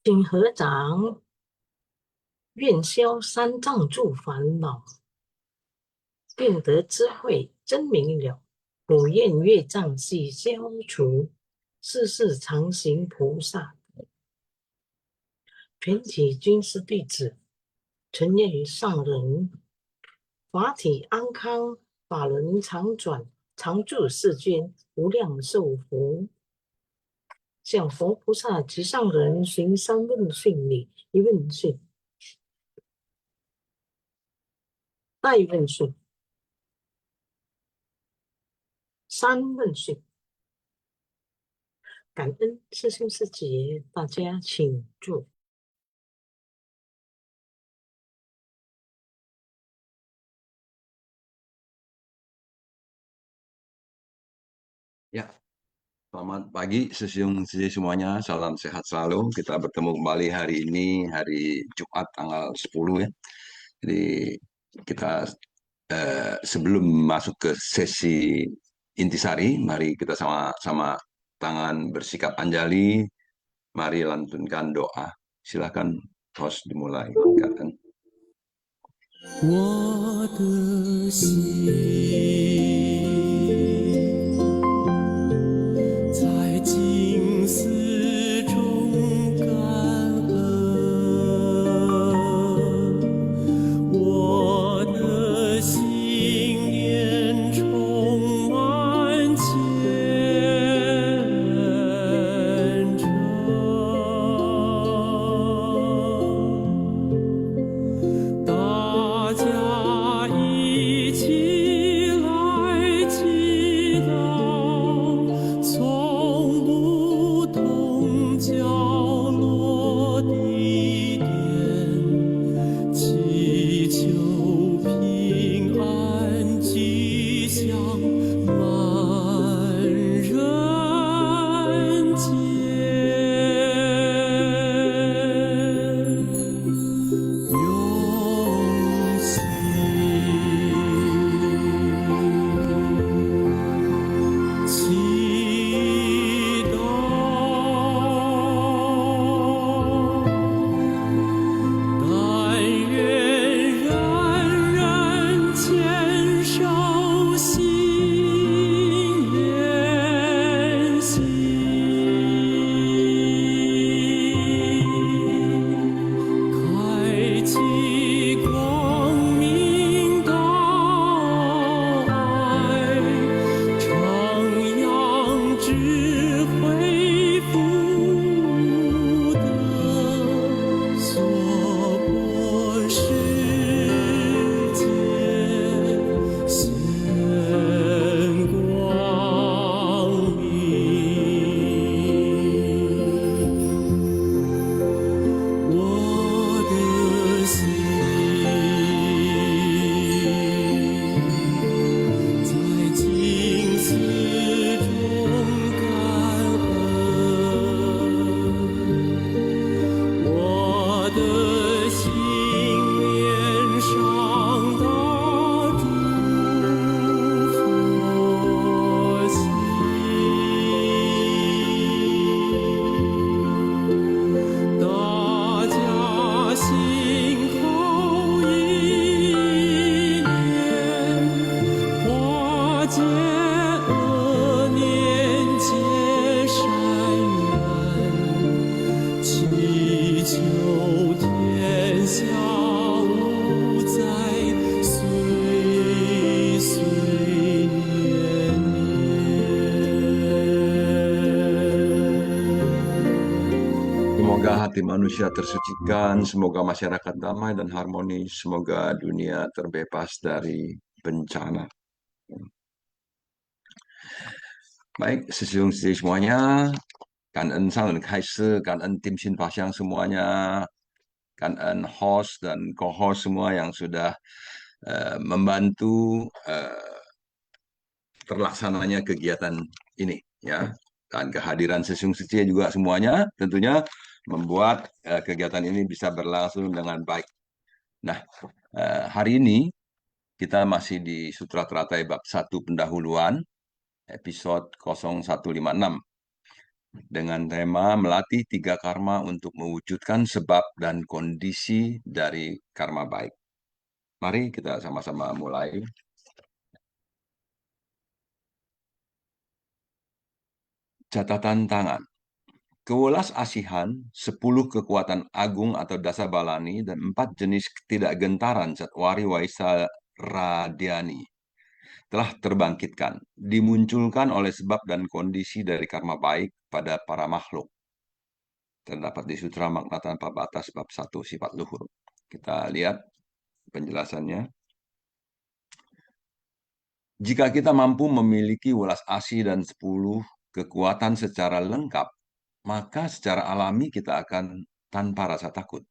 请合掌，愿消三障诸烦恼，便得智慧真明了。普愿业障悉消除，世世常行菩萨。全体军师弟子，承愿上人法体安康，法轮常转，常住世间，无量寿福。向佛菩萨及上人寻三问讯礼，一问讯，再问讯，三问讯。感恩师兄师姐，大家请坐。Ya, selamat pagi sesiung-sesi semuanya. Salam sehat selalu. Kita bertemu kembali hari ini, hari Jumat tanggal 10 ya. Jadi kita sebelum masuk ke sesi intisari, mari kita sama-sama tangan bersikap anjali. Mari lantunkan doa. Silakan host dimulai. Silakan. 我的心在静思中感恩，我的心念充满虔诚。大家一起来祈祷，从不同角落地点，祈求平安吉祥满人间。用心祈祷，但愿人人坚守心愿心。开启光明道爱，徜徉智慧福德，娑婆世界现光明。我的心在静思中感恩，我的心念上达诸佛心。大家心口意念，化解恶念，结善缘，祈求天下无灾，岁岁年年。Semoga hati manusia tersucikan, semoga masyarakat damai dan harmonis, semoga dunia terbebas dari bencana. Baik, sesiung-sesiung semuanya, 感恩上人开示，感恩 tim Sinfasyang semuanya, 感恩 host dan co-host semua yang sudah membantu terlaksananya kegiatan ini ya, dan kehadiran sesiung-sesiung juga semuanya tentunya membuat kegiatan ini bisa berlangsung dengan baik. Nah, hari ini kita masih di Sutra Teratai Bab 1 Pendahuluan, episode 0156. dengan tema melatih 3 karma untuk mewujudkan sebab dan kondisi dari karma baik. Mari kita sama-sama mulai. Catatan tangan. Kewelas asihan, 10 kekuatan agung atau dasa balani, dan 4 jenis ketidakgentaran Satwari Waisa Radiani telah terbangkitkan, dimunculkan oleh sebab dan kondisi dari karma baik pada para makhluk. Terdapat di Sutra Makna Tanpa Batas bab 1 sifat luhur. Kita lihat penjelasannya. Jika kita mampu memiliki welas asih dan 10 kekuatan secara lengkap, maka secara alami kita akan tanpa rasa takut.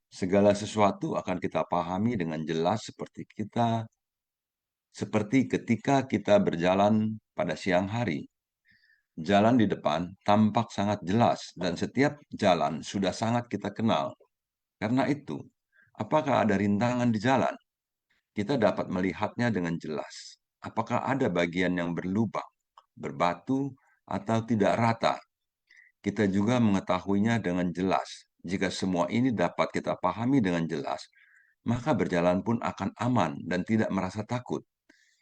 Segala sesuatu akan kita pahami dengan jelas seperti ketika kita berjalan pada siang hari. Jalan di depan tampak sangat jelas dan setiap jalan sudah sangat kita kenal. Karena itu, apakah ada rintangan di jalan? Kita dapat melihatnya dengan jelas. Apakah ada bagian yang berlubang, berbatu, atau tidak rata? Kita juga mengetahuinya dengan jelas. Jika semua ini dapat kita pahami dengan jelas, maka berjalan pun akan aman dan tidak merasa takut.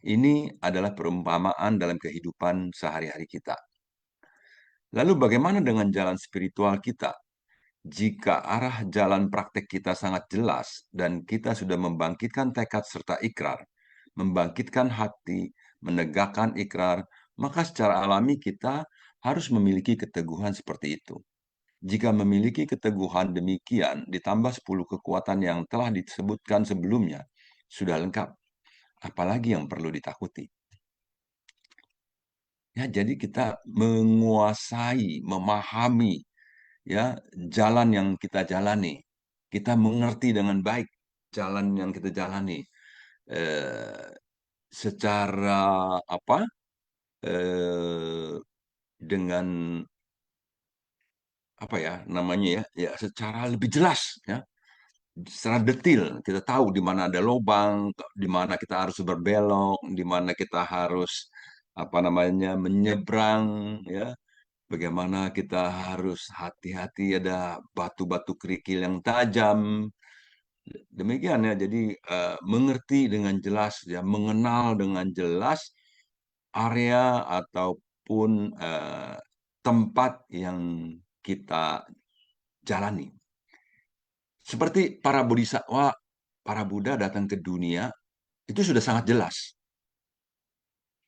Ini adalah perumpamaan dalam kehidupan sehari-hari kita. Lalu bagaimana dengan jalan spiritual kita? Jika arah jalan praktek kita sangat jelas dan kita sudah membangkitkan tekad serta ikrar, membangkitkan hati, menegakkan ikrar, maka secara alami kita harus memiliki keteguhan seperti itu. Jika memiliki keteguhan demikian, ditambah 10 kekuatan yang telah disebutkan sebelumnya, sudah lengkap. Apalagi yang perlu ditakuti? Ya, jadi kita menguasai, memahami ya jalan yang kita jalani. Kita mengerti dengan baik jalan yang kita jalani. Secara apa? Dengan apa ya namanya ya? Ya secara lebih jelas ya. Secara detail kita tahu di mana ada lubang, di mana kita harus berbelok, di mana kita harus apa namanya menyeberang ya. Bagaimana kita harus hati-hati ada batu-batu kerikil yang tajam. Demikian ya, jadi mengerti dengan jelas ya, mengenal dengan jelas area ataupun tempat yang kita jalani. Seperti para bodhisattva, para Buddha datang ke dunia, itu sudah sangat jelas.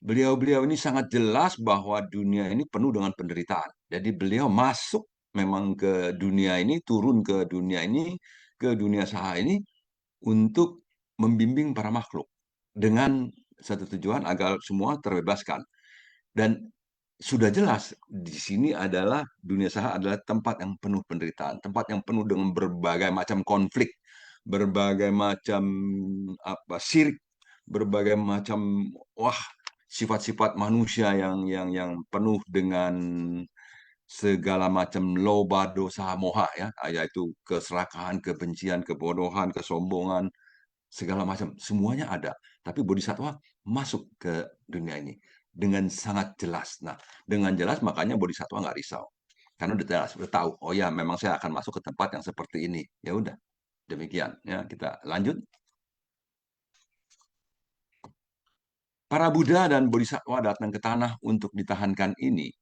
Beliau-beliau ini sangat jelas bahwa dunia ini penuh dengan penderitaan. Jadi beliau masuk memang ke dunia ini, turun ke dunia ini, ke dunia saha ini, untuk membimbing para makhluk. Dengan satu tujuan agar semua terbebaskan. Dan sudah jelas di sini adalah dunia saha adalah tempat yang penuh penderitaan, tempat yang penuh dengan berbagai macam konflik, berbagai macam syirik, berbagai macam sifat-sifat manusia yang penuh dengan segala macam loba, dosa, moha ya, yaitu keserakahan, kebencian, kebodohan, kesombongan, segala macam, semuanya ada. Tapi bodhisattva masuk ke dunia ini dengan sangat jelas. Nah, dengan jelas makanya bodhisattva nggak risau. Karena udah jelas, udah tahu, oh ya memang saya akan masuk ke tempat yang seperti ini. Ya udah, demikian. Ya, kita lanjut. Para Buddha dan bodhisattva datang ke tanah untuk ditahankan ini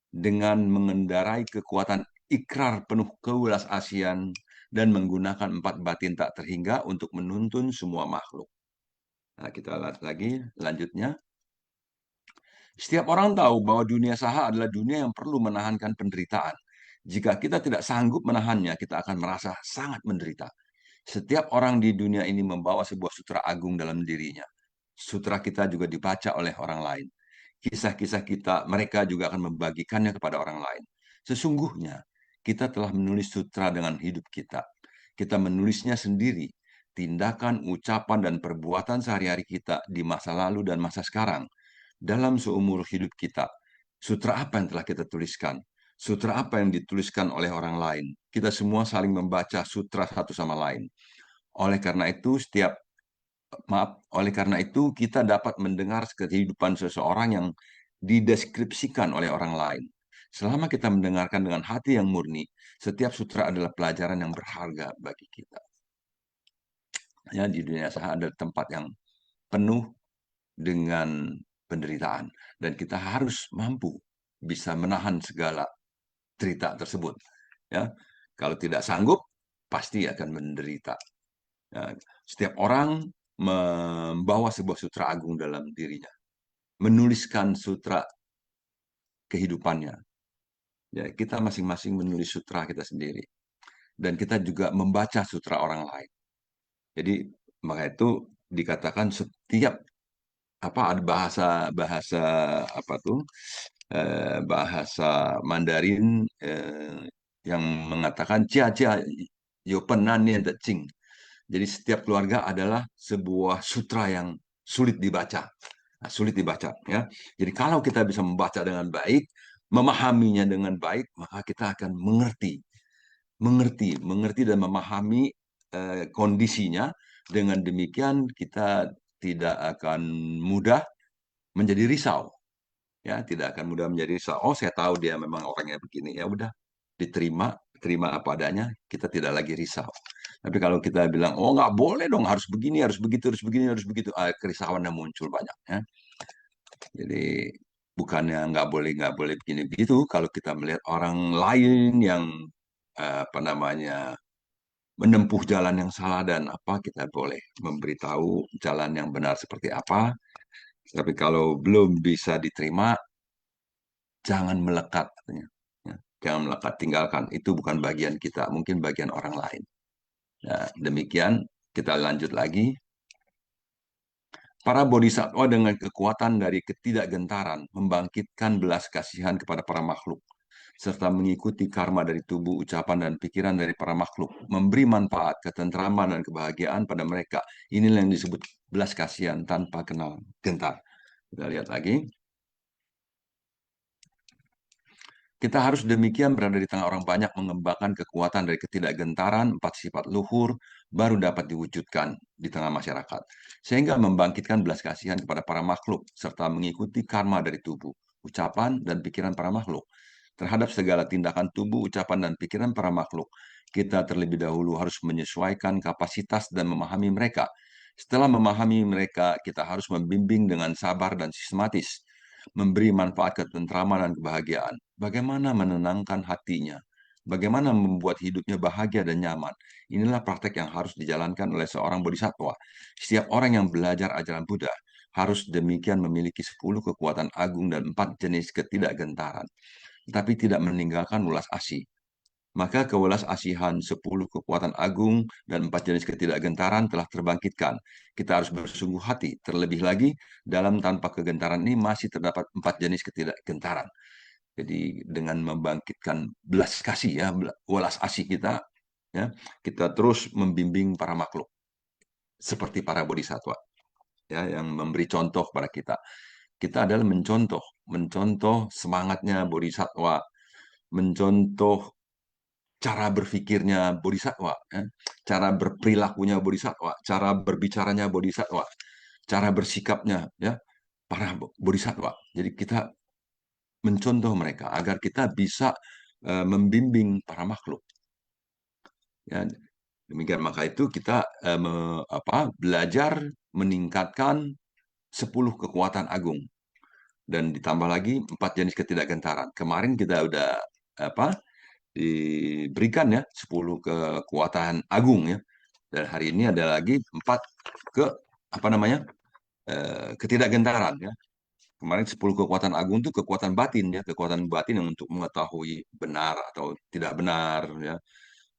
dengan mengendarai kekuatan ikrar penuh kewelas asian dan menggunakan 4 batin tak terhingga untuk menuntun semua makhluk. Nah, kita lihat lagi lanjutnya. Setiap orang tahu bahwa dunia saha adalah dunia yang perlu menahankan penderitaan. Jika kita tidak sanggup menahannya, kita akan merasa sangat menderita. Setiap orang di dunia ini membawa sebuah sutra agung dalam dirinya. Sutra kita juga dibaca oleh orang lain. Kisah-kisah kita, mereka juga akan membagikannya kepada orang lain. Sesungguhnya, kita telah menulis sutra dengan hidup kita. Kita menulisnya sendiri. Tindakan, ucapan, dan perbuatan sehari-hari kita di masa lalu dan masa sekarang. Dalam seumur hidup kita, sutra apa yang telah kita tuliskan? Sutra apa yang dituliskan oleh orang lain? Kita semua saling membaca sutra satu sama lain. Oleh karena itu kita dapat mendengar kehidupan seseorang yang dideskripsikan oleh orang lain. Selama kita mendengarkan dengan hati yang murni, setiap sutra adalah pelajaran yang berharga bagi kita. Ya, di dunia usaha adalah tempat yang penuh dengan penderitaan, dan kita harus mampu bisa menahan segala cerita tersebut. Ya, kalau tidak sanggup, pasti akan menderita. Ya, setiap orang membawa sebuah sutra agung dalam dirinya, menuliskan sutra kehidupannya. Ya, kita masing-masing menulis sutra kita sendiri, dan kita juga membaca sutra orang lain. Jadi maka itu dikatakan setiap ada bahasa apa tuh bahasa Mandarin yang mengatakan cia cia yo penan ni cing. Jadi setiap keluarga adalah sebuah sutra yang sulit dibaca. Nah, sulit dibaca ya. Jadi kalau kita bisa membaca dengan baik, memahaminya dengan baik, maka kita akan mengerti dan memahami kondisinya. Dengan demikian kita tidak akan mudah menjadi risau. Ya, tidak akan mudah menjadi risau. Oh, saya tahu dia memang orangnya begini. Ya udah, terima apa adanya, kita tidak lagi risau. Tapi kalau kita bilang, oh nggak boleh dong, harus begini, harus begitu, harus begini, harus begitu, kerisauan yang muncul banyak. Ya. Jadi bukannya nggak boleh begini begitu. Kalau kita melihat orang lain yang menempuh jalan yang salah dan kita boleh memberitahu jalan yang benar seperti apa. Tapi kalau belum bisa diterima, jangan melekat, katanya. Ya, jangan melekat, tinggalkan. Itu bukan bagian kita, mungkin bagian orang lain. Ya, demikian, kita lanjut lagi. Para bodhisattva dengan kekuatan dari ketidakgentaran membangkitkan belas kasihan kepada para makhluk, serta mengikuti karma dari tubuh, ucapan, dan pikiran dari para makhluk, memberi manfaat, ketentraman, dan kebahagiaan pada mereka. Inilah yang disebut belas kasihan tanpa kenal gentar. Kita lihat lagi. Kita harus demikian berada di tengah orang banyak, mengembangkan kekuatan dari ketidakgentaran, 4 sifat luhur, baru dapat diwujudkan di tengah masyarakat. Sehingga membangkitkan belas kasihan kepada para makhluk, serta mengikuti karma dari tubuh, ucapan, dan pikiran para makhluk. Terhadap segala tindakan tubuh, ucapan, dan pikiran para makhluk, kita terlebih dahulu harus menyesuaikan kapasitas dan memahami mereka. Setelah memahami mereka, kita harus membimbing dengan sabar dan sistematis, memberi manfaat ketentraman dan kebahagiaan. Bagaimana menenangkan hatinya? Bagaimana membuat hidupnya bahagia dan nyaman? Inilah praktek yang harus dijalankan oleh seorang bodhisattva. Setiap orang yang belajar ajaran Buddha harus demikian memiliki 10 kekuatan agung dan 4 jenis ketidakgentaran, tapi tidak meninggalkan welas asih. Maka kewelas asihan 10 kekuatan agung dan 4 jenis ketidakgentaran telah terbangkitkan. Kita harus bersungguh hati. Terlebih lagi, dalam tanpa kegentaran ini masih terdapat 4 jenis ketidakgentaran. Jadi dengan membangkitkan belas kasih, ya, welas asih kita, ya, kita terus membimbing para makhluk seperti para bodhisattva, ya, yang memberi contoh pada kita. Kita adalah mencontoh semangatnya bodhisattva, mencontoh cara berpikirnya bodhisattva, ya, cara berperilakunya bodhisattva, cara berbicaranya bodhisattva, cara bersikapnya, ya, para bodhisattva. Jadi kita mencontoh mereka agar kita bisa membimbing para makhluk. Ya, demikian, maka itu kita belajar meningkatkan 10 kekuatan agung dan ditambah lagi 4 jenis ketidakgentaran. Kemarin kita udah diberikan ya 10 kekuatan agung ya. Dan hari ini ada lagi 4 ketidakgentaran ya. Kemarin 10 kekuatan agung itu kekuatan batin ya, kekuatan batin yang untuk mengetahui benar atau tidak benar ya,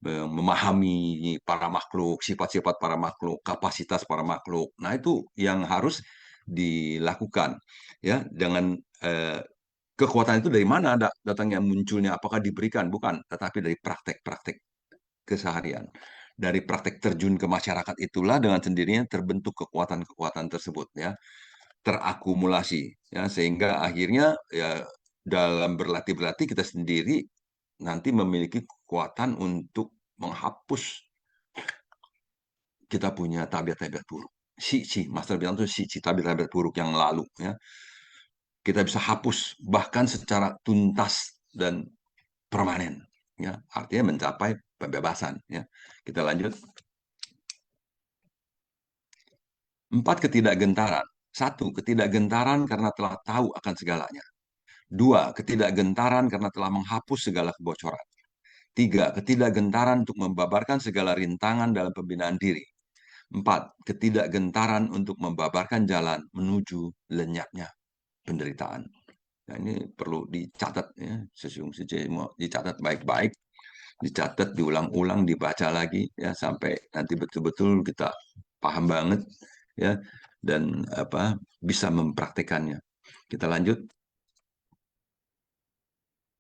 memahami para makhluk, sifat-sifat para makhluk, kapasitas para makhluk. Nah, itu yang harus dilakukan ya, dengan kekuatan itu dari mana datangnya, munculnya, apakah diberikan? Bukan, tetapi dari praktek-praktek keseharian. Dari praktek terjun ke masyarakat itulah dengan sendirinya terbentuk kekuatan-kekuatan tersebut ya, terakumulasi ya, sehingga akhirnya ya dalam berlatih kita sendiri nanti memiliki kekuatan untuk menghapus kita punya tabiat-tabiat buruk. Master bilang tuh tabiat-tabiat buruk yang lalu ya. Kita bisa hapus bahkan secara tuntas dan permanen. Ya, artinya mencapai pembebasan. Ya, kita lanjut. 4. Ketidakgentaran. 1. Ketidakgentaran karena telah tahu akan segalanya. 2. Ketidakgentaran karena telah menghapus segala kebocoran. 3. Ketidakgentaran untuk membabarkan segala rintangan dalam pembinaan diri. 4. Ketidakgentaran untuk membabarkan jalan menuju lenyapnya penderitaan. Nah, ini perlu dicatat ya, dicatat baik-baik, dicatat, diulang-ulang, dibaca lagi ya sampai nanti betul-betul kita paham banget ya dan bisa mempraktekannya. Kita lanjut.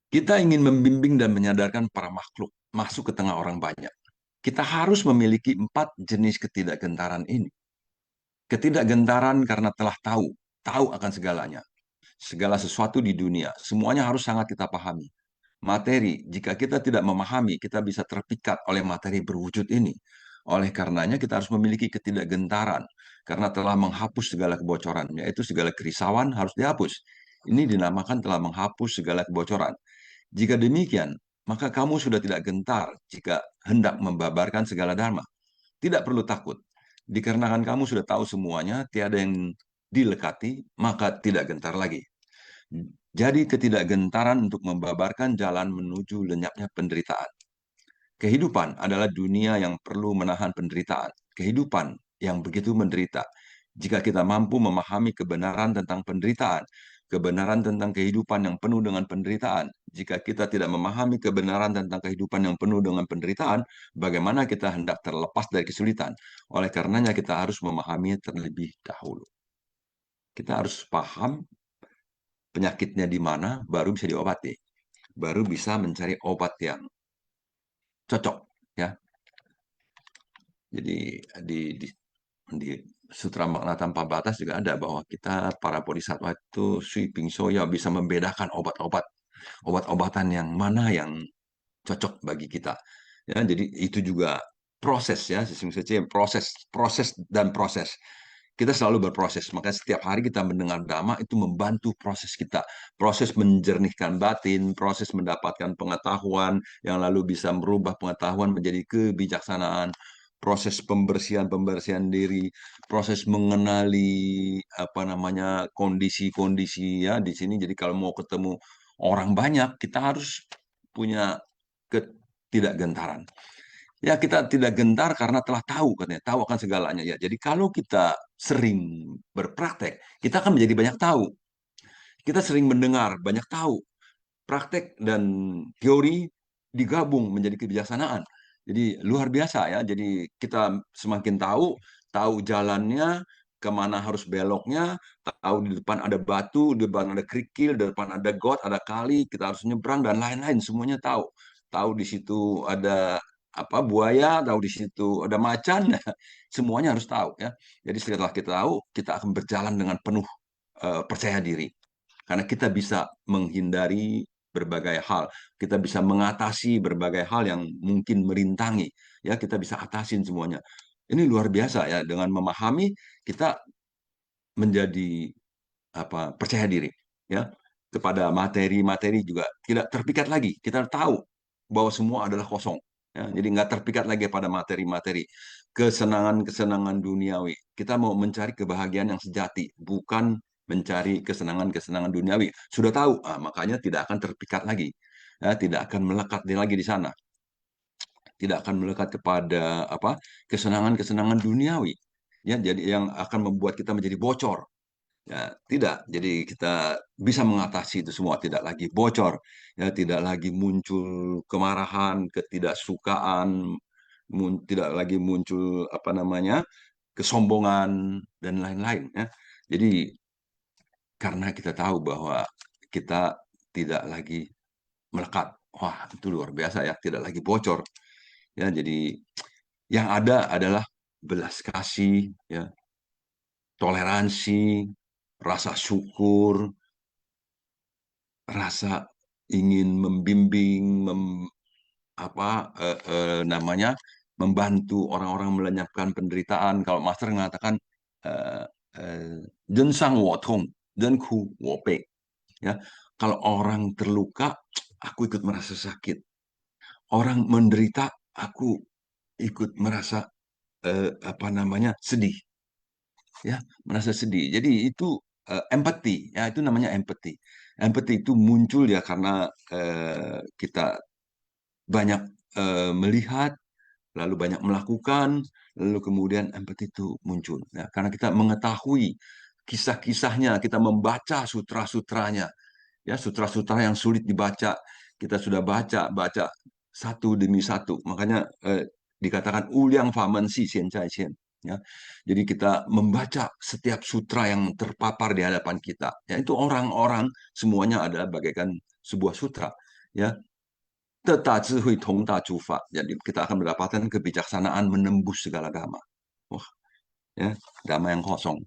Kita ingin membimbing dan menyadarkan para makhluk masuk ke tengah orang banyak. Kita harus memiliki 4 jenis ketidakgentaran ini. Ketidakgentaran karena telah tahu akan segalanya. Segala sesuatu di dunia, semuanya harus sangat kita pahami. Materi, jika kita tidak memahami, kita bisa terpikat oleh materi berwujud ini. Oleh karenanya kita harus memiliki ketidakgentaran karena telah menghapus segala kebocoran, yaitu segala kerisauan harus dihapus. Ini dinamakan telah menghapus segala kebocoran. Jika demikian, maka kamu sudah tidak gentar jika hendak membabarkan segala dharma. Tidak perlu takut. Dikarenakan kamu sudah tahu semuanya, tiada yang dilekati, maka tidak gentar lagi. Jadi ketidakgentaran untuk membabarkan jalan menuju lenyapnya penderitaan. Kehidupan adalah dunia yang perlu menahan penderitaan. Kehidupan yang begitu menderita. Jika kita mampu memahami kebenaran tentang penderitaan, kebenaran tentang kehidupan yang penuh dengan penderitaan. Jika kita tidak memahami kebenaran tentang kehidupan yang penuh dengan penderitaan, bagaimana kita hendak terlepas dari kesulitan? Oleh karenanya kita harus memahaminya terlebih dahulu. Kita harus paham penyakitnya di mana, baru bisa diobati. Baru bisa mencari obat yang cocok. Ya. Jadi di Sutra Makna Tanpa Batas juga ada bahwa kita para bodhisattva itu sweeping soya bisa membedakan obat-obatan yang mana yang cocok bagi kita. Ya, jadi itu juga proses ya, proses dan proses. Kita selalu berproses, maka setiap hari kita mendengar dhamma itu membantu proses kita. Proses menjernihkan batin, proses mendapatkan pengetahuan yang lalu bisa merubah pengetahuan menjadi kebijaksanaan, proses pembersihan diri, proses mengenali kondisi-kondisi ya di sini. Jadi kalau mau ketemu orang banyak, kita harus punya ketidakgentaran. Ya, kita tidak gentar karena telah tahu, katanya, tahu akan segalanya. Ya, jadi kalau kita sering berpraktek, kita akan menjadi banyak tahu. Kita sering mendengar, banyak tahu. Praktek dan teori digabung menjadi kebijaksanaan. Jadi luar biasa ya. Jadi kita semakin tahu jalannya, kemana harus beloknya, tahu di depan ada batu, di depan ada kerikil, di depan ada got, ada kali, kita harus nyebrang dan lain-lain, semuanya tahu. Tahu di situ ada buaya, tahu di situ ada macan, semuanya harus tahu ya. Jadi setelah kita tahu, kita akan berjalan dengan penuh percaya diri. Karena kita bisa menghindari berbagai hal, kita bisa mengatasi berbagai hal yang mungkin merintangi, ya kita bisa atasin semuanya. Ini luar biasa ya, dengan memahami kita menjadi percaya diri ya kepada materi juga tidak terpikat lagi. Kita tahu bahwa semua adalah kosong. Ya, jadi nggak terpikat lagi pada materi-materi kesenangan-kesenangan duniawi. Kita mau mencari kebahagiaan yang sejati, bukan mencari kesenangan-kesenangan duniawi. Sudah tahu, makanya tidak akan terpikat lagi. Ya, tidak akan melekat lagi di sana. Tidak akan melekat kepada kesenangan-kesenangan duniawi. Ya, jadi yang akan membuat kita menjadi bocor. Ya, tidak. Jadi kita bisa mengatasi itu semua, tidak lagi bocor, ya, tidak lagi muncul kemarahan, ketidaksukaan, tidak lagi muncul kesombongan dan lain-lain. Ya. Jadi karena kita tahu bahwa kita tidak lagi melekat, wah itu luar biasa ya, tidak lagi bocor. Ya, jadi yang ada adalah belas kasih, ya, toleransi, rasa syukur, rasa ingin membimbing, membantu orang-orang melenyapkan penderitaan. Kalau Master mengatakan "Zhen sang wo tong, zhen ku wo bei", ya, kalau orang terluka, aku ikut merasa sakit. Orang menderita, aku ikut merasa sedih, ya, merasa sedih. Jadi itu empati, ya, itu namanya empati. Empati itu muncul ya karena kita banyak melihat, lalu banyak melakukan, lalu kemudian empati itu muncul. Ya, karena kita mengetahui kisah-kisahnya, kita membaca sutra-sutranya, ya, sutra-sutra yang sulit dibaca, kita sudah baca satu demi satu. Makanya dikatakan uliang famen si xian cai xian. Ya, jadi kita membaca setiap sutra yang terpapar di hadapan kita. Ya, itu orang-orang semuanya adalah bagaikan sebuah sutra. Ya, jadi kita akan mendapatkan kebijaksanaan menembus segala dhamma. Wah, ya, dhamma yang kosong.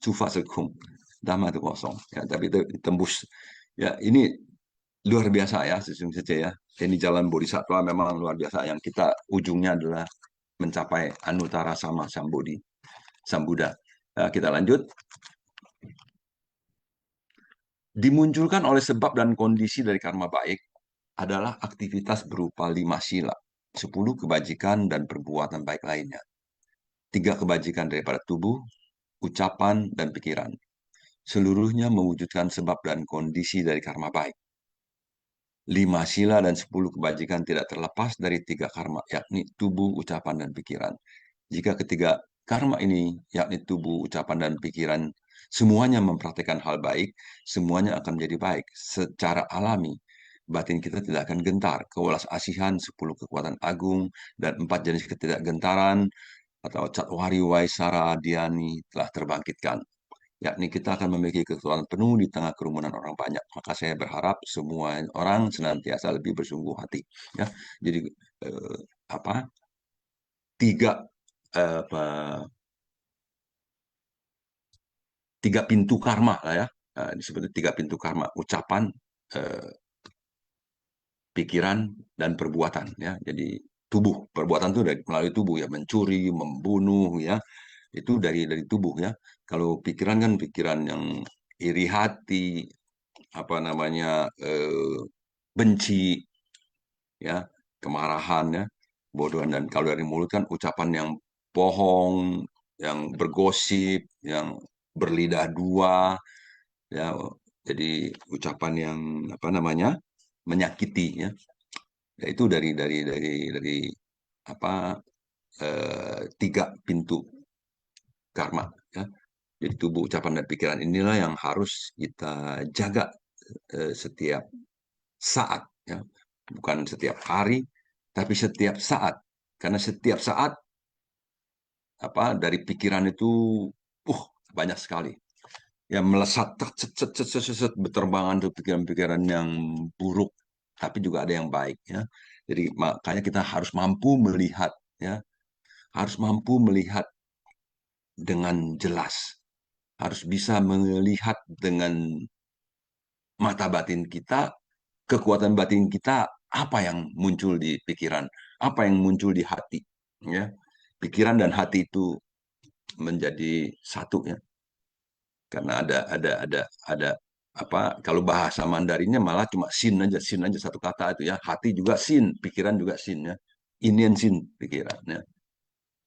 Cufa sekum, dhamma itu kosong. Ya, tapi itu ditembus. Ya, ini luar biasa ya, sesungguhnya saja ya. Ini jalan bodhisattva memang luar biasa. Yang kita ujungnya adalah mencapai anuttara sama Sambodhi, Sang Buddha. Kita lanjut. Dimunculkan oleh sebab dan kondisi dari karma baik adalah aktivitas berupa 5 sila, 10 kebajikan dan perbuatan baik lainnya, 3 kebajikan daripada tubuh, ucapan, dan pikiran. Seluruhnya mewujudkan sebab dan kondisi dari karma baik. 5 sila dan 10 kebajikan tidak terlepas dari 3 karma, yakni tubuh, ucapan, dan pikiran. Jika ketiga karma ini, yakni tubuh, ucapan, dan pikiran, semuanya mempraktikkan hal baik, semuanya akan menjadi baik. Secara alami, batin kita tidak akan gentar. Kewelas asihan, 10 kekuatan agung, dan 4 jenis ketidakgentaran, atau Catwari Waisara Dhyani telah terbangkitkan. Yakni kita akan memiliki kekuatan penuh di tengah kerumunan orang banyak. Maka saya berharap semua orang senantiasa lebih bersungguh hati. Ya, jadi tiga pintu karma lah ya, disebut 3 pintu karma: ucapan, pikiran, dan perbuatan. Ya, jadi tubuh, perbuatan itu melalui tubuh ya, mencuri, membunuh ya, itu dari tubuh ya. Kalau pikiran kan pikiran yang iri hati, benci, ya, kemarahan ya, bodohan. Dan kalau dari mulut kan ucapan yang bohong, yang bergosip, yang berlidah dua, ya, jadi ucapan yang menyakiti ya. Ya, itu dari 3 pintu karma ya. Jadi tubuh, ucapan, dan pikiran inilah yang harus kita jaga setiap saat ya, bukan setiap hari, tapi setiap saat. Karena setiap saat dari pikiran itu banyak sekali yang melesat, berterbangan tuh pikiran-pikiran yang buruk, tapi juga ada yang baik ya. Jadi makanya kita harus mampu melihat ya, harus mampu melihat dengan jelas, harus bisa melihat dengan mata batin kita, kekuatan batin kita, apa yang muncul di pikiran, apa yang muncul di hati ya. Pikiran dan hati itu menjadi satu ya. Karena ada kalau bahasa Mandarinnya malah cuma sin aja satu kata itu ya. Hati juga sin, pikiran juga sin ya. Inian sin pikiran ya.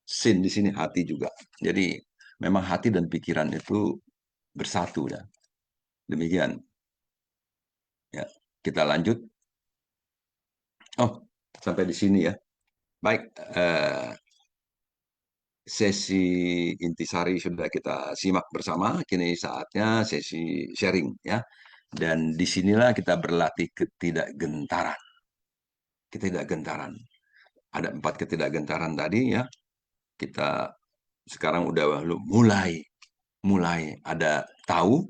Sin di sini hati juga. Jadi memang hati dan pikiran itu bersatu ya. Demikian. Ya, kita lanjut. Oh, sampai di sini ya. Baik, sesi intisari sudah kita simak bersama. Kini saatnya sesi sharing ya. Dan disinilah kita berlatih ketidakgentaran. Ketidakgentaran. Ada 4 ketidakgentaran tadi ya. Kita sekarang udah mulai ada tahu,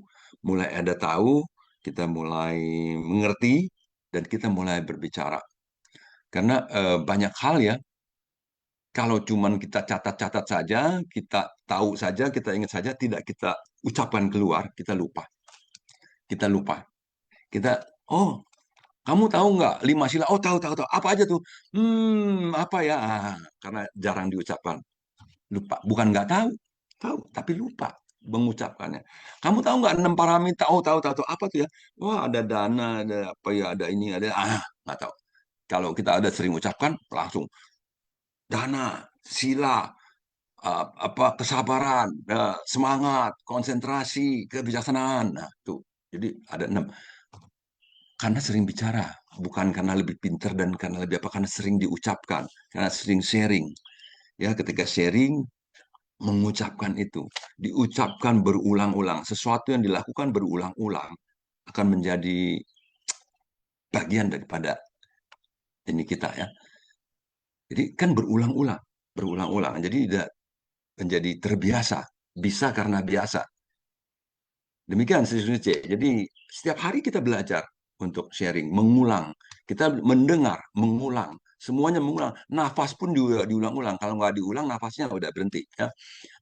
kita mulai mengerti, dan kita mulai berbicara. Karena banyak hal ya, kalau cuman kita catat-catat saja, kita tahu saja, kita ingat saja, tidak kita ucapkan keluar, kita lupa. Oh, kamu tahu nggak 5 sila? Oh, tahu. Apa aja tuh? Apa ya? Karena jarang diucapkan. Lupa. Bukan nggak tahu, tapi lupa. mengucapkannya. Kamu tahu nggak 6 paramita? Oh, tahu apa tuh ya? Wah, ada dana, ada apa ya, ada ini, ada nggak tahu. Kalau kita ada sering ucapkan langsung dana, sila, kesabaran, semangat, konsentrasi, kebijaksanaan. Nah, tuh. Jadi ada 6. Karena sering bicara, bukan karena lebih pintar dan karena lebih apa, karena sering diucapkan, karena sering sharing. Ya, ketika sharing, mengucapkan itu, diucapkan berulang-ulang. Sesuatu yang dilakukan berulang-ulang akan menjadi bagian daripada ini kita ya. Jadi kan berulang-ulang. Jadi tidak menjadi terbiasa, bisa karena biasa. Demikian sesungguhnya C. Jadi setiap hari kita belajar untuk sharing, mengulang. Kita mendengar, mengulang. Semuanya mengulang. Nafas pun juga diulang-ulang. Kalau nggak diulang, nafasnya udah berhenti. Ya.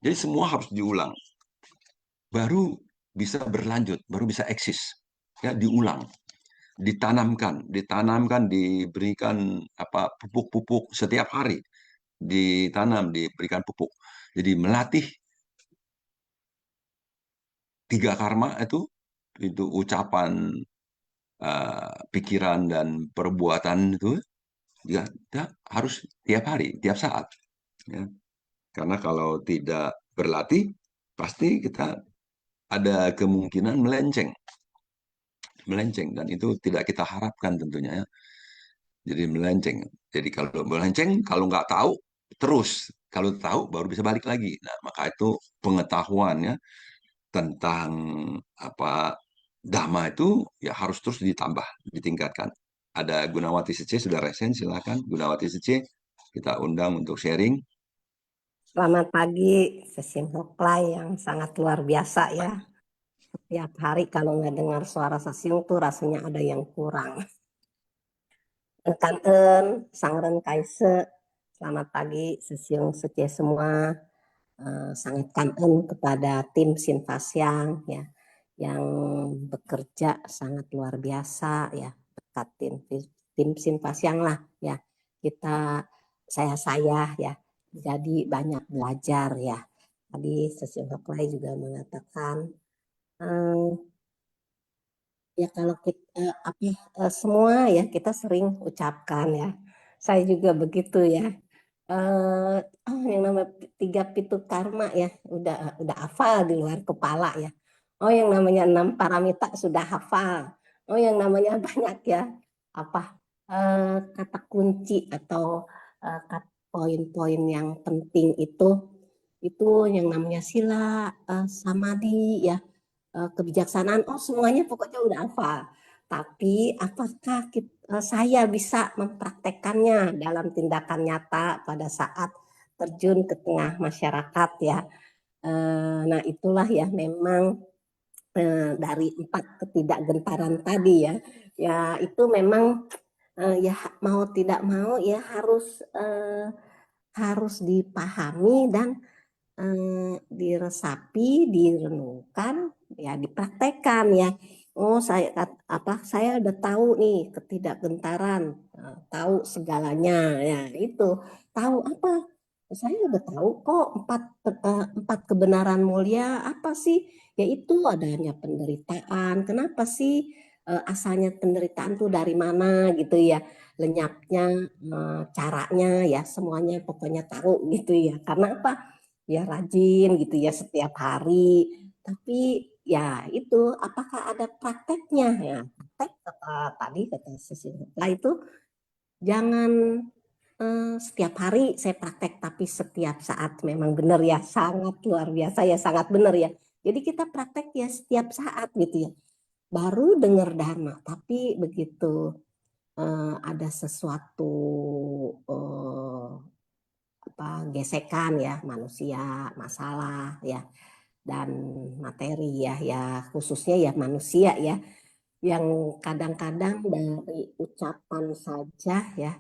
Jadi semua harus diulang. Baru bisa berlanjut, baru bisa eksis. Ya, diulang. Ditanamkan, diberikan pupuk-pupuk setiap hari. Ditanam, diberikan pupuk. Jadi melatih 3 karma itu ucapan, pikiran dan perbuatan itu ya, harus tiap hari, tiap saat. Ya. Karena kalau tidak berlatih, pasti kita ada kemungkinan melenceng, dan itu tidak kita harapkan tentunya ya. Jadi melenceng. Jadi kalau melenceng, kalau nggak tahu terus, kalau tahu baru bisa balik lagi. Nah, maka itu pengetahuannya tentang Dhamma itu ya harus terus ditambah, ditingkatkan. Ada Gunawati Sece sudah resen, silakan Gunawati Sece, kita undang untuk sharing. Selamat pagi, Sesim Hoklai yang sangat luar biasa ya. Setiap hari kalau nggak dengar suara Sesiung tuh rasanya ada yang kurang. Kanten, Sangren Kaise, selamat pagi Sesiung Sece semua. Sangat kangen kepada tim Sinfasiang ya, yang bekerja sangat luar biasa ya, berkat tim Sinfasiang lah ya. Saya ya, jadi banyak belajar ya. Tadi Sesiung Hoklai juga mengatakan ya kalau kita semua ya kita sering ucapkan ya. Saya juga begitu ya. Yang namanya 3 pitu karma ya udah hafal di luar kepala ya. Oh, yang namanya 6 paramita sudah hafal. Oh, yang namanya banyak ya kata kunci atau poin-poin yang penting itu yang namanya sila, samadhi ya, kebijaksanaan. Oh, semuanya pokoknya udah hafal. Tapi apakah saya bisa mempraktekkannya dalam tindakan nyata pada saat terjun ke tengah masyarakat ya. Nah, itulah ya memang dari 4 ketidakgentaran tadi ya. Ya itu memang ya mau tidak mau ya harus dipahami dan diresapi, direnungkan, ya dipraktekkan ya. Oh, saya udah tahu nih ketidakgentaran, tahu segalanya ya itu. Tahu apa? Saya udah tahu kok 4 kebenaran mulia apa sih? Yaitu adanya penderitaan. Kenapa sih asalnya penderitaan tuh dari mana gitu ya? Lenyapnya, caranya ya semuanya pokoknya tahu gitu ya. Karena apa? Ya rajin gitu ya setiap hari. Tapi ya itu apakah ada prakteknya ya? Praktek kata Cecilia itu jangan setiap hari saya praktek, tapi setiap saat memang benar ya, sangat luar biasa ya, sangat benar ya. Jadi kita praktek ya setiap saat gitu ya. Baru dengar dharma, tapi begitu ada sesuatu gesekan ya, manusia, masalah ya, dan materi ya khususnya ya manusia ya, yang kadang-kadang dari ucapan saja ya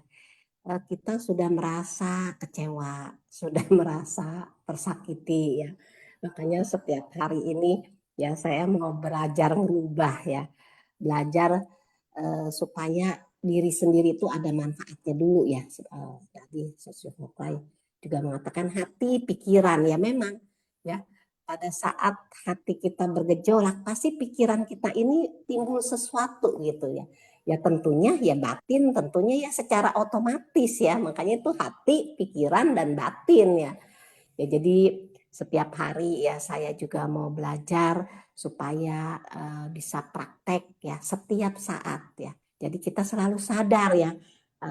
kita sudah merasa kecewa, sudah merasa tersakiti ya. Makanya setiap hari ini ya saya mau belajar merubah ya, belajar supaya diri sendiri itu ada manfaatnya dulu ya. Tadi Sosial juga mengatakan hati, pikiran ya memang ya pada saat hati kita bergejolak, pasti pikiran kita ini timbul sesuatu gitu ya. Ya tentunya ya batin, tentunya ya secara otomatis ya. Makanya itu hati, pikiran, dan batin ya. Ya jadi setiap hari ya saya juga mau belajar supaya bisa praktek ya setiap saat ya. Jadi kita selalu sadar ya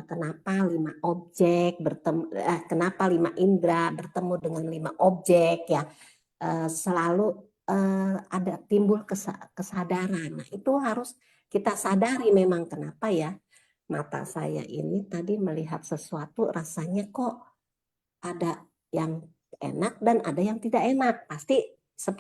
kenapa 5 objek bertemu, kenapa 5 indera bertemu dengan 5 objek ya. Selalu ada timbul kesadaran. Nah, itu harus kita sadari memang kenapa ya mata saya ini tadi melihat sesuatu rasanya kok ada yang enak dan ada yang tidak enak. Pasti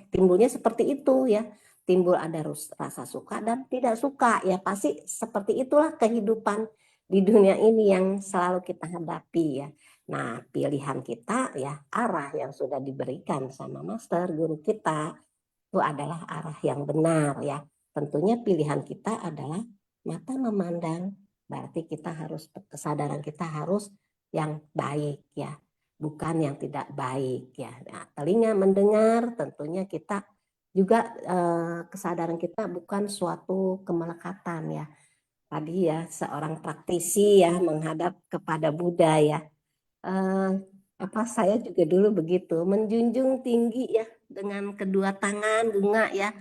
timbulnya seperti itu ya. Timbul ada rasa suka dan tidak suka ya. Pasti seperti itulah kehidupan di dunia ini yang selalu kita hadapi ya. Nah, pilihan kita ya arah yang sudah diberikan sama master guru kita itu adalah arah yang benar ya. Tentunya pilihan kita adalah mata memandang, berarti kita harus kesadaran kita harus yang baik ya, bukan yang tidak baik ya. Nah, telinga mendengar tentunya kita juga kesadaran kita bukan suatu kemelekatan ya. Tadi ya seorang praktisi ya menghadap kepada Buddha ya. Saya juga dulu begitu menjunjung tinggi ya dengan kedua tangan bunga ya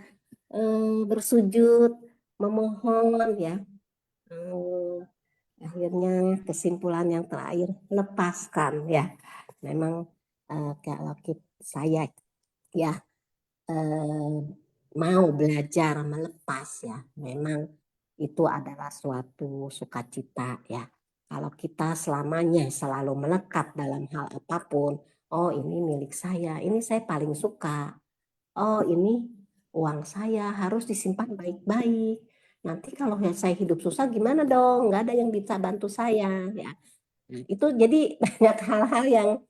bersujud memohon ya akhirnya kesimpulan yang terakhir lepaskan ya memang kalau saya ya mau belajar melepas ya memang itu adalah suatu sukacita ya. Kalau kita selamanya selalu melekat dalam hal apapun, oh ini milik saya, ini saya paling suka, oh ini uang saya harus disimpan baik-baik. Nanti kalau saya hidup susah gimana dong? Nggak ada yang bisa bantu saya ya. Itu jadi banyak hal-hal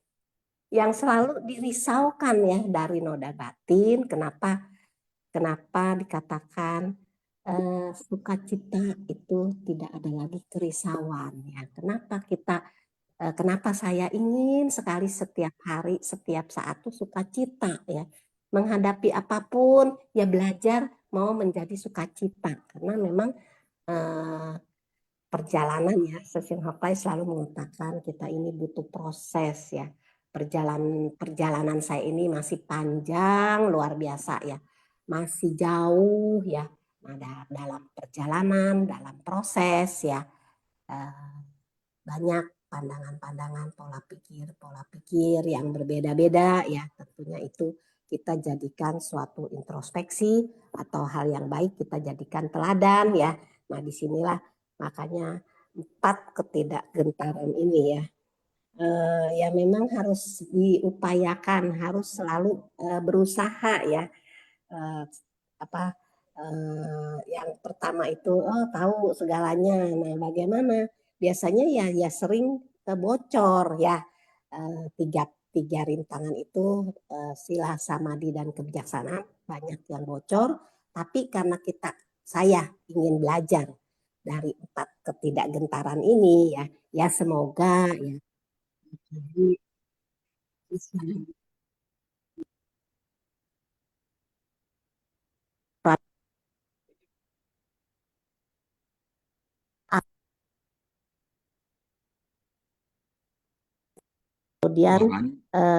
yang selalu dirisaukan ya dari noda batin. Kenapa dikatakan sukacita itu tidak ada lagi kerisauan ya. Kenapa saya ingin sekali setiap hari, setiap saat tuh sukacita ya. Menghadapi apapun ya belajar mau menjadi sukacita karena memang perjalanan ya. Session Hokai selalu mengatakan kita ini butuh proses ya. Perjalanan saya ini masih panjang luar biasa ya. Masih jauh ya. Nah, dalam perjalanan, dalam proses ya banyak pandangan-pandangan pola pikir yang berbeda-beda ya tentunya itu kita jadikan suatu introspeksi atau hal yang baik kita jadikan teladan ya. Nah disinilah makanya 4 ketidakgentaran ini ya ya memang harus diupayakan harus selalu berusaha ya yang pertama itu tahu segalanya. Nah bagaimana biasanya ya sering bocor ya tiga rintangan itu sila samadhi dan kebijaksanaan banyak yang bocor tapi karena saya ingin belajar dari 4 ketidakgentaran ini ya semoga ya kemudian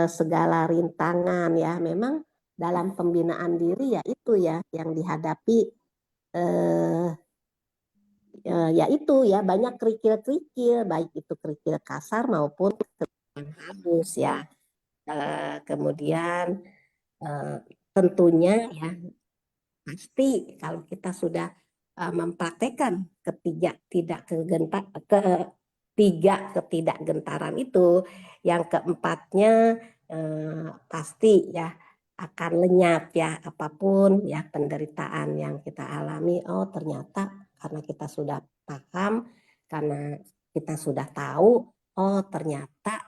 segala rintangan ya memang dalam pembinaan diri ya itu ya yang dihadapi ya itu ya banyak kerikil-kerikil baik itu kerikil kasar maupun kerikil halus ya kemudian tentunya ya pasti kalau kita sudah mempraktekkan ketiga ketidakgentaran itu yang keempatnya pasti ya akan lenyap ya apapun ya penderitaan yang kita alami oh ternyata karena kita sudah paham karena kita sudah tahu oh ternyata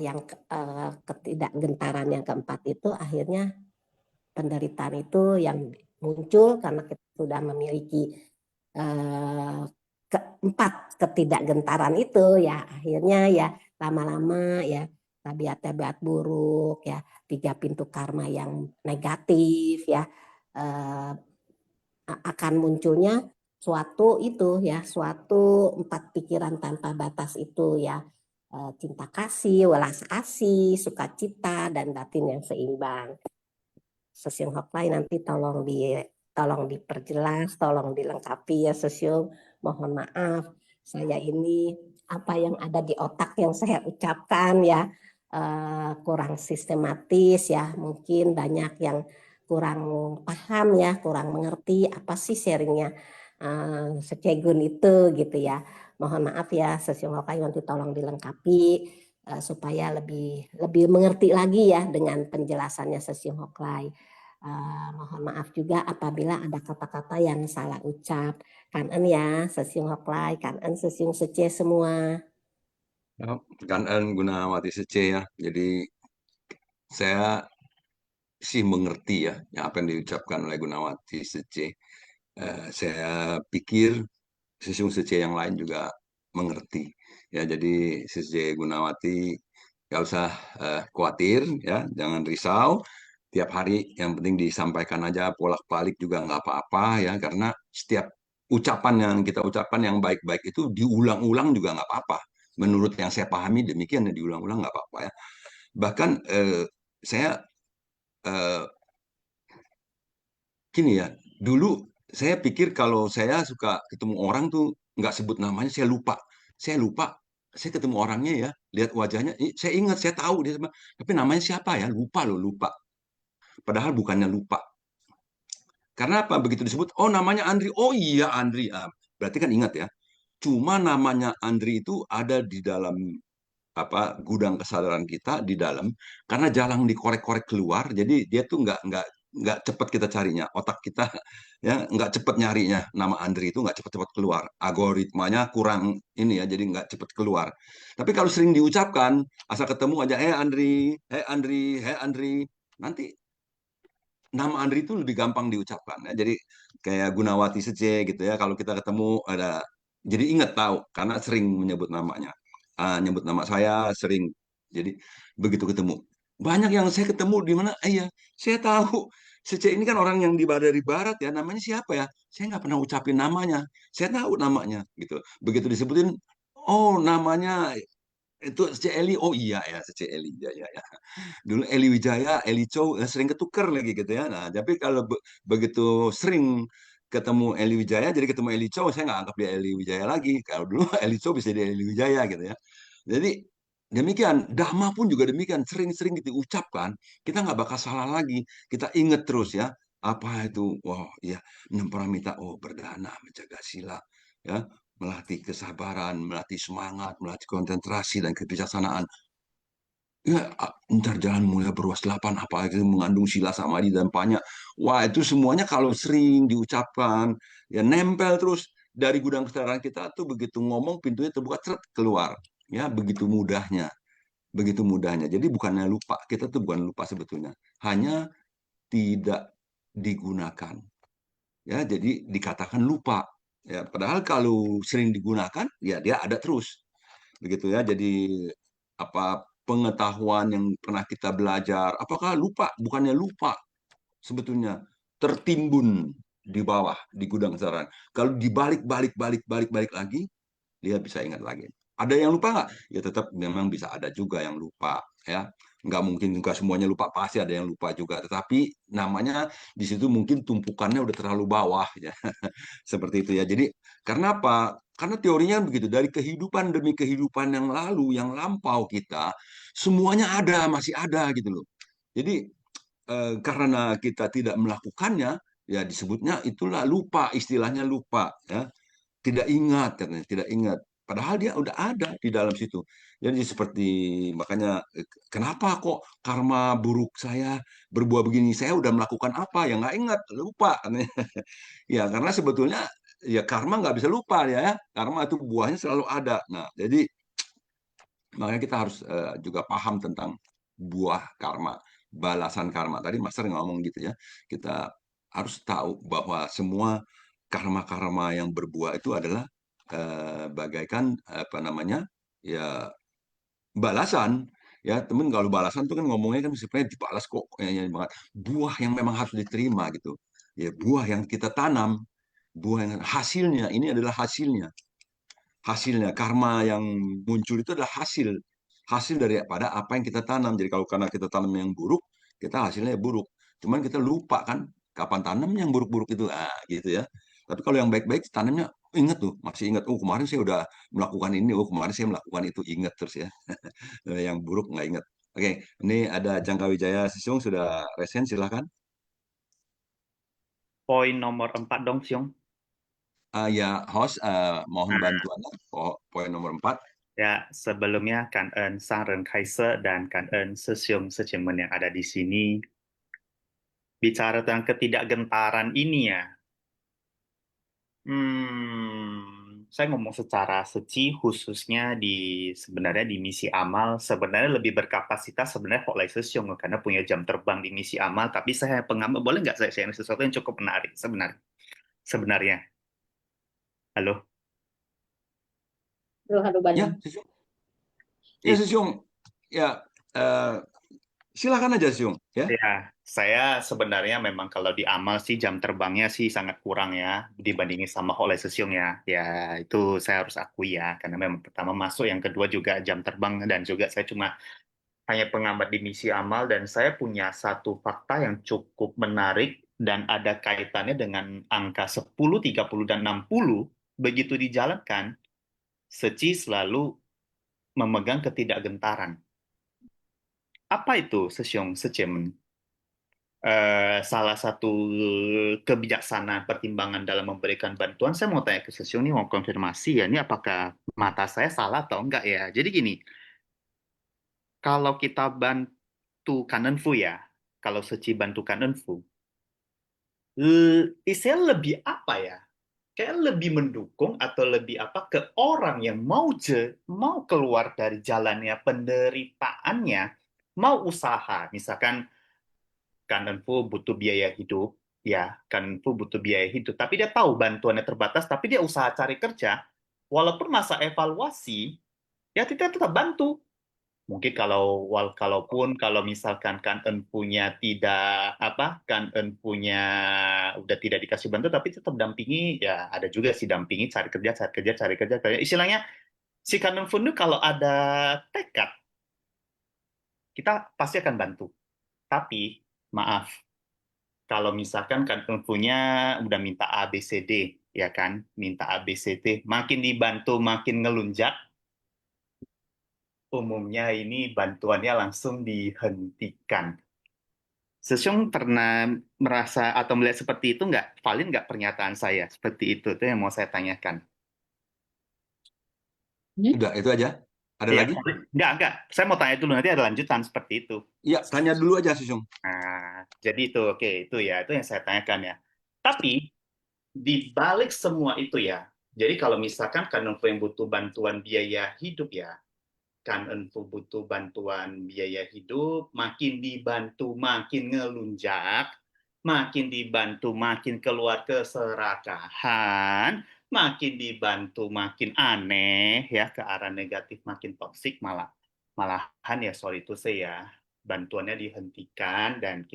yang ketidakgentaran yang keempat itu akhirnya penderitaan itu yang muncul karena kita sudah memiliki keempat ketidakgentaran itu ya akhirnya ya lama-lama ya tabiat-tabiat buruk ya, 3 pintu karma yang negatif ya, akan munculnya suatu itu ya, suatu 4 pikiran tanpa batas itu ya, cinta kasih, welas asih, sukacita, dan batin yang seimbang. Sesiung Hoklai nanti tolong diperjelas, tolong dilengkapi ya Sesiung. Mohon maaf, saya ini apa yang ada di otak yang saya ucapkan ya kurang sistematis ya, mungkin banyak yang kurang paham ya, kurang mengerti apa sih sharingnya Secegun itu gitu ya. Mohon maaf ya Sesiung Hoklai, nanti tolong dilengkapi supaya lebih mengerti lagi ya dengan penjelasannya Sesiung Hoklai. Mohon maaf juga apabila ada kata-kata yang salah ucap. Kanen ya Sesiung Hoklai, kanen Sesiung Sece semua. Kanan Gunawati Sece ya. Jadi saya sih mengerti ya apa yang diucapkan oleh Gunawati Sece. Saya pikir Sesiung Sece yang lain juga mengerti ya. Jadi Sece Gunawati nggak usah khawatir ya, jangan risau. Tiap hari yang penting disampaikan aja, bolak-balik juga nggak apa-apa ya, karena setiap ucapan yang kita ucapkan yang baik-baik itu diulang-ulang juga nggak apa-apa. Menurut yang saya pahami demikian ya, diulang-ulang nggak apa-apa ya. Bahkan saya gini ya, dulu saya pikir kalau saya suka ketemu orang tuh nggak sebut namanya, saya lupa. Saya ketemu orangnya ya, lihat wajahnya, saya ingat, saya tahu dia, tapi namanya siapa ya, lupa loh, lupa. Padahal bukannya lupa. Karena apa? Begitu disebut, oh namanya Andri, oh iya Andri, berarti kan ingat ya. Cuma namanya Andri itu ada di dalam gudang kesadaran kita di dalam, karena jarang dikorek-korek keluar, jadi dia tuh nggak cepat kita carinya, otak kita ya nggak cepat nyarinya, nama Andri itu nggak cepat-cepat keluar, algoritmanya kurang ini ya, jadi nggak cepat keluar. Tapi kalau sering diucapkan, asal ketemu aja, Andri, Andri, Andri, nanti nama Andri itu lebih gampang diucapkan ya. Jadi kayak Gunawati Sece gitu ya, kalau kita ketemu ada, jadi ingat tahu karena sering menyebut namanya. Nyebut nama saya sering. Jadi begitu ketemu. Banyak yang saya ketemu di mana, ya saya tahu Sece ini kan orang yang dari barat ya, namanya siapa ya? Saya nggak pernah ucapin namanya. Saya tahu namanya gitu. Begitu disebutin, oh namanya itu Sece Eli, oh iya ya Sece Eli, ya ya ya. Dulu Eli Wijaya, Eli Chow sering ketukar lagi gitu ya. Nah, tapi kalau begitu sering ketemu Eli Wijaya, jadi ketemu Eli Chow, saya nggak anggap dia Eli Wijaya lagi. Kalau dulu Eli Chow bisa dia Eli Wijaya gitu ya. Jadi demikian, Dhamma pun juga demikian, sering-sering kita ucapkan, kita nggak bakal salah lagi. Kita ingat terus ya, apa itu? Wah, ya, Nemparamita, oh berdana, menjaga sila, ya, melatih kesabaran, melatih semangat, melatih konsentrasi dan kebijaksanaan. Ya, ntar jalan mulai berwas 8, apalagi mengandung sila samadhi dan banyak. Wah, itu semuanya kalau sering diucapkan, ya nempel terus dari gudang kesadaran kita tuh, begitu ngomong pintunya terbuka, ceret, keluar. Ya, begitu mudahnya. Begitu mudahnya. Jadi bukannya lupa, kita tuh bukan lupa sebetulnya. Hanya tidak digunakan. Ya, jadi dikatakan lupa. Ya, padahal kalau sering digunakan, ya dia ada terus. Begitu ya. Jadi pengetahuan yang pernah kita belajar, apakah lupa? Bukannya lupa, sebetulnya tertimbun di bawah di gudang kesadaran. Kalau dibalik lagi, dia bisa ingat lagi. Ada yang lupa nggak? Ya tetap memang bisa ada juga yang lupa ya. Nggak mungkin juga semuanya lupa, pasti ada yang lupa juga. Tetapi namanya di situ mungkin tumpukannya udah terlalu bawah ya. Seperti itu ya. Jadi karena apa? Karena teorinya begitu, dari kehidupan demi kehidupan yang lalu, yang lampau kita, semuanya ada, masih ada gitu loh. Jadi karena kita tidak melakukannya, ya disebutnya itulah lupa, istilahnya lupa ya. Tidak ingat katanya, tidak ingat. Padahal dia udah ada di dalam situ. Jadi seperti makanya kenapa kok karma buruk saya berbuah begini? Saya udah melakukan apa? Ya nggak ingat, lupa. Ya karena sebetulnya ya karma nggak bisa lupa ya. Karma itu buahnya selalu ada. Nah jadi makanya kita harus juga paham tentang buah karma, balasan karma. Tadi Master ngomong gitu ya. Kita harus tahu bahwa semua karma-karma yang berbuah itu adalah bagaikan apa namanya ya balasan Ya, temen kalau balasan tuh kan ngomongnya kan sebenarnya dibalas kok kayaknya banget. Buah yang memang harus diterima gitu. Ya, buah yang kita tanam, buah yang hasilnya, ini adalah hasilnya. Hasilnya, karma yang muncul itu adalah hasil daripada apa yang kita tanam. Jadi kalau karena kita tanam yang buruk, kita hasilnya buruk. Cuman kita lupa kan kapan tanam yang buruk-buruk itu, gitu ya. Tapi kalau yang baik-baik tanamnya ingat tuh, masih ingat. Oh kemarin saya udah melakukan ini, oh kemarin saya melakukan itu, ingat terus ya. Yang buruk nggak ingat. Oke, ini ada Jangka Wijaya Sisung sudah resen, silahkan. Poin nomor 4 dong, Siung. Ya, host, mohon Nah, bantuannya. Poin nomor 4. ya, sebelumnya Kan-en Sang Ren Kaise dan Kan-en Sesiung Sejemen yang ada di sini bicara tentang ketidakgentaran ini ya. Saya ngomong secara seci khususnya sebenarnya di misi amal sebenarnya lebih berkapasitas sebenarnya Hok Lai Sesiung karena punya jam terbang di misi amal, tapi saya pengamat, boleh nggak saya share sesuatu yang cukup menarik sebenarnya. Halo? Halo Ya, Bandung. Sisung. Ya, Sisung. Ya, silakan aja, Sisung. Ya. Ya, saya sebenarnya memang kalau di amal sih jam terbangnya sih sangat kurang ya dibandingin sama Hole Sesiung ya. Ya itu saya harus akui ya karena memang pertama masuk, yang kedua juga jam terbang dan juga saya cuma hanya pengambat di misi amal dan saya punya satu fakta yang cukup menarik dan ada kaitannya dengan angka 10, 30 dan 60 begitu dijalankan Seci selalu memegang ketidakgentaran. Apa itu Sesiung Secemen? Salah satu kebijaksanaan pertimbangan dalam memberikan bantuan, saya mau tanya ke Sesiung ini, mau konfirmasi ya, ini apakah mata saya salah atau enggak ya. Jadi gini, kalau kita bantu Kanenfu ya, kalau Seci bantu Kanenfu, istilah lebih apa ya? Kayak lebih mendukung atau lebih apa ke orang yang mau keluar dari jalannya penderitaannya, mau usaha, misalkan Kanenfu butuh biaya hidup, ya, Kanenfu butuh biaya hidup, tapi dia tahu bantuannya terbatas, tapi dia usaha cari kerja, walaupun masa evaluasi, ya kita tetap bantu. Mungkin kalau misalkan Kanen punya tidak apa, Kanen punya udah tidak dikasih bantu, tapi tetap dampingi, ya ada juga sih dampingi cari kerja, cari kerja, cari kerja, istilahnya si Kanen Fundu kalau ada tekad, kita pasti akan bantu. Tapi maaf, kalau misalkan kan punya udah minta A, B, C, D, ya kan? Minta A, B, C, D, makin dibantu, makin ngelunjak, umumnya ini bantuannya langsung dihentikan. Sesiung pernah merasa atau melihat seperti itu nggak? Valid nggak pernyataan saya? Seperti itu yang mau saya tanyakan. Udah, itu aja. Ada Ya, lagi? enggak. Saya mau tanya dulu, nanti ada lanjutan seperti itu. Iya, tanya dulu aja, Sisung. Nah, jadi itu, oke, itu ya, itu yang saya tanyakan ya. Tapi, di balik semua itu ya, jadi kalau misalkan Kanenfu yang butuh bantuan biaya hidup ya, Kanenfu butuh bantuan biaya hidup, makin dibantu makin ngelunjak, makin dibantu makin keluar keserakahan, makin dibantu makin aneh ya ke arah negatif, makin toksik, malahan ya sorry itu saya bantuannya dihentikan dan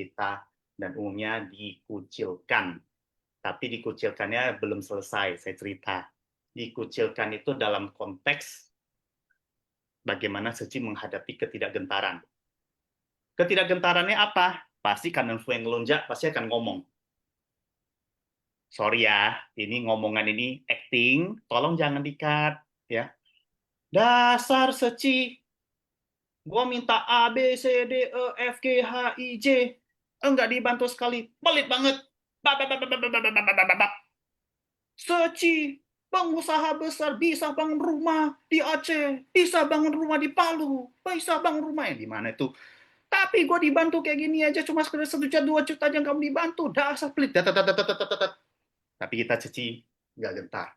umumnya dikucilkan. Tapi dikucilkannya belum selesai, saya cerita. Dikucilkan itu dalam konteks bagaimana Seci menghadapi ketidakgentaran. Ketidakgentarannya apa? Pasti Kanenfu yang ngelunjak, pasti akan ngomong. Sorry ya, ini ngomongan ini acting, tolong jangan di-cut. Ya. Dasar Seci, gua minta A, B, C, D, E, F, G, H, I, J. Enggak dibantu sekali, pelit banget. Seci, pengusaha besar bisa bangun rumah di Aceh, bisa bangun rumah di Palu, bisa bangun rumah yang di mana itu. Tapi gue dibantu kayak gini aja cuma sekedar 1 juta 2 juta aja kamu dibantu, dasar pelit. Tapi kita Ceci nggak gentar.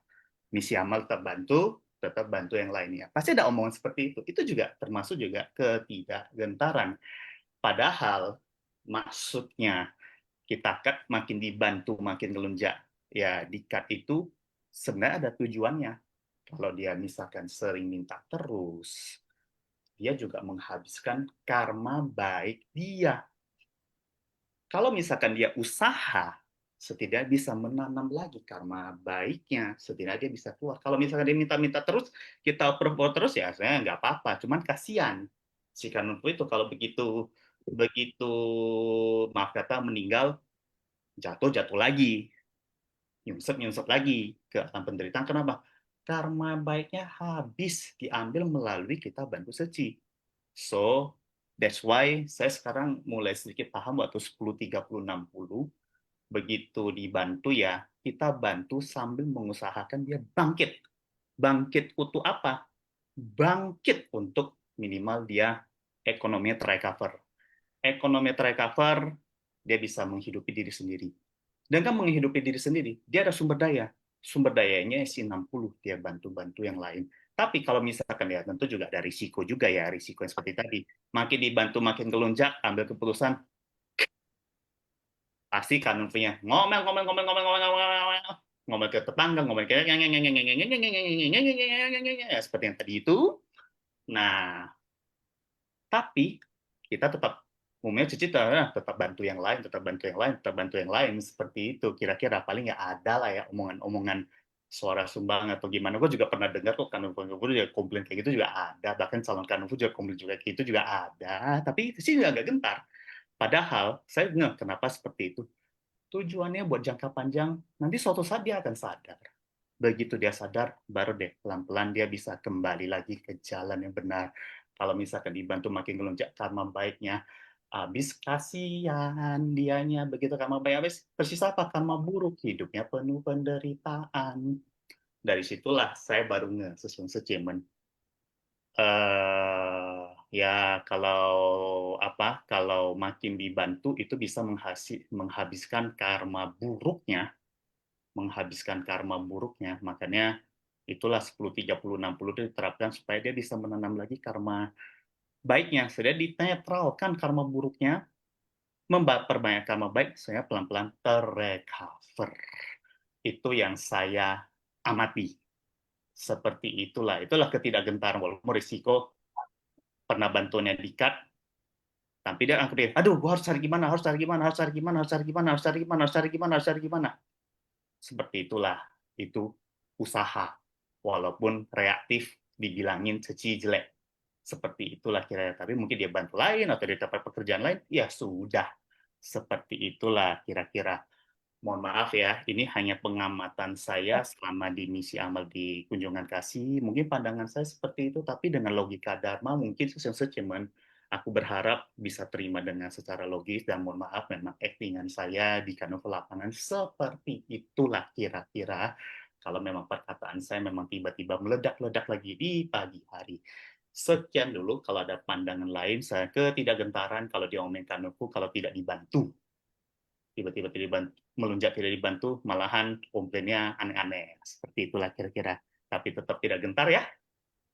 Misi amal tetap bantu yang lainnya. Pasti ada omongan seperti itu. Itu juga termasuk juga ketidakgentaran. Padahal maksudnya kita cut makin dibantu makin ngelunjak. Ya di cut itu sebenarnya ada tujuannya. Kalau dia misalkan sering minta terus, dia juga menghabiskan karma baik dia. Kalau misalkan dia usaha, setidaknya bisa menanam lagi karma baiknya, setidaknya dia bisa keluar. Kalau misalkan dia minta-minta terus, kita approve terus ya, saya nggak apa-apa. Cuman kasihan si Kanunfu itu kalau begitu begitu maaf kata meninggal, jatuh lagi, nyungsep lagi ke alam penderitaan. Kenapa? Karma baiknya habis diambil melalui kita bantu seci. So, that's why saya sekarang mulai sedikit paham waktu 10-30-60, begitu dibantu ya, kita bantu sambil mengusahakan dia bangkit. Bangkit untuk apa? Bangkit untuk minimal dia ekonominya terrecover. Ekonomi terrecover, dia bisa menghidupi diri sendiri. Dan kan menghidupi diri sendiri, dia ada sumber daya. Sumber dayanya isi 60, dia bantu-bantu yang lain. Tapi kalau misalkan ya tentu juga ada risiko juga ya, risiko yang seperti tadi. Makin dibantu makin gelonjak, ambil keputusan, pasti kanunnya ngomel ke tetangga, ngomel ke seperti yang tadi itu. Nah, tapi kita tetap umumnya cita tetap bantu yang lain, tetap bantu yang lain, tetap bantu yang lain, seperti itu. Kira-kira paling nggak ada lah ya omongan-omongan suara sumbang atau gimana. Gue juga pernah dengar kok kanunfu juga komplain kayak gitu juga ada. Bahkan calon kanunfu juga komplain juga kayak gitu juga ada. Tapi sih juga agak gentar. Padahal saya nggak kenapa seperti itu. Tujuannya buat jangka panjang, nanti suatu saat dia akan sadar. Begitu dia sadar, baru deh pelan-pelan dia bisa kembali lagi ke jalan yang benar. Kalau misalkan dibantu makin gelonjak karma baiknya, habis kasihan dianya, begitu karma baik habis, tersisa apa? Karma buruk, hidupnya penuh penderitaan. Dari situlah saya baru nge-sesun secemen. Ya kalau makin dibantu itu bisa menghabiskan karma buruknya, makanya itulah 10-30-60 itu diterapkan supaya dia bisa menanam lagi karma baiknya. Sudah dinetralkan karma buruknya, memperbanyak karma baik, saya pelan-pelan terrecover. Itu yang saya amati. Seperti itulah ketidakgentaran, walaupun risiko pernah bantuannya di-cut, tapi dia aduh, gua harus cari gimana. Seperti itulah, itu usaha. Walaupun reaktif dibilangin ceci jelek. Seperti itulah kira-kira. Tapi mungkin dia bantu lain atau dia dapat pekerjaan lain, ya sudah. Seperti itulah kira-kira. Mohon maaf ya, ini hanya pengamatan saya selama di misi amal di Kunjungan Kasih. Mungkin pandangan saya seperti itu, tapi dengan logika Dharma mungkin cuman aku berharap bisa terima dengan secara logis, dan mohon maaf memang actingan saya di kanal lapangan seperti itulah kira-kira. Kalau memang perkataan saya memang tiba-tiba meledak-ledak lagi di pagi hari. Sekian dulu, kalau ada pandangan lain, saya ketidakgentaran kalau diomongin kanalku, kalau tidak dibantu. Tiba-tiba melunjak tidak dibantu, malahan komplainnya aneh-aneh. Seperti itulah kira-kira. Tapi tetap tidak gentar ya.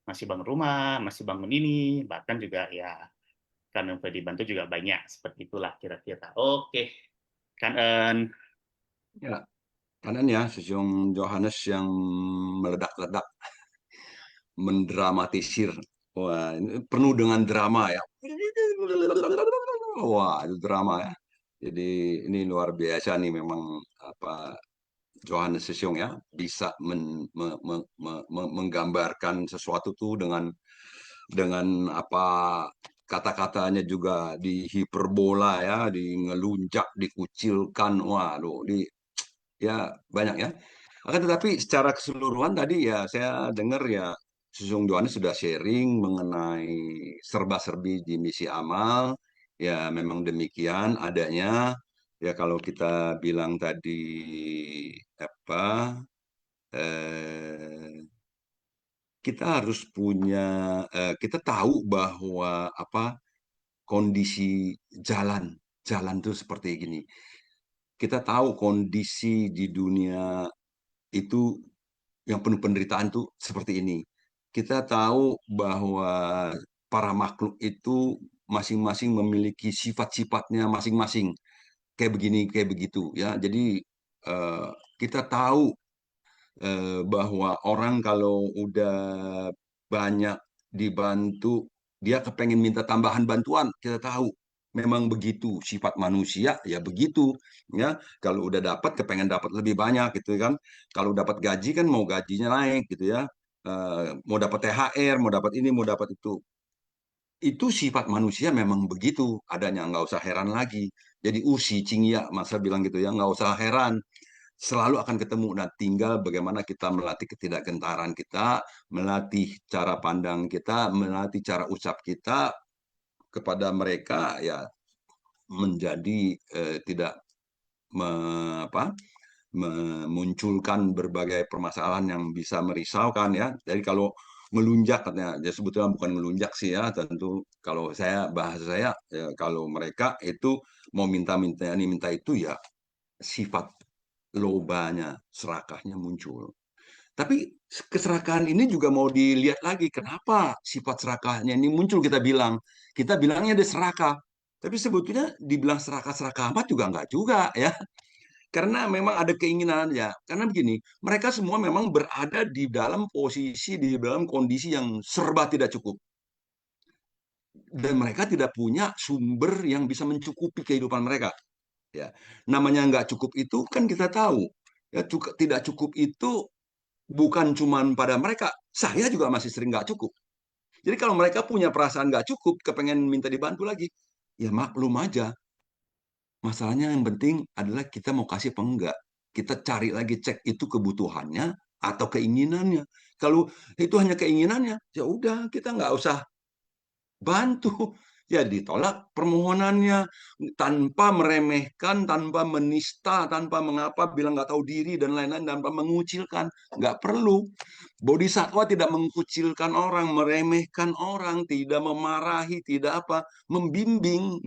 Masih bangun rumah, masih bangun ini, bahkan juga ya kan yang dibantu juga banyak. Seperti itulah kira-kira. Oke, Kanen. Ya, kanan ya, Sesiung Johannes yang meledak-ledak, mendramatisir. Wah, ini penuh dengan drama ya. Wah, itu drama ya. Jadi ini luar biasa nih memang apa Johannes Sesiung ya bisa menggambarkan sesuatu tuh dengan apa kata-katanya juga di hiperbola ya, di ngelunjak, dikucilkan, waduh, ya banyak ya. Akan tetapi secara keseluruhan tadi ya saya dengar ya Sesung Johannes sudah sharing mengenai serba-serbi di misi amal. Ya memang demikian adanya. Ya kalau kita bilang tadi apa kita harus punya kita tahu bahwa apa kondisi jalan tuh seperti gini. Kita tahu kondisi di dunia itu yang penuh penderitaan tuh seperti ini. Kita tahu bahwa para makhluk itu masing-masing memiliki sifat-sifatnya masing-masing. Kayak begini, kayak begitu ya. Jadi eh, kita tahu bahwa orang kalau udah banyak dibantu dia kepengen minta tambahan bantuan, kita tahu memang begitu sifat manusia ya begitu ya. Kalau udah dapat kepengen dapat lebih banyak gitu kan. Kalau dapat gaji kan mau gajinya naik gitu ya. Mau dapat THR, mau dapat ini, mau dapat itu. Itu sifat manusia memang begitu adanya, nggak usah heran lagi. Jadi usi cingya masa bilang gitu ya, nggak usah heran, selalu akan ketemu. Nah, tinggal bagaimana kita melatih ketidakgentaran kita, melatih cara pandang kita, melatih cara ucap kita kepada mereka ya, menjadi tidak apa, memunculkan berbagai permasalahan yang bisa merisaukan ya. Jadi kalau ngelunjak katanya, ya sebetulnya bukan ngelunjak sih ya, tentu kalau saya bahasa saya ya, kalau mereka itu mau minta-minta ini minta itu ya sifat lobanya, serakahnya muncul. Tapi keserakahan ini juga mau dilihat lagi, kenapa sifat serakahnya ini muncul. Kita bilangnya dia serakah, tapi sebetulnya dibilang serakah-serakah amat juga enggak juga ya, karena memang ada keinginan ya. Karena begini, mereka semua memang berada di dalam posisi, di dalam kondisi yang serba tidak cukup, dan mereka tidak punya sumber yang bisa mencukupi kehidupan mereka. Ya, namanya nggak cukup itu kan kita tahu. Ya, tidak cukup itu bukan cuma pada mereka, saya juga masih sering nggak cukup. Jadi kalau mereka punya perasaan nggak cukup, kepengen minta dibantu lagi, ya maklum aja. Masalahnya yang penting adalah kita mau kasih apa enggak. Kita cari lagi, cek itu kebutuhannya atau keinginannya. Kalau itu hanya keinginannya, ya udah kita nggak usah bantu. Ya ditolak permohonannya tanpa meremehkan, tanpa menista, tanpa mengapa, bilang nggak tahu diri dan lain-lain, tanpa mengucilkan. Nggak perlu. Bodhisatwa tidak mengkucilkan orang, meremehkan orang, tidak memarahi, tidak apa, membimbing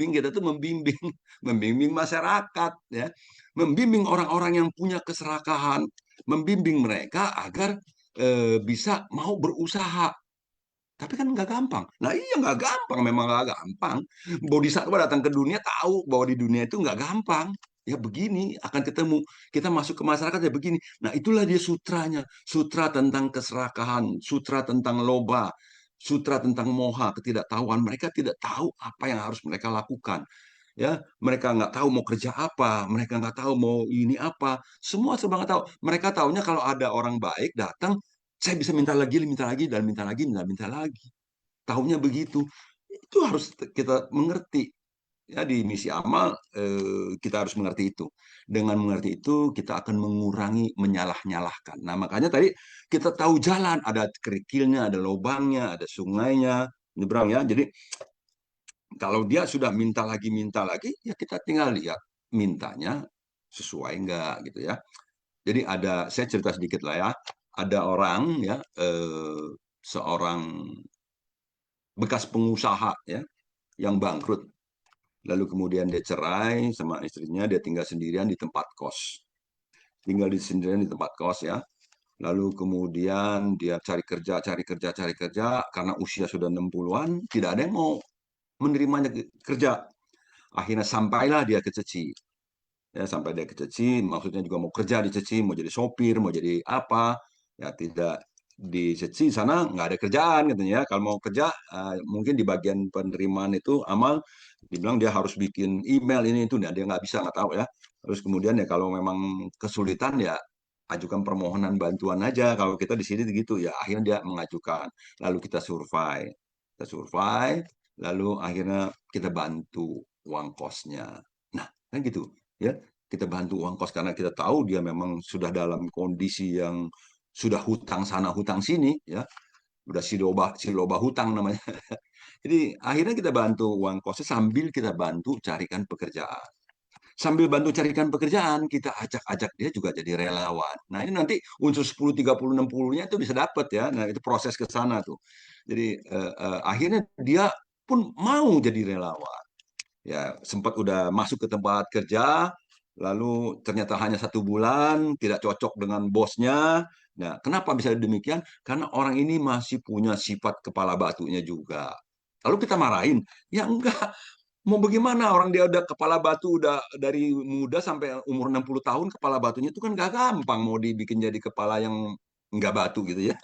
kita tuh membimbing, membimbing masyarakat ya, membimbing orang-orang yang punya keserakahan, membimbing mereka agar bisa mau berusaha. Tapi kan nggak gampang. Nah iya nggak gampang, memang nggak gampang. Bodhisattva datang ke dunia tahu bahwa di dunia itu nggak gampang. Ya begini, akan ketemu. Kita masuk ke masyarakat ya begini. Nah itulah dia sutranya. Sutra tentang keserakahan, sutra tentang loba, sutra tentang moha, ketidaktahuan. Mereka tidak tahu apa yang harus mereka lakukan. Ya, mereka nggak tahu mau kerja apa, mereka nggak tahu mau ini apa. Semua serba nggak tahu. Mereka tahunya kalau ada orang baik datang, saya bisa minta lagi, dan minta lagi, minta lagi. Tahunya begitu. Itu harus kita mengerti. Ya, di misi amal kita harus mengerti itu. Dengan mengerti itu kita akan mengurangi menyalah-nyalahkan. Nah, makanya tadi kita tahu jalan, ada kerikilnya, ada lubangnya, ada sungainya, nyebrang ya. Jadi kalau dia sudah minta lagi, ya kita tinggal lihat mintanya sesuai enggak gitu ya. Jadi saya cerita sedikit lah ya. Ada orang ya, seorang bekas pengusaha ya, yang bangkrut. Lalu kemudian dia cerai sama istrinya, dia tinggal sendirian di tempat kos. Tinggal sendirian di tempat kos ya. Lalu kemudian dia cari kerja, karena usia sudah 60-an, tidak ada yang mau menerimanya kerja. Akhirnya sampailah dia ke Ceci. Ya, sampai dia ke Ceci, maksudnya juga mau kerja di Ceci, mau jadi sopir, mau jadi apa. Ya, tidak di Ceci sana nggak ada kerjaan katanya ya. Kalau mau kerja, mungkin di bagian penerimaan itu amal, dibilang dia harus bikin email ini itu, dia nggak bisa, nggak tahu ya. Terus kemudian ya kalau memang kesulitan ya ajukan permohonan bantuan aja. Kalau kita di sini gitu ya, akhirnya dia mengajukan. Lalu kita survei, lalu akhirnya kita bantu uang kosnya. Nah, kan gitu ya, kita bantu uang kos karena kita tahu dia memang sudah dalam kondisi yang sudah hutang sana hutang sini ya, udah siloba hutang namanya. Jadi akhirnya kita bantu uang kosnya sambil kita bantu carikan pekerjaan. Sambil bantu carikan pekerjaan, kita ajak-ajak dia juga jadi relawan. Nah, ini nanti unsur 10, 30, 60-nya itu bisa dapat ya. Nah, itu proses ke sana tuh. Jadi akhirnya dia pun mau jadi relawan. Ya, sempat udah masuk ke tempat kerja, lalu ternyata hanya 1 bulan, tidak cocok dengan bosnya. Nah, kenapa bisa demikian? Karena orang ini masih punya sifat kepala batunya juga. Lalu kita marahin, ya enggak. Mau bagaimana orang dia udah kepala batu, udah dari muda sampai umur 60 tahun, kepala batunya itu kan gak gampang mau dibikin jadi kepala yang nggak batu gitu ya.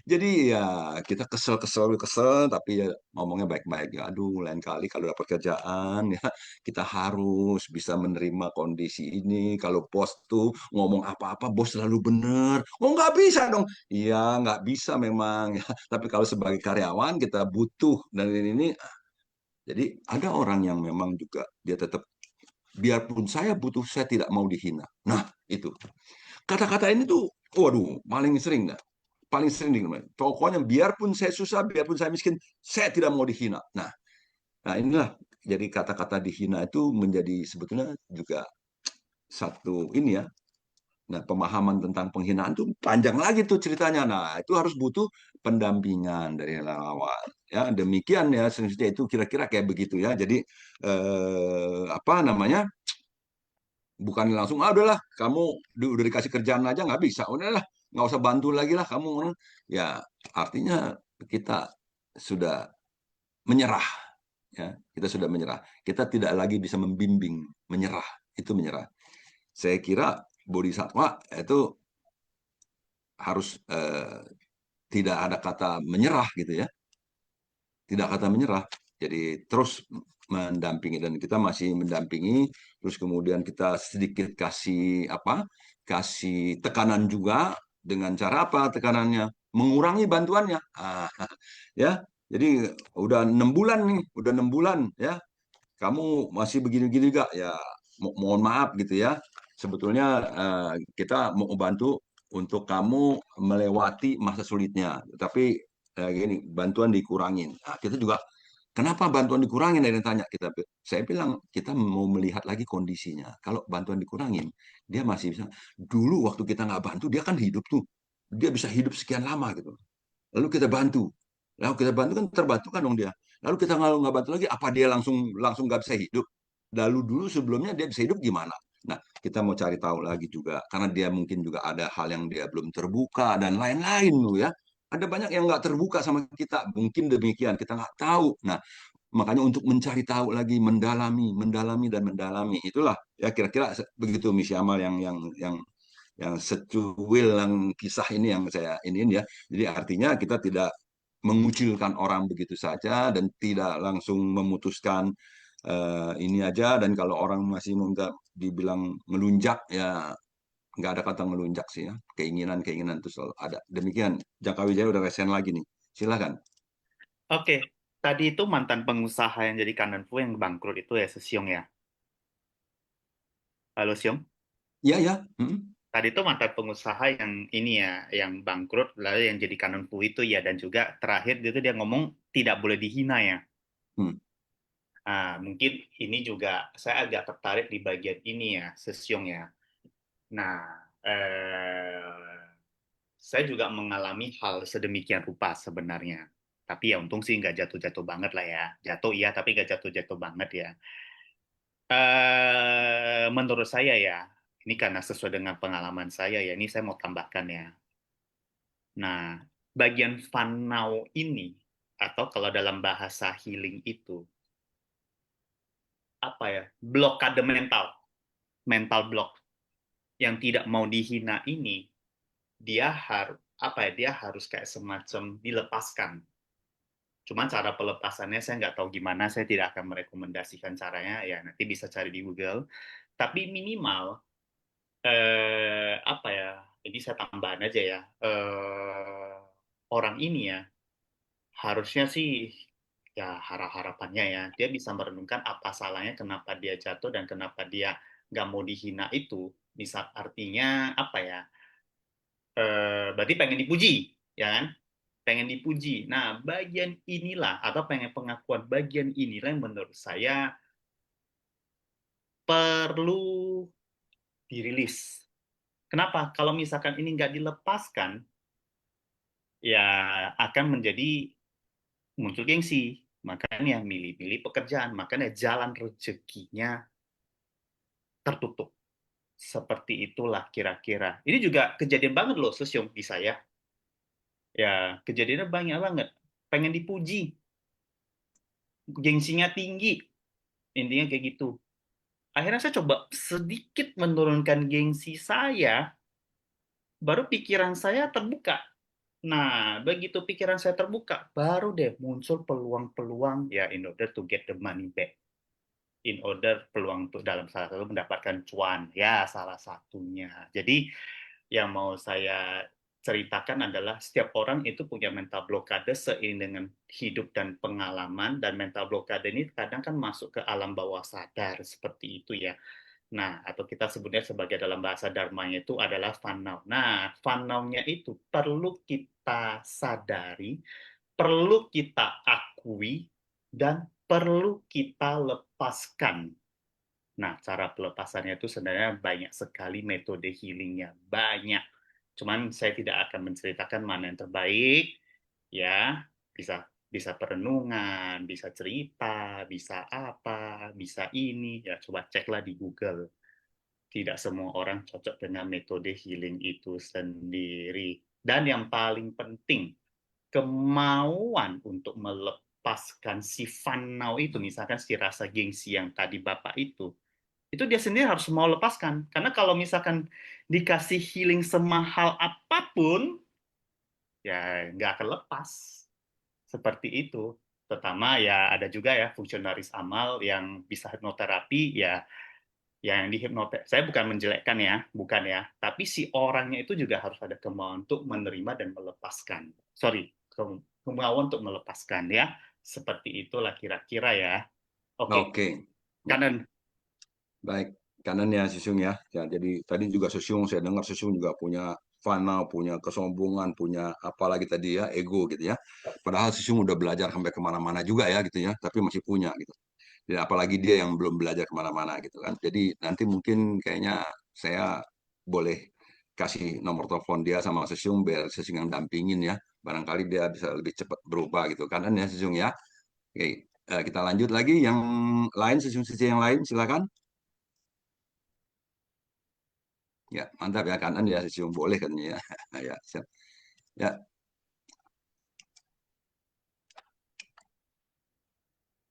Jadi ya kita kesel, tapi ya ngomongnya baik-baik ya. Aduh, lain kali kalau dapat kerjaan ya kita harus bisa menerima kondisi ini. Kalau bos tuh ngomong apa-apa, bos selalu bener. Oh nggak bisa dong. Iya nggak bisa memang ya. Tapi kalau sebagai karyawan kita butuh dan ini. Jadi ada orang yang memang juga dia tetap biarpun saya butuh, saya tidak mau dihina. Nah itu kata-kata ini tuh, waduh, paling sering dah. Paling sering dengar. Pokoknya biarpun saya susah, biarpun saya miskin, saya tidak mau dihina. Nah inilah jadi kata-kata dihina itu menjadi sebetulnya juga satu ini ya. Nah, pemahaman tentang penghinaan itu panjang lagi tuh ceritanya. Nah, itu harus butuh pendampingan dari relawan. Ya, demikian ya, selanjutnya itu kira-kira kayak begitu ya. Jadi apa namanya? Bukan langsung, ah udahlah, kamu udah dikasih kerjaan aja nggak bisa, udahlah, nggak usah bantu lagi lah kamu. Ya, artinya kita sudah menyerah, ya, kita sudah menyerah. Kita tidak lagi bisa membimbing, menyerah, itu menyerah. Saya kira bodhisatwa itu harus tidak ada kata menyerah gitu ya, tidak kata menyerah. Jadi terus mendampingi dan kita masih mendampingi, terus kemudian kita sedikit kasih apa? Kasih tekanan juga dengan cara apa tekanannya? Mengurangi bantuannya. Ya. Jadi udah 6 bulan nih, udah 6 bulan ya. Kamu masih begini-gini gak? Ya mohon maaf gitu ya. Sebetulnya kita mau bantu untuk kamu melewati masa sulitnya. Tapi gini, bantuan dikurangin. Nah, kita juga, kenapa bantuan dikurangin? Ada yang tanya kita. Saya bilang kita mau melihat lagi kondisinya. Kalau bantuan dikurangin, dia masih bisa. Dulu waktu kita nggak bantu, dia kan hidup tuh. Dia bisa hidup sekian lama gitu. Lalu kita bantu. Lalu kita bantu kan terbantu kan dong dia. Lalu kita nggak bantu lagi, apa dia langsung langsung nggak bisa hidup? Lalu dulu sebelumnya dia bisa hidup gimana? Nah, kita mau cari tahu lagi juga karena dia mungkin juga ada hal yang dia belum terbuka dan lain-lain loh ya. Ada banyak yang nggak terbuka sama kita, mungkin demikian kita nggak tahu. Nah, makanya untuk mencari tahu lagi, mendalami dan mendalami, itulah ya kira-kira begitu misi amal yang secuil yang kisah ini yang saya iniin ya. Jadi artinya kita tidak mengucilkan orang begitu saja dan tidak langsung memutuskan ini aja. Dan kalau orang masih minta dibilang ngelunjak ya nggak ada kata ngelunjak sih ya. Keinginan itu selalu ada. Demikian. Jaka Wijaya udah resen lagi nih. Silakan. Oke, tadi itu mantan pengusaha yang jadi kanan fu yang bangkrut itu ya, Sesiong ya. Halo Siong. Ya ya. Tadi itu mantan pengusaha yang ini ya, yang bangkrut, lalu yang jadi kanan fu itu ya, dan juga terakhir itu dia ngomong tidak boleh dihina ya. Mungkin ini juga saya agak tertarik di bagian ini ya, Sesiong ya. Nah, saya juga mengalami hal sedemikian rupa sebenarnya. Tapi ya untung sih nggak jatuh-jatuh banget lah ya. Jatuh iya, tapi nggak jatuh-jatuh banget ya. Menurut saya ya, ini karena sesuai dengan pengalaman saya ya, ini saya mau tambahkan ya. Nah, bagian fun now ini, atau kalau dalam bahasa healing itu, apa ya, blokade mental block, yang tidak mau dihina ini, dia harus kayak semacam dilepaskan. Cuman cara pelepasannya saya nggak tahu gimana, saya tidak akan merekomendasikan caranya, ya nanti bisa cari di Google. Tapi minimal, apa ya, ini saya tambahan aja ya, orang ini ya, harusnya sih, ya harapannya ya, dia bisa merenungkan apa salahnya, kenapa dia jatuh, dan kenapa dia nggak mau dihina itu, bisa artinya apa ya, berarti pengen dipuji, ya kan? Pengen dipuji. Nah, bagian inilah, atau pengen pengakuan bagian inilah yang menurut saya perlu dirilis. Kenapa? Kalau misalkan ini nggak dilepaskan, ya akan menjadi muncul gengsi. Makanya milih-milih pekerjaan, makanya jalan rezekinya tertutup. Seperti itulah kira-kira. Ini juga kejadian banget loh, Sesiong, di saya. Ya, kejadiannya banyak banget. Pengen dipuji, gengsinya tinggi, intinya kayak gitu. Akhirnya saya coba sedikit menurunkan gengsi saya, baru pikiran saya terbuka. Nah, begitu pikiran saya terbuka, baru deh muncul peluang-peluang ya in order to get the money back. In order peluang untuk dalam salah satu mendapatkan cuan, ya salah satunya. Jadi yang mau saya ceritakan adalah setiap orang itu punya mental blokade seiring dengan hidup dan pengalaman, dan mental blokade ini kadang kan masuk ke alam bawah sadar seperti itu ya. Nah, atau kita sebutnya sebagai dalam bahasa dharmanya itu adalah fanau. Nah, fanaunya itu perlu kita sadari, perlu kita akui, dan perlu kita lepaskan. Nah, cara pelepasannya itu sebenarnya banyak sekali metode healingnya, banyak. Cuman saya tidak akan menceritakan mana yang terbaik, ya. Bisa bisa perenungan, bisa cerita, bisa apa, bisa ini, ya coba ceklah di Google. Tidak semua orang cocok dengan metode healing itu sendiri. Dan yang paling penting, kemauan untuk melepaskan si fanau itu, misalkan si rasa gengsi yang tadi Bapak itu dia sendiri harus mau lepaskan. Karena kalau misalkan dikasih healing semahal apapun, ya nggak akan lepas. Seperti itu. Terutama ya ada juga ya fungsionaris amal yang bisa hipnoterapi, ya yang di hipnotes. Saya bukan menjelekkan ya, bukan ya. Tapi si orangnya itu juga harus ada kemauan untuk menerima dan melepaskan. Sorry, kemauan untuk melepaskan ya. Seperti itulah kira-kira ya. Oke, Oke. kanan. Baik, kanan ya Sisung ya. Ya, jadi tadi juga Sisung, saya dengar Sisung juga punya fana, punya kesombongan, punya apalagi tadi ya, ego gitu ya. Padahal Sisung udah belajar sampai kemana-mana juga ya gitu ya, tapi masih punya gitu. Dan apalagi dia yang belum belajar kemana-mana gitu kan. Jadi nanti mungkin kayaknya saya boleh kasih nomor telepon dia sama Sisung biar Sisung yang dampingin ya. Barangkali dia bisa lebih cepat berubah gitu. Kanan ya Sisung ya. Oke, kita lanjut lagi yang lain, Sisung-sisung yang lain silakan. Ya, mantap ya kanan ya Sisiung boleh kan ya. Ya, siap. Ya,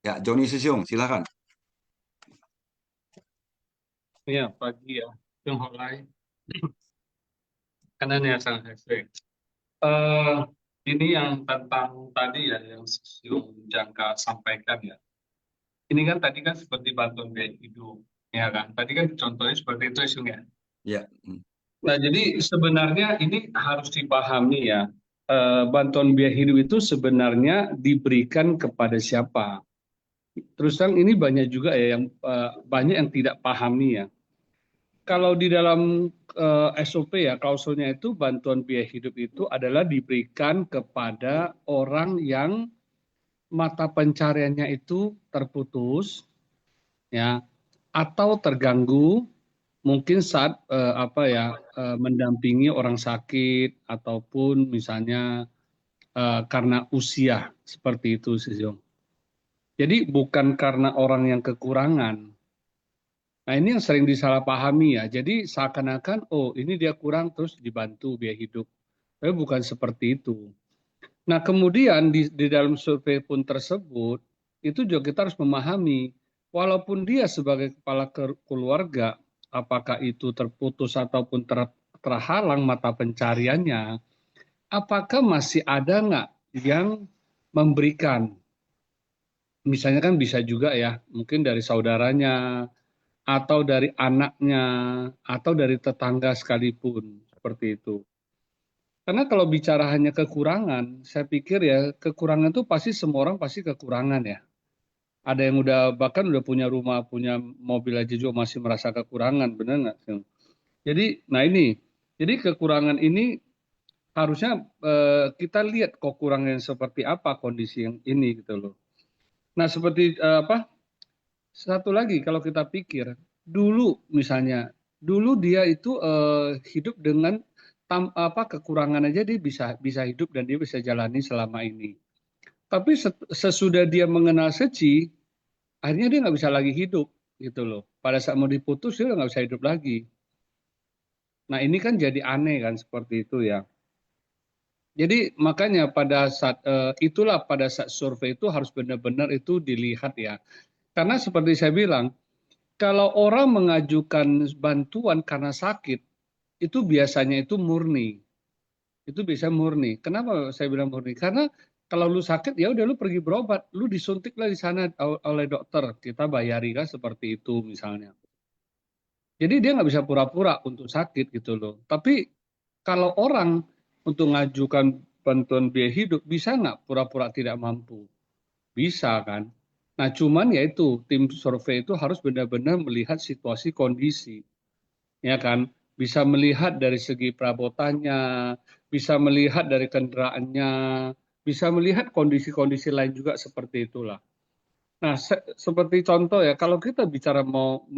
ya Joni Sisiung silakan. Ya, pagi ya. Yung Holai. Kanan ya Sang Hesre. Ini yang tentang tadi ya, yang Yung Jangka sampaikan ya. Ini kan tadi kan seperti bantuan biaya hidup, ya kan? Tadi kan contohnya seperti itu Yung ya. Ya. Nah, jadi sebenarnya ini harus dipahami ya. Bantuan biaya hidup itu sebenarnya diberikan kepada siapa? Terus terang ini banyak juga ya yang banyak yang tidak pahami ya. Kalau di dalam SOP ya, klausulnya itu bantuan biaya hidup itu adalah diberikan kepada orang yang mata pencariannya itu terputus, ya, atau terganggu, mungkin saat mendampingi orang sakit ataupun misalnya karena usia seperti itu, Sisiong. Jadi bukan karena orang yang kekurangan. Nah, ini yang sering disalahpahami ya. Jadi seakan-akan, oh ini dia kurang terus dibantu biaya hidup. Tapi bukan seperti itu. Nah, kemudian di dalam survei pun tersebut, itu juga kita harus memahami, walaupun dia sebagai kepala keluarga, apakah itu terputus ataupun terhalang mata pencariannya, apakah masih ada nggak yang memberikan? Misalnya kan bisa juga ya, mungkin dari saudaranya, atau dari anaknya, atau dari tetangga sekalipun, seperti itu. Karena kalau bicara hanya kekurangan, saya pikir ya kekurangan itu pasti semua orang pasti kekurangan ya. Ada yang bahkan udah punya rumah, punya mobil aja juga masih merasa kekurangan, benar nggak? Jadi, nah ini, jadi kekurangan ini harusnya kita lihat kekurangan seperti apa kondisi yang ini gitu loh. Nah seperti satu lagi kalau kita pikir, dulu misalnya, dulu dia itu hidup dengan kekurangan aja dia bisa hidup dan dia bisa jalani selama ini. Tapi sesudah dia mengenal seci, akhirnya dia nggak bisa lagi hidup gitu loh. Pada saat mau diputus dia nggak bisa hidup lagi. Nah ini kan jadi aneh kan seperti itu ya. Jadi makanya pada saat pada saat survei itu harus benar-benar itu dilihat ya. Karena seperti saya bilang, kalau orang mengajukan bantuan karena sakit, itu biasanya itu murni. Itu bisa murni. Kenapa saya bilang murni? Karena kalau lu sakit ya udah lu pergi berobat, lu disuntiklah di sana oleh dokter, kita bayari kan seperti itu misalnya. Jadi dia nggak bisa pura-pura untuk sakit gitu loh. Tapi kalau orang untuk ngajukan bantuan biaya hidup bisa nggak pura-pura tidak mampu? Bisa kan? Nah cuman ya itu tim survei itu harus benar-benar melihat situasi kondisi, ya kan? Bisa melihat dari segi perabotannya, bisa melihat dari kendaraannya, bisa melihat kondisi-kondisi lain juga seperti itulah. Nah, seperti contoh ya, kalau kita bicara mau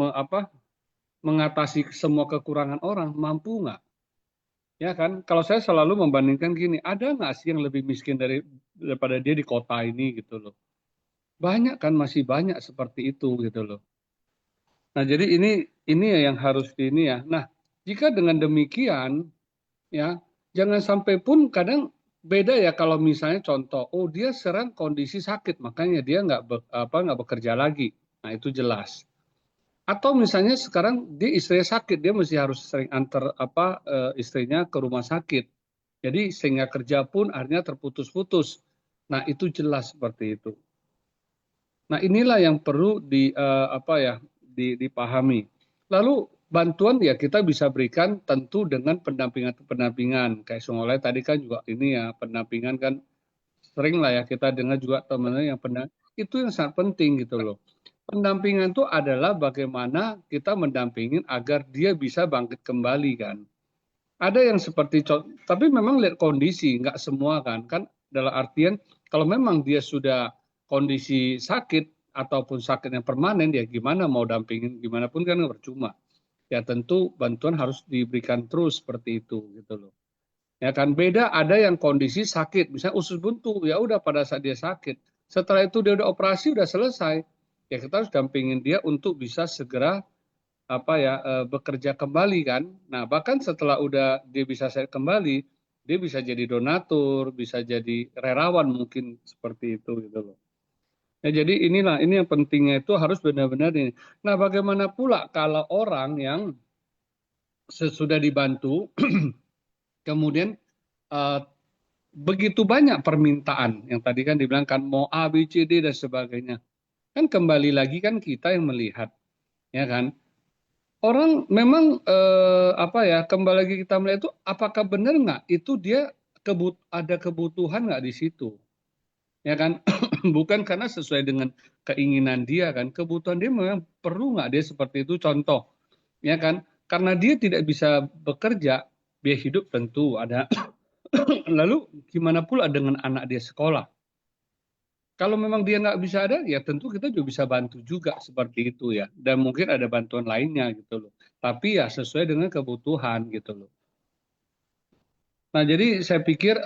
mengatasi semua kekurangan orang, mampu nggak? Ya kan? Kalau saya selalu membandingkan gini, ada nggak sih yang lebih miskin daripada dia di kota ini gitu loh? Banyak kan, masih banyak seperti itu gitu loh. Nah, jadi ini yang harus ini ya. Nah, jika dengan demikian ya, jangan sampai pun kadang beda ya kalau misalnya contoh, oh dia serang kondisi sakit, makanya dia nggak bekerja lagi. Nah, itu jelas. Atau misalnya sekarang dia istrinya sakit, dia mesti harus sering antar istrinya ke rumah sakit. Jadi sehingga kerja pun akhirnya terputus-putus. Nah, itu jelas seperti itu. Nah, inilah yang perlu dipahami. Lalu bantuan ya kita bisa berikan tentu dengan pendampingan. Kayak Sungolai tadi kan juga ini ya pendampingan kan sering lah ya kita dengar juga teman-teman yang itu yang sangat penting gitu loh. Pendampingan itu adalah bagaimana kita mendampingin agar dia bisa bangkit kembali kan. Ada yang seperti tapi memang lihat kondisi, nggak semua kan dalam artian kalau memang dia sudah kondisi sakit ataupun sakit yang permanen ya gimana mau dampingin gimana pun kan percuma. Ya tentu bantuan harus diberikan terus seperti itu gitu loh. Ya kan beda ada yang kondisi sakit, misalnya usus buntu, ya udah pada saat dia sakit. Setelah itu dia udah operasi udah selesai. Ya kita harus dampingin dia untuk bisa segera bekerja kembali kan. Nah, bahkan setelah udah dia bisa sehat kembali, dia bisa jadi donatur, bisa jadi relawan mungkin seperti itu gitu loh. Ya, jadi ini yang pentingnya itu harus benar-benar ini. Nah, bagaimana pula kalau orang yang sesudah dibantu kemudian begitu banyak permintaan yang tadi kan dibilang kan mau A, B, C, D dan sebagainya. Kan kembali lagi kan kita yang melihat, ya kan? Orang memang kembali lagi kita melihat itu apakah benar nggak itu dia ada kebutuhan nggak di situ, ya kan? Bukan karena sesuai dengan keinginan dia kan, kebutuhan dia memang perlu nggak dia seperti itu contoh, ya kan? Karena dia tidak bisa bekerja, biaya hidup tentu ada. Lalu gimana pula dengan anak dia sekolah? Kalau memang dia nggak bisa ada, ya tentu kita juga bisa bantu juga seperti itu ya. Dan mungkin ada bantuan lainnya gitu loh. Tapi ya sesuai dengan kebutuhan gitu loh. Nah jadi saya pikir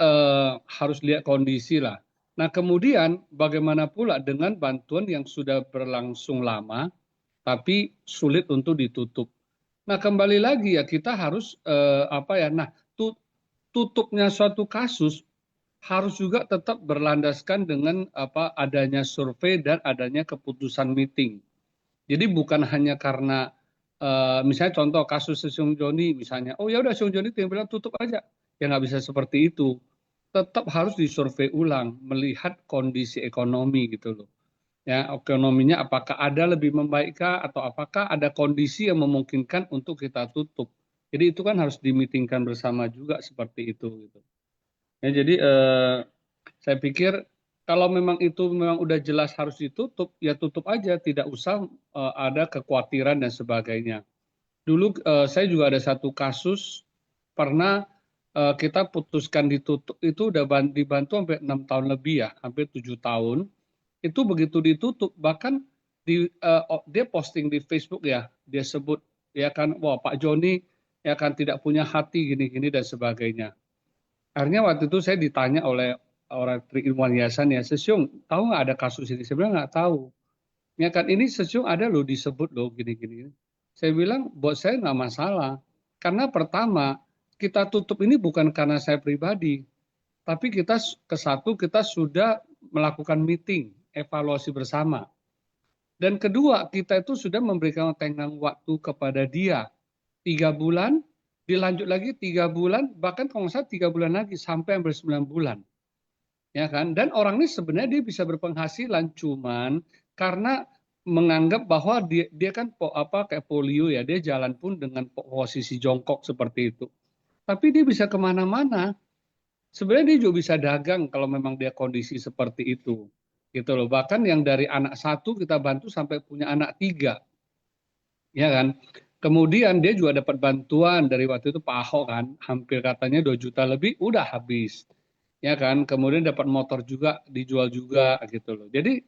harus lihat kondisi lah. Nah kemudian bagaimana pula dengan bantuan yang sudah berlangsung lama, tapi sulit untuk ditutup. Nah kembali lagi ya kita harus tutupnya suatu kasus harus juga tetap berlandaskan dengan adanya survei dan adanya keputusan meeting. Jadi bukan hanya karena misalnya contoh kasus Seung Joni misalnya, oh ya udah Seung Joni yang bilang tutup aja, ya nggak bisa seperti itu. Tetap harus disurvei ulang, melihat kondisi ekonomi gitu loh. Ya ekonominya apakah ada lebih membaikkah atau apakah ada kondisi yang memungkinkan untuk kita tutup. Jadi itu kan harus dimitingkan bersama juga seperti itu gitu. Ya, jadi saya pikir kalau memang itu memang udah jelas harus ditutup, ya tutup aja, tidak usah ada kekhawatiran dan sebagainya. Dulu saya juga ada satu kasus pernah kita putuskan ditutup itu udah dibantu sampai 6 tahun lebih ya, hampir 7 tahun. Itu begitu ditutup bahkan dia posting di Facebook ya, dia sebut ya kan, wah Pak Joni ya kan tidak punya hati gini-gini dan sebagainya. Akhirnya waktu itu saya ditanya oleh orang ilmuwan yayasan ya, Seung, tahu nggak ada kasus ini? Saya bilang nggak tahu. Ya kan ini Seung ada loh disebut loh gini-gini. Saya bilang buat saya nggak masalah. Karena pertama kita tutup ini bukan karena saya pribadi, tapi kita sudah melakukan meeting, evaluasi bersama. Dan kedua kita itu sudah memberikan tenggang waktu kepada dia 3 bulan dilanjut lagi 3 bulan, bahkan kalau nggak salah 3 bulan lagi sampai hampir 9 bulan. Ya kan? Dan orang ini sebenarnya dia bisa berpenghasilan cuman karena menganggap bahwa dia kan kayak polio ya, dia jalan pun dengan posisi jongkok seperti itu. Tapi dia bisa kemana-mana. Sebenarnya dia juga bisa dagang kalau memang dia kondisi seperti itu. Gitu loh. Bahkan yang dari anak 1 kita bantu sampai punya anak 3. Ya kan? Kemudian dia juga dapat bantuan dari waktu itu Pak Ahok kan, hampir katanya 2 juta lebih, udah habis. Ya kan? Kemudian dapat motor juga, dijual juga gitu loh. Jadi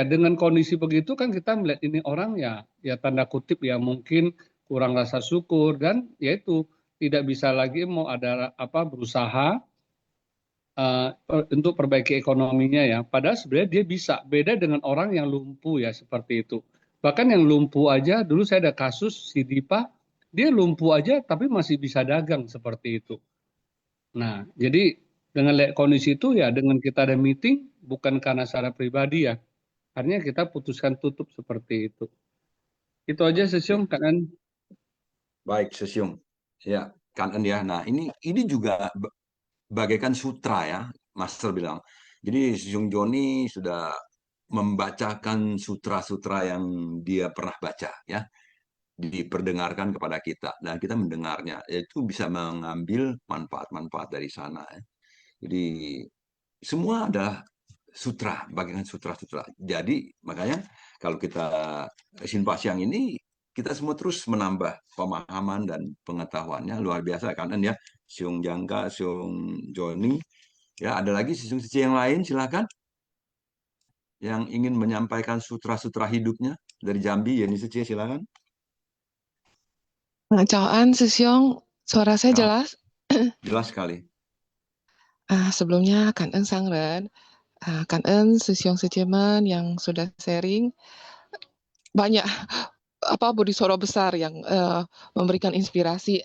dengan kondisi begitu kan kita melihat ini orang ya tanda kutip ya mungkin kurang rasa syukur dan yaitu tidak bisa lagi mau ada berusaha untuk perbaiki ekonominya ya. Padahal sebenarnya dia bisa, beda dengan orang yang lumpuh ya seperti itu. Bahkan yang lumpuh aja, dulu saya ada kasus si Dipa, dia lumpuh aja tapi masih bisa dagang seperti itu. Nah, jadi dengan lihat kondisi itu ya dengan kita ada meeting, bukan karena secara pribadi ya, akhirnya kita putuskan tutup seperti itu. Itu aja Sesiung, kan? Baik, Sesiung. Ya, Kan ya. Nah, ini juga bagaikan sutra ya, Master bilang. Jadi Sesiung Joni sudah membacakan sutra-sutra yang dia pernah baca ya, diperdengarkan kepada kita dan kita mendengarnya, yaitu bisa mengambil manfaat-manfaat dari sana ya. Jadi semua adalah sutra, bagaikan sutra-sutra. Jadi makanya kalau kita Sinpa Siang ini kita semua terus menambah pemahaman dan pengetahuannya luar biasa kan ya. Siung Jangka, Siung Joni, ya ada lagi Siung Cici yang lain silakan yang ingin menyampaikan sutra-sutra hidupnya dari Jambi, Yeni Cici silakan. Chào anh, Sư Siong. Suara saya Nah, jelas? jelas sekali. Sebelumnya cảm ơn Sang Ren, cảm ơn Sư Siong Sư Chairman yang sudah sharing. Banyak budi soro besar yang memberikan inspirasi.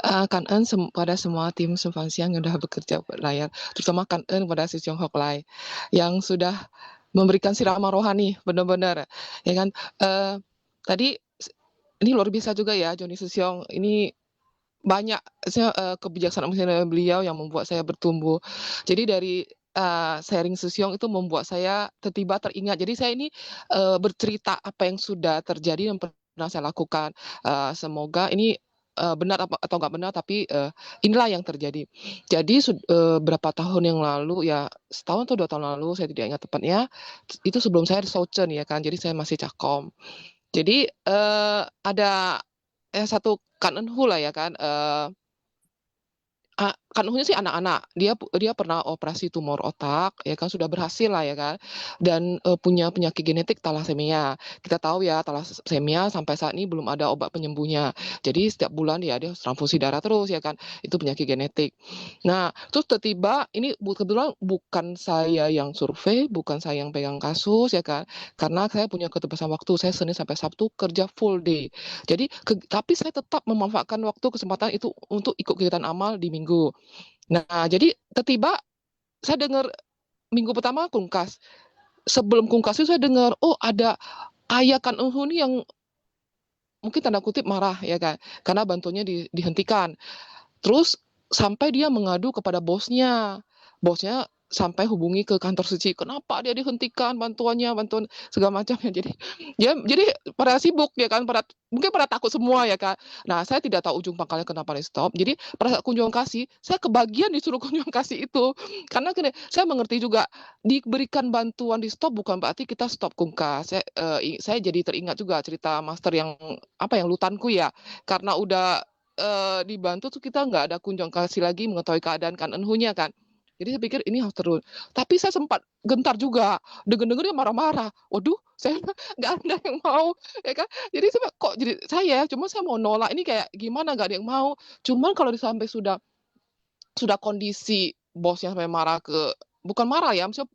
Cảm ơn pada semua tim Sumpang Siang yang sudah bekerja berlayar, terutama cảm ơn pada Sư Siong Hok Lai yang sudah memberikan siraman rohani, benar-benar. Ya kan? Tadi ini luar biasa juga ya, Joni Sư Siong. Ini banyak kebijaksanaan beliau yang membuat saya bertumbuh. Jadi dari sharing Sư Siong itu membuat saya tiba-tiba teringat. Jadi saya ini bercerita apa yang sudah terjadi dan pernah saya lakukan. Semoga ini benar atau nggak benar, tapi inilah yang terjadi. Jadi berapa tahun yang lalu ya, setahun atau 2 tahun lalu, saya tidak ingat tepatnya, itu sebelum saya Souchen ya kan, jadi saya masih Cakom. Jadi ada satu Kan Eun Hu lah ya kan, Kan Eun Hu sih anak-anak, dia pernah operasi tumor otak ya kan, sudah berhasil lah ya kan, dan punya penyakit genetik thalassemia. Kita tahu ya thalassemia sampai saat ini belum ada obat penyembuhnya. Jadi setiap bulan dia transfusi darah terus ya kan, itu penyakit genetik. Nah, terus tiba-tiba ini kebetulan bukan saya yang survei, bukan saya yang pegang kasus ya kan, karena saya punya keterbatasan waktu, saya Senin sampai Sabtu kerja full day. Jadi tapi saya tetap memanfaatkan waktu kesempatan itu untuk ikut kegiatan amal di Minggu. Nah, jadi tiba-tiba saya dengar minggu pertama Kungkas. Sebelum Kungkas itu saya dengar, oh ada ayah Kan Eun Hu yang mungkin tanda kutip marah ya kan, karena bantuannya dihentikan. Terus sampai dia mengadu kepada bosnya. Bosnya sampai hubungi ke kantor suci, kenapa dia dihentikan bantuan segala macamnya. Jadi pada sibuk ya kan, mungkin pada takut semua ya kan. Nah, saya tidak tahu ujung pangkalnya kenapa di stop. Jadi pada saat kunjungan kasih, saya kebagian disuruh kunjungan kasih itu. Karena saya mengerti juga diberikan bantuan di stop bukan berarti kita stop Kungkas. Saya jadi teringat juga cerita master yang lutanku ya. Karena udah dibantu tuh kita nggak ada kunjungan kasih lagi mengetahui keadaan Kan Eun Hu-nya kan. Jadi saya pikir ini harus terus. Tapi saya sempat gentar juga. Dengar-dengar dia marah-marah. Waduh, saya nggak ada yang mau, ya kan? Jadi cuma saya mau nolak. Ini kayak gimana nggak ada yang mau. Cuman kalau sampai sudah kondisi bosnya sampai marah bukan marah ya, maksudnya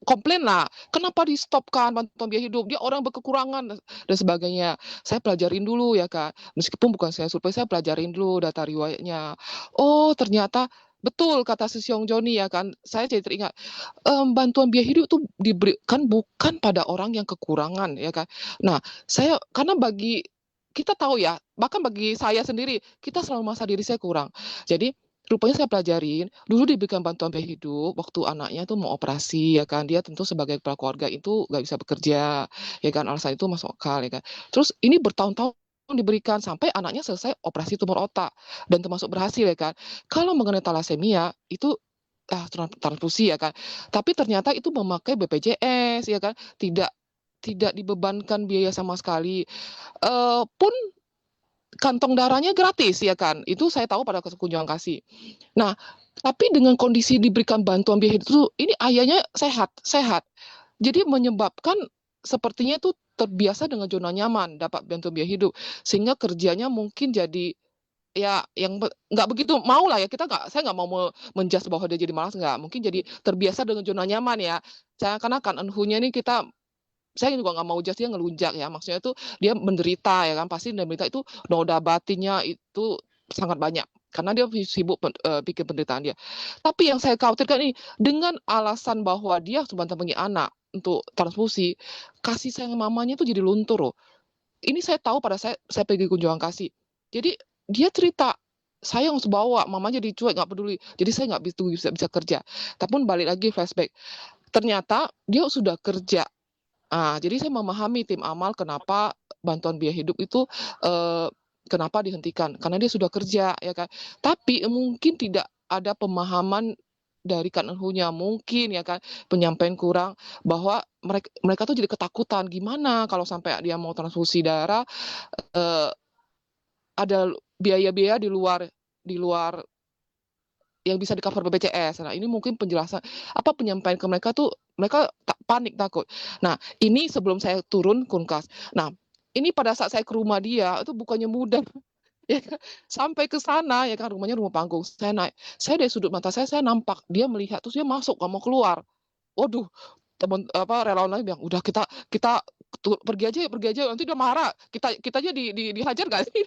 komplain lah, kenapa di stopkan bantuan biaya hidup, dia orang berkekurangan dan sebagainya. Saya pelajarin dulu ya Kak, meskipun bukan saya survei, saya pelajarin dulu data riwayatnya. Oh ternyata betul kata Si Siong Joni ya kan, saya jadi teringat bantuan biaya hidup itu diberikan bukan pada orang yang kekurangan ya kan. Nah karena bagi kita tahu ya, bahkan bagi saya sendiri, kita selalu merasa diri saya kurang. Jadi rupanya saya pelajarin, dulu diberikan bantuan biaya hidup waktu anaknya tuh mau operasi ya kan, dia tentu sebagai kepala keluarga itu nggak bisa bekerja, ya kan, alasan itu masuk akal ya kan. Terus ini bertahun-tahun diberikan sampai anaknya selesai operasi tumor otak dan termasuk berhasil ya kan. Kalau mengenai talasemia itu transfusi ya kan, tapi ternyata itu memakai BPJS ya kan, tidak dibebankan biaya sama sekali, pun kantong darahnya gratis ya kan, itu saya tahu pada kunjungan kasih. Nah, tapi dengan kondisi diberikan bantuan biaya hidup itu, ini ayahnya sehat. Jadi menyebabkan sepertinya itu terbiasa dengan zona nyaman, dapat bantuan biaya hidup, sehingga kerjanya mungkin jadi ya yang nggak begitu mau lah ya, saya nggak mau menjudge bahwa dia jadi malas, nggak, mungkin jadi terbiasa dengan zona nyaman ya. Karena kan Enhu-nya ini saya juga nggak mau judge dia ngelunjak ya, maksudnya tuh dia menderita ya kan, pasti menderita itu noda batinnya itu sangat banyak, karena dia sibuk bikin penderitaan dia. Tapi yang saya khawatirkan ini, dengan alasan bahwa dia harus mendampingi anak untuk transfusi, kasih sayang mamanya itu jadi luntur loh. Ini saya tahu pada saya pergi kunjungan kasih. Jadi dia cerita, saya harus bawa, mamanya jadi cuek, nggak peduli. Jadi saya nggak bisa kerja. Tapi balik lagi flashback, ternyata dia sudah kerja. Jadi saya memahami tim amal kenapa bantuan biaya hidup itu kenapa dihentikan, karena dia sudah kerja ya kan. Tapi mungkin tidak ada pemahaman dari Enhu-nya, mungkin ya kan, penyampaian kurang bahwa mereka tuh jadi ketakutan, gimana kalau sampai dia mau transfusi darah, ada biaya-biaya di luar yang bisa di-cover BPJS. Nah, ini mungkin penyampaian ke mereka tuh, mereka panik, takut. Nah, ini sebelum saya turun Kunkas. Nah, ini pada saat saya ke rumah dia, itu bukannya mudah, ya kan, sampai ke sana ya kan, rumahnya rumah panggung. Saya naik, saya dari sudut mata saya nampak dia melihat, terus dia masuk, nggak mau keluar. Waduh, relawan lain bilang, "Udah kita pergi aja, nanti dia marah, kita aja dihajar nggak sih?"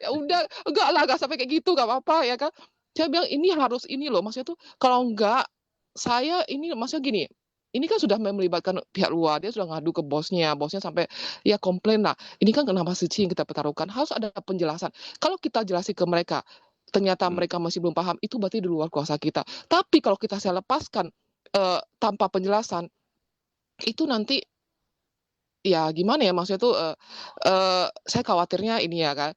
Ya udah, enggak lah, nggak sampai kayak gitu, nggak apa-apa ya kan. Saya bilang, "Ini harus ini loh," maksudnya tuh kalau enggak, saya ini maksudnya gini, ini kan sudah melibatkan pihak luar, dia sudah ngadu ke bosnya sampai ya komplain lah, "Ini kan kenapa suci yang kita pertaruhkan?" Harus ada penjelasan. Kalau kita jelasin ke mereka, ternyata mereka masih belum paham, itu berarti di luar kuasa kita. Tapi kalau saya lepaskan tanpa penjelasan, itu nanti ya gimana ya, maksudnya tuh saya khawatirnya ini ya kan,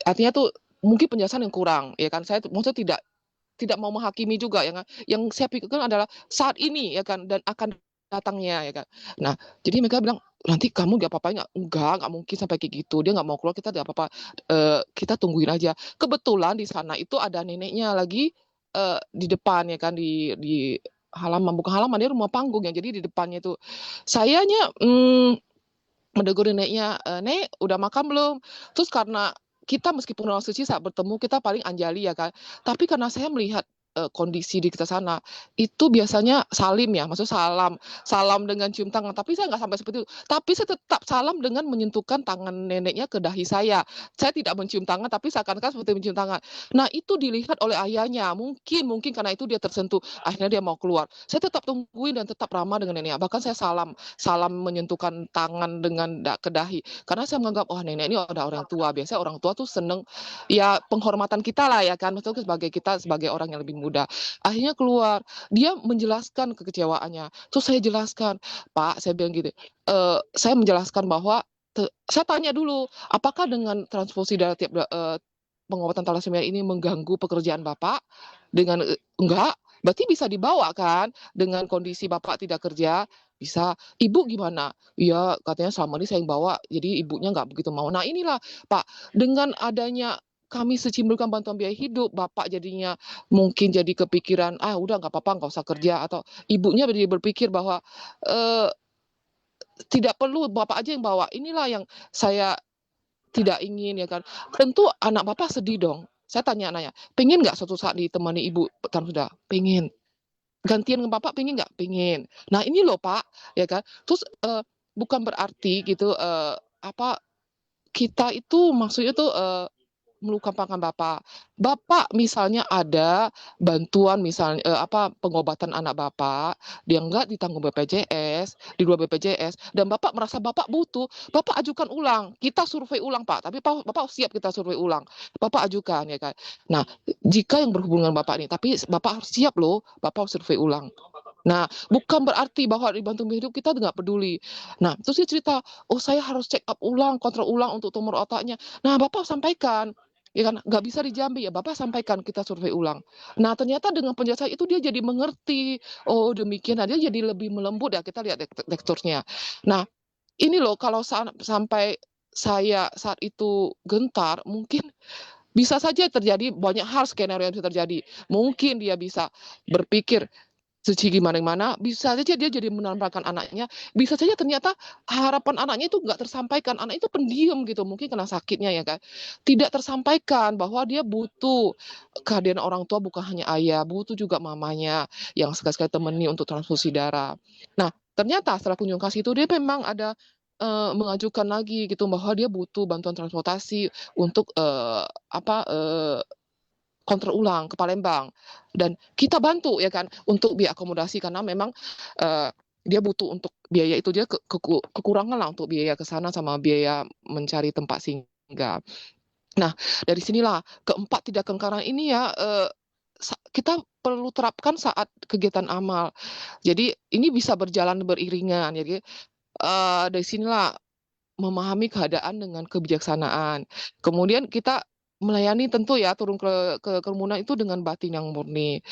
artinya tuh mungkin penjelasan yang kurang ya kan, saya maksudnya tidak mau menghakimi juga ya kan, yang saya pikirkan adalah saat ini ya kan, dan akan datangnya ya kan. Nah, jadi mereka bilang, "Nanti kamu diapa-apain nggak?" Enggak mungkin sampai kayak gitu, dia nggak mau keluar, kita apa-apa, kita tungguin aja. Kebetulan di sana itu ada neneknya lagi di depan ya kan, di halaman, bukan halaman, dia rumah panggung ya, jadi di depannya itu. Sayanya menegur neneknya, "Nek, udah makan belum?" Terus karena kita meskipun orang suci saat bertemu kita paling anjali ya kan, tapi karena saya melihat kondisi di kita sana, itu biasanya salim ya, maksudnya salam dengan cium tangan, tapi saya nggak sampai seperti itu. Tapi saya tetap salam dengan menyentuhkan tangan neneknya ke dahi saya. Saya tidak mencium tangan, tapi seakan-akan seperti mencium tangan. Nah, itu dilihat oleh ayahnya, mungkin karena itu dia tersentuh, akhirnya dia mau keluar. Saya tetap tungguin dan tetap ramah dengan neneknya, bahkan saya salam menyentuhkan tangan dengan ke dahi, karena saya menganggap, oh nenek ini ada orang tua, biasanya orang tua tuh seneng, ya penghormatan kita lah ya kan, maksudnya sebagai orang yang lebih muda. Akhirnya keluar, dia menjelaskan kekecewaannya, terus saya jelaskan, "Pak," saya bilang gitu, saya menjelaskan bahwa saya tanya dulu, "Apakah dengan transfusi darah pengobatan thalassemia ini mengganggu pekerjaan Bapak?" Dengan enggak, berarti bisa dibawa kan, dengan kondisi Bapak tidak kerja, bisa. "Ibu gimana?" "Iya, katanya selama ini saya yang bawa, jadi ibunya nggak begitu mau." Nah inilah Pak, dengan adanya kami memberikan bantuan biaya hidup, Bapak jadinya mungkin jadi kepikiran, udah nggak apa-apa, nggak usah kerja, atau ibunya jadi berpikir bahwa, tidak perlu Bapak aja yang bawa. Inilah yang saya tidak ingin ya kan. Tentu anak Bapak sedih dong. Saya tanya anaknya, "Pengen nggak suatu saat ditemani ibu sudah?" "Pengen." "Gantian dengan Bapak pengen nggak?" "Pengen." Nah ini loh Pak, ya kan. Terus, bukan berarti gitu, kita itu maksudnya tuh, melupakan Bapak. Bapak misalnya ada bantuan misalnya pengobatan anak Bapak, dia nggak ditanggung BPJS, di luar BPJS, dan Bapak merasa Bapak butuh, Bapak ajukan ulang. Kita survei ulang, Pak. Tapi Bapak siap kita survei ulang. Bapak ajukan ya kan. Nah, jika yang berhubungan Bapak ini, tapi Bapak harus siap loh, Bapak harus survei ulang. Nah, bukan berarti bahwa dibantu hidup kita nggak peduli. Nah, terus dia cerita, oh saya harus check up ulang, kontrol ulang untuk tumor otaknya. Nah, Bapak sampaikan, ya kan, nggak bisa di Jambi ya, Bapak sampaikan kita survei ulang. Nah, ternyata dengan penjelasan itu dia jadi mengerti, oh demikian, nah, dia jadi lebih melembut ya, kita lihat teksturnya. Nah, ini loh kalau sampai saya saat itu gentar, mungkin bisa saja terjadi banyak hal skenario yang bisa terjadi. Mungkin dia bisa berpikir suci gimana, bisa saja dia jadi menampakkan anaknya, bisa saja ternyata harapan anaknya itu nggak tersampaikan, anak itu pendiam gitu, mungkin kena sakitnya ya kan, tidak tersampaikan bahwa dia butuh kehadiran orang tua, bukan hanya ayah, butuh juga mamanya yang sekali-sekali temani untuk transfusi darah. Nah, ternyata setelah kunjung kasih itu dia memang ada mengajukan lagi gitu bahwa dia butuh bantuan transportasi untuk kontrol ulang ke Palembang, dan kita bantu ya kan untuk biaya akomodasi karena memang dia butuh untuk biaya itu, dia kekurangan lah untuk biaya ke sana sama biaya mencari tempat singgah. Nah, dari sinilah keempat tidak kengkaran ini ya kita perlu terapkan saat kegiatan amal. Jadi ini bisa berjalan beriringan. Jadi dari sinilah memahami keadaan dengan kebijaksanaan. Kemudian kita melayani tentu ya turun ke kerumunan itu dengan batin yang murni.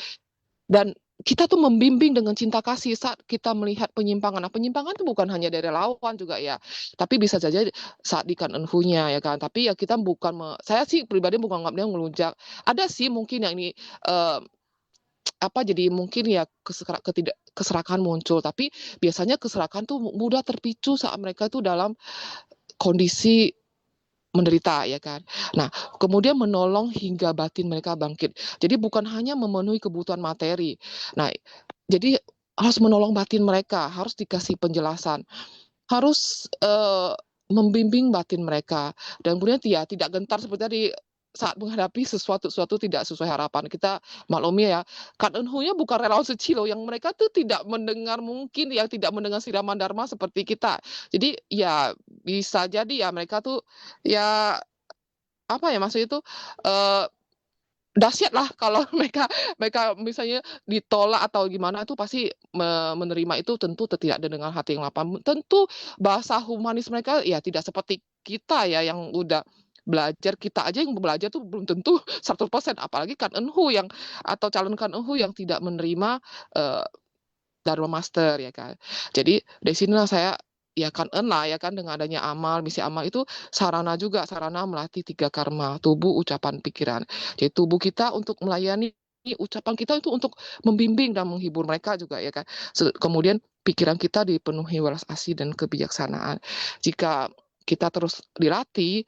Dan kita tuh membimbing dengan cinta kasih saat kita melihat penyimpangan. Nah, penyimpangan itu bukan hanya dari lawan juga ya, tapi bisa saja saat di Kanenhunya ya kan. Tapi ya kita bukan, saya sih pribadi bukan nganggap dia ngelunjak. Ada sih mungkin yang ini jadi mungkin ya keserakahan muncul, tapi biasanya keserakahan tuh mudah terpicu saat mereka itu dalam kondisi menderita ya kan. Nah, kemudian menolong hingga batin mereka bangkit. Jadi bukan hanya memenuhi kebutuhan materi. Nah, jadi harus menolong batin mereka, harus dikasih penjelasan, harus membimbing batin mereka, dan kemudian tidak gentar seperti tadi saat menghadapi sesuatu tidak sesuai harapan. Kita maklumi ya, Kanenhunya bukan relawan suci loh, yang mereka tuh tidak mendengar, mungkin yang tidak mendengar siraman dharma seperti kita. Jadi ya bisa jadi ya mereka tuh ya maksudnya itu dahsyat lah kalau mereka misalnya ditolak atau gimana, itu pasti menerima itu tentu tidak ada dengan hati yang lapang. Tentu bahasa humanis mereka ya tidak seperti kita ya yang udah belajar. Kita aja yang belajar tuh belum tentu 100%, apalagi Kanenhu yang atau calon Kanenhu yang tidak menerima Dharma Master ya kan. Jadi dari sinilah saya ya kan ya kan, dengan adanya amal, misi amal itu sarana melatih 3 karma, tubuh, ucapan, pikiran. Jadi tubuh kita untuk melayani, ucapan kita itu untuk membimbing dan menghibur mereka juga ya kan. Kemudian pikiran kita dipenuhi welas asih dan kebijaksanaan. Jika kita terus dilatih,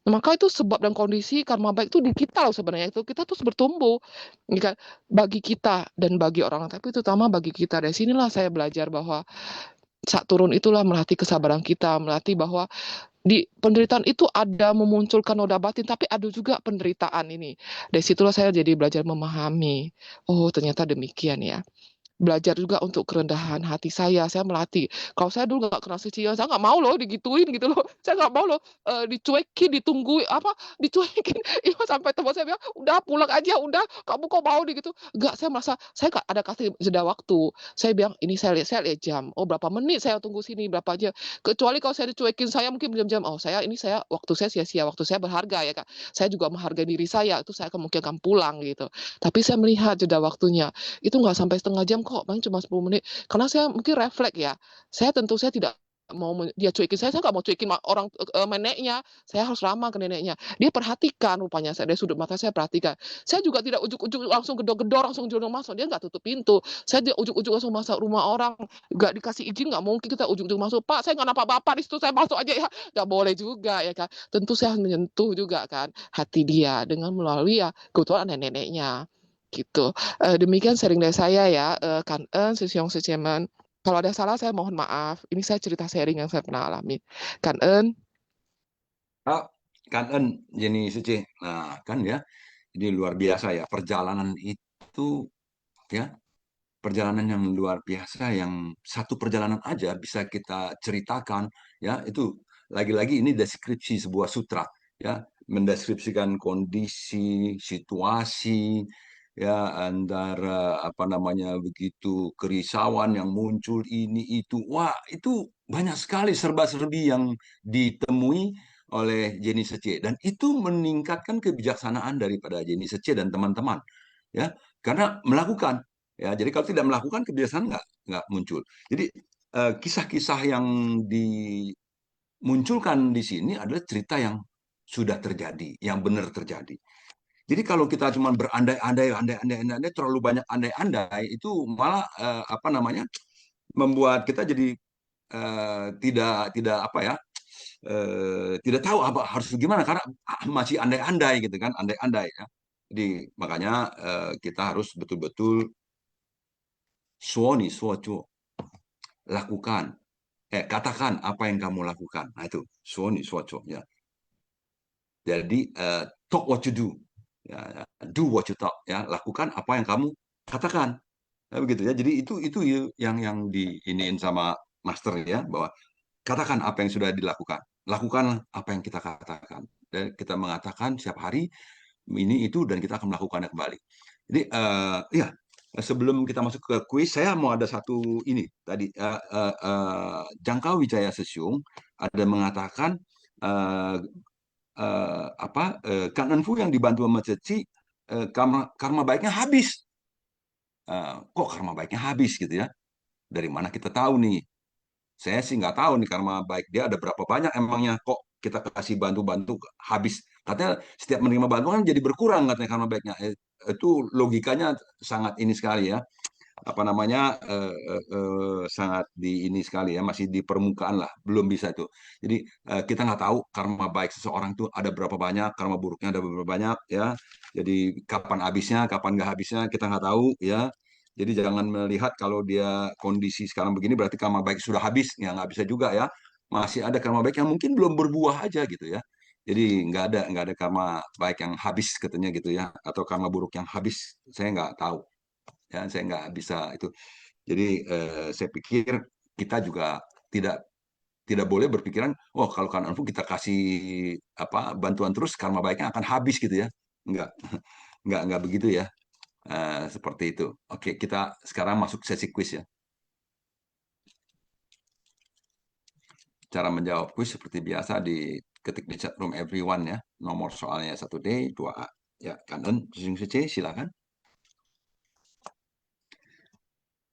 maka itu sebab dan kondisi karma baik itu di kita loh sebenarnya, itu kita terus bertumbuh ya kan, bagi kita dan bagi orang, tapi terutama bagi kita. Dari sinilah saya belajar bahwa saat turun itulah melatih kesabaran kita, melatih bahwa di penderitaan itu ada memunculkan noda batin, tapi ada juga penderitaan ini. Dari situlah saya jadi belajar memahami, oh ternyata demikian ya. Belajar juga untuk kerendahan hati saya melatih. Kalau saya dulu nggak kenal suci, saya nggak mau loh digituin gitu loh. Saya nggak mau loh dicuekin, dicuekin. Iya, sampai teman saya bilang, udah pulang aja, udah kamu kok mau gitu. Nggak, saya merasa saya nggak ada kasih jeda waktu. Saya bilang, ini saya lihat jam. Oh berapa menit saya tunggu sini, berapa aja. Kecuali kalau saya dicuekin, saya mungkin berjam-jam. Oh waktu saya sia-sia, waktu saya berharga ya Kak. Saya juga menghargai diri saya, itu saya mungkin akan pulang gitu. Tapi saya melihat jeda waktunya, itu nggak sampai setengah jam kok, paling cuma 10 menit. Karena saya mungkin refleks ya. Saya tidak mau dia cuekin saya nggak mau cuekin orang neneknya. Saya harus ramah ke neneknya. Dia perhatikan rupanya, dari sudut mata saya perhatikan. Saya juga tidak ujuk-ujuk langsung gedor-gedor, langsung jodong masuk. Dia nggak tutup pintu. Saya dia ujuk-ujuk langsung masuk rumah orang. Nggak dikasih izin, nggak mungkin kita ujuk-ujuk masuk. Pak, saya nggak nampak bapak di situ, saya masuk aja ya. Nggak boleh juga ya kan. Tentu saya menyentuh juga kan hati dia dengan melalui ya kebetulan neneknya. Gitu. Demikian sharing dari saya ya, Kan En, Sisyong Sicemen. Kalau ada salah saya mohon maaf. Ini saya cerita sharing yang saya pernah alami. Kan En. Kan Jenny Sece. Nah, kan ya. Jadi luar biasa ya perjalanan itu ya. Perjalanan yang luar biasa yang satu perjalanan aja bisa kita ceritakan ya itu lagi-lagi ini deskripsi sebuah sutra ya mendeskripsikan kondisi situasi ya antara apa namanya begitu kerisauan yang muncul ini itu wah itu banyak sekali serba-serbi yang ditemui oleh Jenny Sece dan itu meningkatkan kebijaksanaan daripada Jenny Sece dan teman-teman ya karena melakukan. Ya, jadi kalau tidak melakukan kebiasaan nggak muncul. Jadi kisah-kisah yang dimunculkan di sini adalah cerita yang sudah terjadi, yang benar terjadi. Jadi kalau kita cuma berandai-andai, andai-andai, terlalu banyak andai-andai itu malah apa namanya membuat kita jadi tidak apa ya tidak tahu apa harus gimana karena masih andai-andai gitu kan, andai-andai ya. Jadi makanya kita harus betul-betul suoni suoco lakukan katakan apa yang kamu lakukan. Nah itu suoni suoco ya. Jadi talk what you do. Ya, do what you talk ya, lakukan apa yang kamu katakan. Ya, begitu ya. Jadi itu yang diiniin sama master ya bahwa katakan apa yang sudah dilakukan. Lakukan apa yang kita katakan. Dan kita mengatakan setiap hari ini itu dan kita akan melakukannya kembali. Jadi ya sebelum kita masuk ke kuis, saya mau ada satu ini tadi Jangka Wijaya Sesiung ada mengatakan Kang Enfu yang dibantu sama Ceci karma baiknya habis. Kok karma baiknya habis gitu ya? Dari mana kita tahu nih? Saya sih nggak tahu nih karma baik dia ada berapa banyak emangnya kok kita kasih bantu-bantu habis. Katanya setiap menerima bantuan jadi berkurang katanya karma baiknya. Itu logikanya sangat ini sekali ya. Apa namanya sangat di ini sekali ya masih di permukaan lah belum bisa itu. Jadi kita nggak tahu karma baik seseorang itu ada berapa banyak, karma buruknya ada berapa banyak ya. Jadi kapan habisnya, kapan nggak habisnya kita nggak tahu ya. Jadi jangan melihat kalau dia kondisi sekarang begini berarti karma baik sudah habis, ya nggak bisa juga ya. Masih ada karma baik yang mungkin belum berbuah aja gitu ya. Jadi nggak ada karma baik yang habis katanya gitu ya, atau karma buruk yang habis. Saya nggak tahu ya, saya nggak bisa itu. Jadi saya pikir kita juga tidak tidak boleh berpikiran, oh kalau kan Anfu kita kasih apa bantuan terus karma baiknya akan habis gitu ya. Nggak, nggak begitu ya. Seperti itu. Oke, kita sekarang masuk sesi kuis ya. Cara menjawab kuis seperti biasa diketik di chat room everyone ya. Nomor soalnya 1D, 2A. Ya, Kanon, silakan.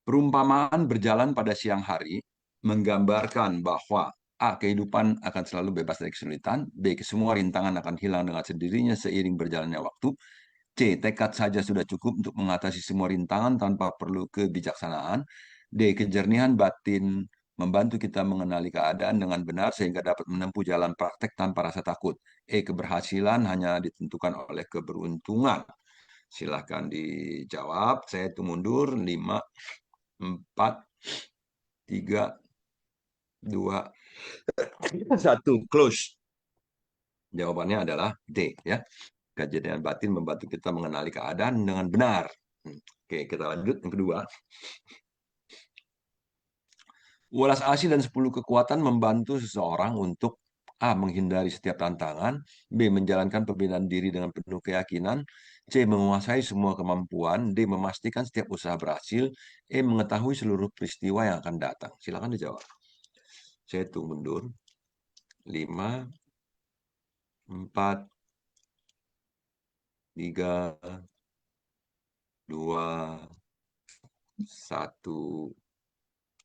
Perumpamaan berjalan pada siang hari menggambarkan bahwa A. Kehidupan akan selalu bebas dari kesulitan. B. Semua rintangan akan hilang dengan sendirinya seiring berjalannya waktu. C. Tekad saja sudah cukup untuk mengatasi semua rintangan tanpa perlu kebijaksanaan. D. Kejernihan batin membantu kita mengenali keadaan dengan benar sehingga dapat menempuh jalan praktek tanpa rasa takut. E. Keberhasilan hanya ditentukan oleh keberuntungan. Silahkan dijawab. Saya itu mundur. 5, 4, 3, 2, 1. Close. Jawabannya adalah D ya. Kejadian batin membantu kita mengenali keadaan dengan benar. Oke, kita lanjut yang kedua. Welas asih dan 10 kekuatan membantu seseorang untuk A. Menghindari setiap tantangan. B. Menjalankan pembinaan diri dengan penuh keyakinan. C. Menguasai semua kemampuan. D. Memastikan setiap usaha berhasil. E. Mengetahui seluruh peristiwa yang akan datang. Silakan dijawab. Saya hitung mundur. 5, 4, 3, 2, 1.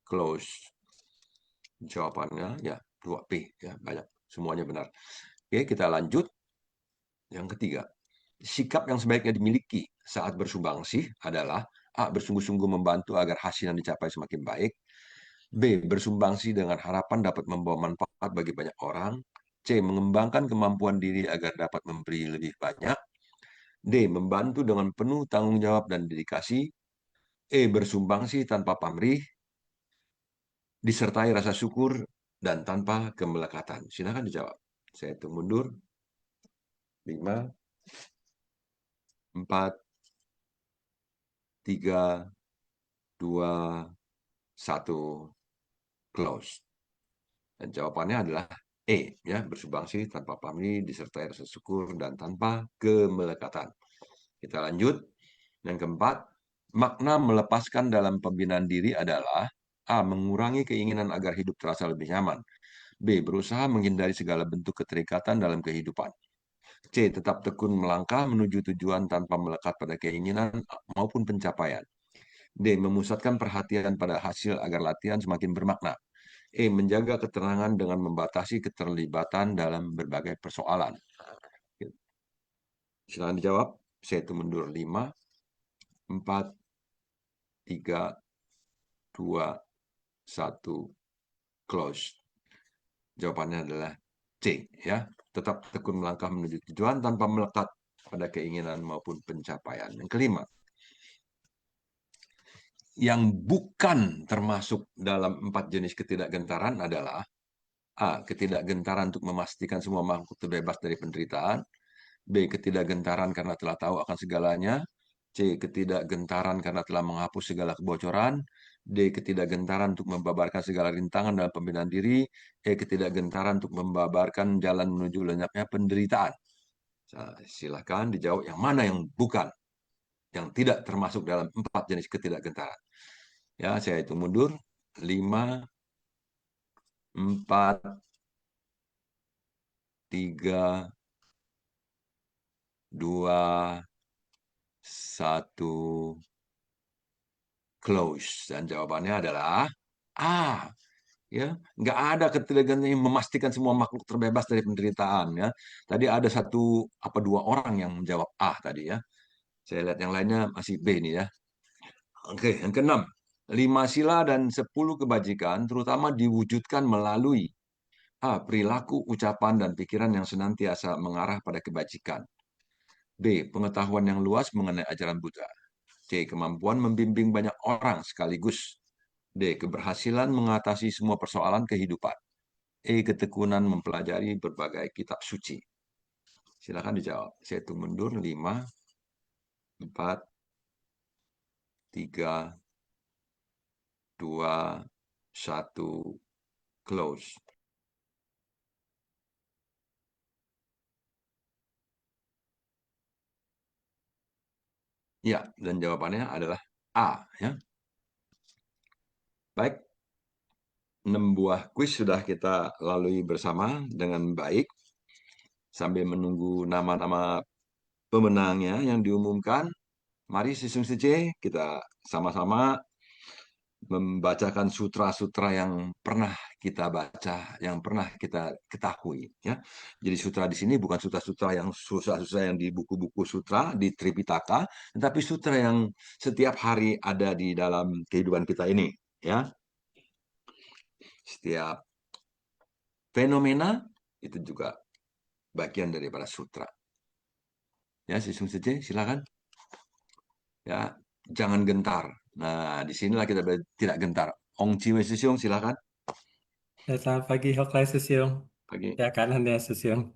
Close. Jawabannya ya 2P ya banyak semuanya benar. Oke, kita lanjut. Yang ketiga, sikap yang sebaiknya dimiliki saat bersumbangsi adalah A. Bersungguh-sungguh membantu agar hasil yang dicapai semakin baik. B. Bersumbangsi dengan harapan dapat membawa manfaat bagi banyak orang. C. Mengembangkan kemampuan diri agar dapat memberi lebih banyak. D. Membantu dengan penuh tanggung jawab dan dedikasi. E. Bersumbangsi tanpa pamrih, disertai rasa syukur dan tanpa kemelekatan. Silakan dijawab. Saya hitung mundur. 5, 4, 3, 2, 1, close. Dan jawabannya adalah E, ya, bersumbangsi tanpa pamrih, disertai rasa syukur, dan tanpa kemelekatan. Kita lanjut. Yang keempat, makna melepaskan dalam pembinaan diri adalah A. Mengurangi keinginan agar hidup terasa lebih nyaman. B. Berusaha menghindari segala bentuk keterikatan dalam kehidupan. C. Tetap tekun melangkah menuju tujuan tanpa melekat pada keinginan maupun pencapaian. D. Memusatkan perhatian pada hasil agar latihan semakin bermakna. E. Menjaga ketenangan dengan membatasi keterlibatan dalam berbagai persoalan. Silakan dijawab. Saya itu mundur 5, 4, 3, 2, 1, close. Jawabannya adalah C, ya. Tetap tekun melangkah menuju tujuan tanpa melekat pada keinginan maupun pencapaian. Yang kelima, yang bukan termasuk dalam 4 jenis ketidakgentaran adalah A. Ketidakgentaran untuk memastikan semua makhluk terbebas dari penderitaan. B. Ketidakgentaran karena telah tahu akan segalanya. C. Ketidakgentaran karena telah menghapus segala kebocoran. D. Ketidakgentaran untuk membabarkan segala rintangan dalam pembinaan diri. E. Ketidakgentaran untuk membabarkan jalan menuju lenyapnya penderitaan. Silakan dijawab yang mana yang bukan, yang tidak termasuk dalam 4 jenis ketidakgentaran. Ya, saya hitung mundur. 5, 4, 3, 2, 1, close. Dan jawabannya adalah A. Ya, nggak ada ketidakgentaran yang memastikan semua makhluk terbebas dari penderitaan. Ya, tadi ada 1 apa 2 orang yang menjawab A tadi ya. Saya lihat yang lainnya masih B nih ya. Oke, yang keenam. 5 sila dan 10 kebajikan terutama diwujudkan melalui A. Perilaku, ucapan, dan pikiran yang senantiasa mengarah pada kebajikan. B. Pengetahuan yang luas mengenai ajaran Buddha. C. Kemampuan membimbing banyak orang sekaligus. D. Keberhasilan mengatasi semua persoalan kehidupan. E. Ketekunan mempelajari berbagai kitab suci. Silakan dijawab. Saya hitung mundur. 5, 4, 3, 2, 1, close. Ya, dan jawabannya adalah A. Ya. Baik, 6 buah kuis sudah kita lalui bersama dengan baik. Sambil menunggu nama-nama pemenangnya yang diumumkan, mari Sisung Sece kita sama-sama membacakan sutra-sutra yang pernah kita baca, yang pernah kita ketahui. Ya. Jadi sutra di sini bukan sutra-sutra yang susah-susah yang di buku-buku sutra, di Tripitaka, tetapi sutra yang setiap hari ada di dalam kehidupan kita ini. Ya. Setiap fenomena itu juga bagian daripada sutra. Ya, Sisung Sece, silakan. Ya, jangan gentar. Nah, disinilah kita tidak gentar. Ong Ciwe Sisiung, silakan. Ya, selamat pagi, Hoklai Susiung. Pagi. Ya, kanan ya, Susiung.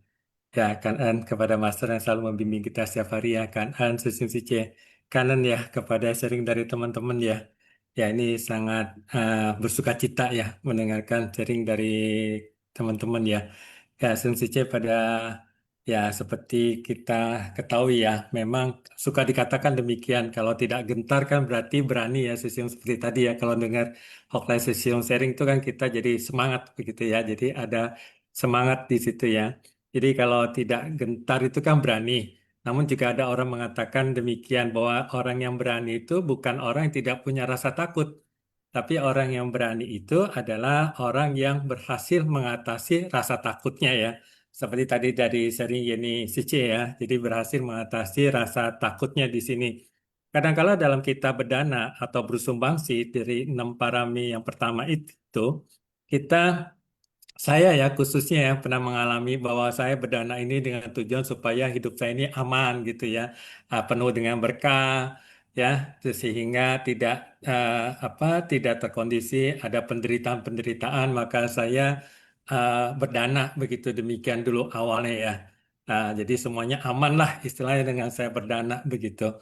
Ya, kanan kepada Master yang selalu membimbing kita setiap hari ya, kanan Susiung Sice. Kanan ya, kepada sharing dari teman-teman ya. Ya, ini sangat bersuka cita ya, mendengarkan sharing dari teman-teman ya. Ya, Susiung Sice pada ya, seperti kita ketahui ya, memang suka dikatakan demikian. Kalau tidak gentar kan berarti berani ya, Susiung seperti tadi ya. Kalau dengar Hoklai Susiung sharing itu kan kita jadi semangat begitu ya. Jadi ada semangat di situ ya. Jadi kalau tidak gentar itu kan berani. Namun jika ada orang mengatakan demikian bahwa orang yang berani itu bukan orang yang tidak punya rasa takut. Tapi orang yang berani itu adalah orang yang berhasil mengatasi rasa takutnya ya. Seperti tadi dari seri Yeni Sice ya. Jadi berhasil mengatasi rasa takutnya di sini. Kadang-kala dalam kita berdana atau bersumbangsi dari 6 parami yang pertama itu, kita saya ya khususnya ya pernah mengalami bahwa saya berdana ini dengan tujuan supaya hidup saya ini aman gitu ya, penuh dengan berkah ya, sehingga tidak tidak terkondisi ada penderitaan-penderitaan, maka saya berdana begitu demikian dulu awalnya ya. Jadi semuanya aman lah istilahnya dengan saya berdana begitu.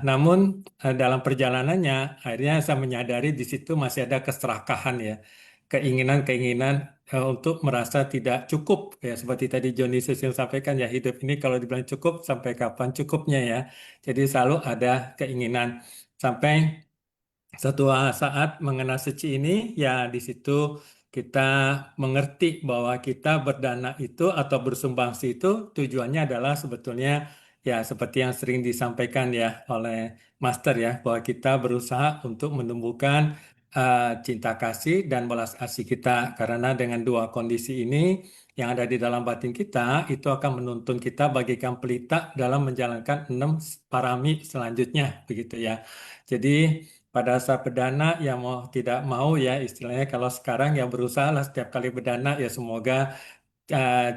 Namun dalam perjalanannya akhirnya saya menyadari di situ masih ada keserakahan ya, keinginan-keinginan untuk merasa tidak cukup ya, seperti tadi Johnny Susilo sampaikan ya, hidup ini kalau dibilang cukup sampai kapan cukupnya ya. Jadi selalu ada keinginan sampai satu saat mengenal suci ini, ya di situ kita mengerti bahwa kita berdana itu atau bersumbangsi itu tujuannya adalah sebetulnya ya seperti yang sering disampaikan ya oleh Master ya, bahwa kita berusaha untuk menumbuhkan cinta kasih dan belas kasih kita. Karena dengan dua kondisi ini yang ada di dalam batin kita, itu akan menuntun kita bagaikan pelita dalam menjalankan 6 parami selanjutnya, begitu ya. Jadi pada saat berdana ya mau tidak mau ya istilahnya kalau sekarang ya berusaha lah setiap kali berdana ya semoga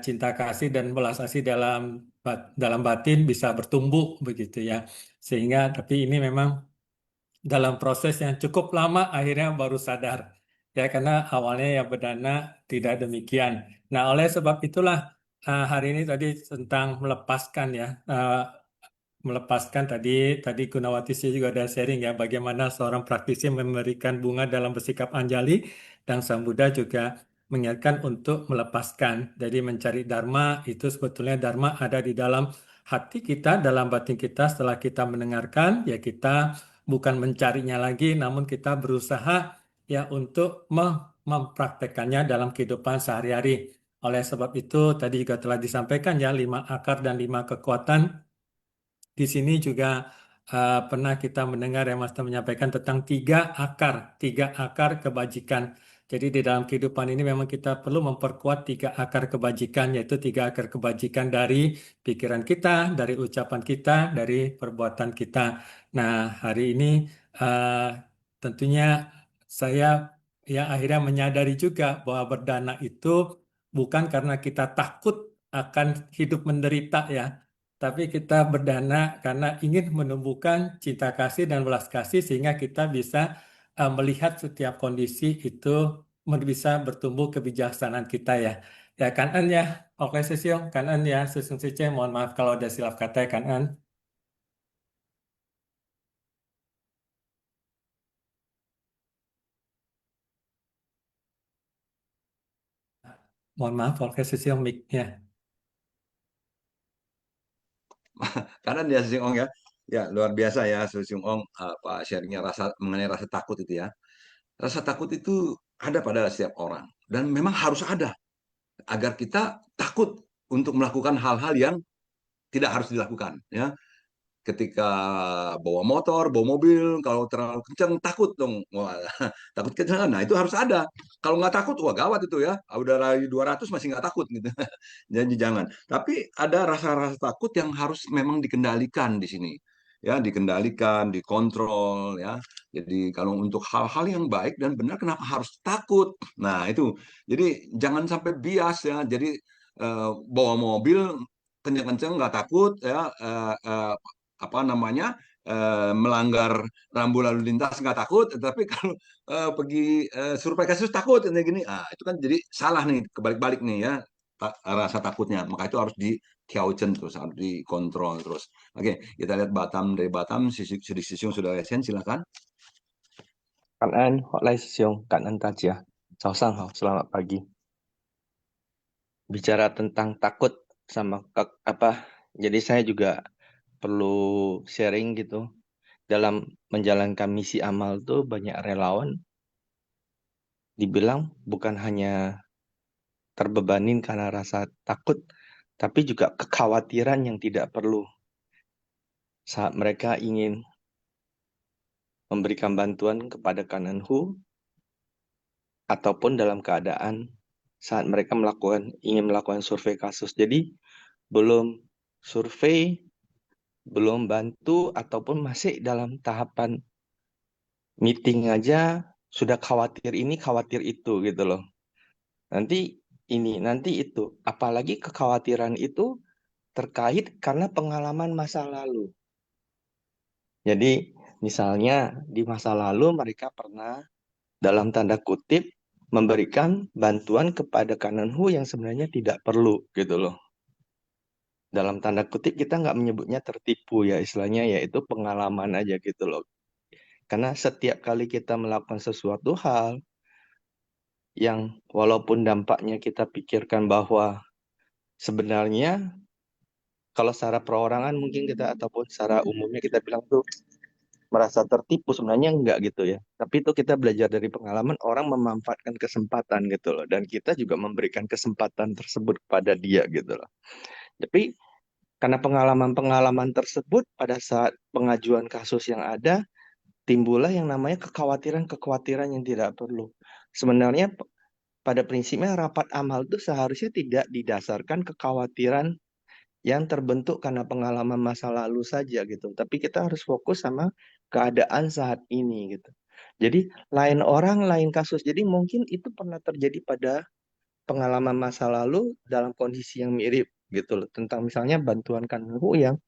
cinta kasih dan belas kasih dalam batin bisa bertumbuh begitu ya. Sehingga tapi ini memang dalam proses yang cukup lama akhirnya baru sadar ya, karena awalnya ya berdana tidak demikian. Nah, oleh sebab itulah hari ini tadi tentang melepaskan ya, melepaskan tadi Gunawati sih juga ada sharing ya bagaimana seorang praktisi memberikan bunga dalam bersikap anjali, dan Sang Buddha juga mengingatkan untuk melepaskan. Jadi mencari dharma itu sebetulnya dharma ada di dalam hati kita, dalam batin kita. Setelah kita mendengarkan ya kita bukan mencarinya lagi, namun kita berusaha ya untuk mempraktekannya dalam kehidupan sehari-hari. Oleh sebab itu tadi juga telah disampaikan ya 5 akar dan 5 kekuatan. Di sini juga pernah kita mendengar yang Master menyampaikan tentang 3 akar kebajikan. Jadi di dalam kehidupan ini memang kita perlu memperkuat 3 akar kebajikan, yaitu 3 akar kebajikan dari pikiran kita, dari ucapan kita, dari perbuatan kita. Nah, hari ini tentunya saya ya akhirnya menyadari juga bahwa berdana itu bukan karena kita takut akan hidup menderita ya, tapi kita berdana karena ingin menumbuhkan cinta kasih dan belas kasih sehingga kita bisa melihat setiap kondisi itu bisa bertumbuh kebijaksanaan kita ya. Ya Kanan ya, oke Sesiong, Kanan ya, Sesiong Sice, mohon maaf kalau ada silap kata ya Kanan. Mohon maaf, oke Sesiong mic-nya. Karena dia Sung Ong ya luar biasa ya Sung Ong apa sharingnya mengenai rasa takut itu ya. Rasa takut itu ada pada setiap orang dan memang harus ada agar kita takut untuk melakukan hal-hal yang tidak harus dilakukan ya. Ketika bawa motor, bawa mobil, kalau terlalu kencang takut dong. Wah, takut kencang. Nah, itu harus ada. Kalau nggak takut, wah gawat itu ya. Udah lari 200 masih nggak takut gitu. Jadi jangan. Tapi ada rasa-rasa takut yang harus memang dikendalikan di sini. Ya, dikendalikan, dikontrol ya. Jadi kalau untuk hal-hal yang baik dan benar kenapa harus takut? Nah, itu. Jadi jangan sampai bias ya. Jadi bawa mobil kenceng-kenceng nggak takut ya, apa namanya, melanggar rambu lalu lintas nggak takut, tapi kalau pergi survei kasus takut ini gini, itu kan jadi salah nih, kebalik-balik nih ya rasa takutnya. Maka itu harus di Tiauchen terus, harus dikontrol terus. Oke, kita lihat Batam, dari Batam, Sisiung sudah lesen, silakan. 感恩来师兄，感恩大家。早上好，selamat pagi. Bicara tentang takut sama jadi saya juga perlu sharing gitu. Dalam menjalankan misi amal tuh banyak relawan dibilang bukan hanya terbebanin karena rasa takut, tapi juga kekhawatiran yang tidak perlu. Saat mereka ingin memberikan bantuan kepada Kananhu, ataupun dalam keadaan saat mereka ingin melakukan survei kasus. Jadi belum survei, belum bantu, ataupun masih dalam tahapan meeting aja sudah khawatir ini, khawatir itu gitu loh. Nanti ini, nanti itu. Apalagi kekhawatiran itu terkait karena pengalaman masa lalu. Jadi misalnya di masa lalu mereka pernah dalam tanda kutip memberikan bantuan kepada Kananhu yang sebenarnya tidak perlu gitu loh. dalam tanda kutip kita nggak menyebutnya tertipu ya, istilahnya yaitu pengalaman aja gitu loh. Karena setiap kali kita melakukan sesuatu hal yang walaupun dampaknya kita pikirkan bahwa sebenarnya kalau secara perorangan mungkin kita ataupun secara umumnya kita bilang tuh merasa tertipu, sebenarnya enggak gitu ya. Tapi itu kita belajar dari pengalaman orang memanfaatkan kesempatan gitu loh, dan kita juga memberikan kesempatan tersebut kepada dia gitu loh. Tapi karena pengalaman-pengalaman tersebut pada saat pengajuan kasus yang ada, timbullah yang namanya kekhawatiran-kekhawatiran yang tidak perlu. Sebenarnya pada prinsipnya rapat amal itu seharusnya tidak didasarkan kekhawatiran yang terbentuk karena pengalaman masa lalu saja gitu. Tapi kita harus fokus sama keadaan saat ini gitu. Jadi lain orang, lain kasus. Jadi mungkin itu pernah terjadi pada pengalaman masa lalu dalam kondisi yang mirip gitu loh. Tentang misalnya bantuan Kanhu yang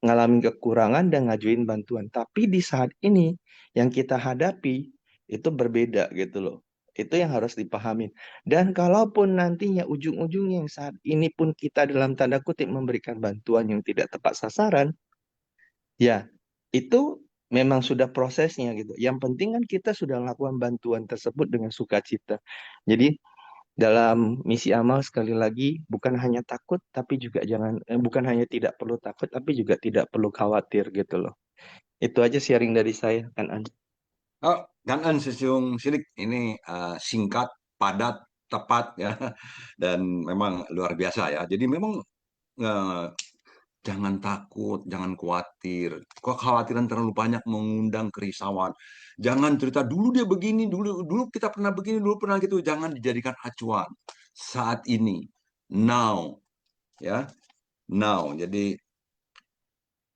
ngalamin kekurangan dan ngajuin bantuan. Tapi di saat ini yang kita hadapi itu berbeda gitu loh. Itu yang harus dipahamin. Dan kalaupun nantinya ujung-ujungnya yang saat ini pun kita dalam tanda kutip memberikan bantuan yang tidak tepat sasaran, ya itu memang sudah prosesnya gitu. Yang penting kan kita sudah melakukan bantuan tersebut dengan sukacita. Jadi dalam misi amal sekali lagi bukan hanya takut tapi juga bukan hanya tidak perlu takut tapi juga tidak perlu khawatir gitu loh. Itu aja sharing dari saya kan An. Oh, Gangan Sesiung Silik ini singkat, padat, tepat ya, dan memang luar biasa ya. Jadi memang eh, jangan takut, jangan khawatir. Kekhawatiran terlalu banyak mengundang kerisauan. Jangan cerita dulu dia begini, dulu kita pernah begini, dulu pernah gitu. Jangan dijadikan acuan. Saat ini, now, ya, now. Jadi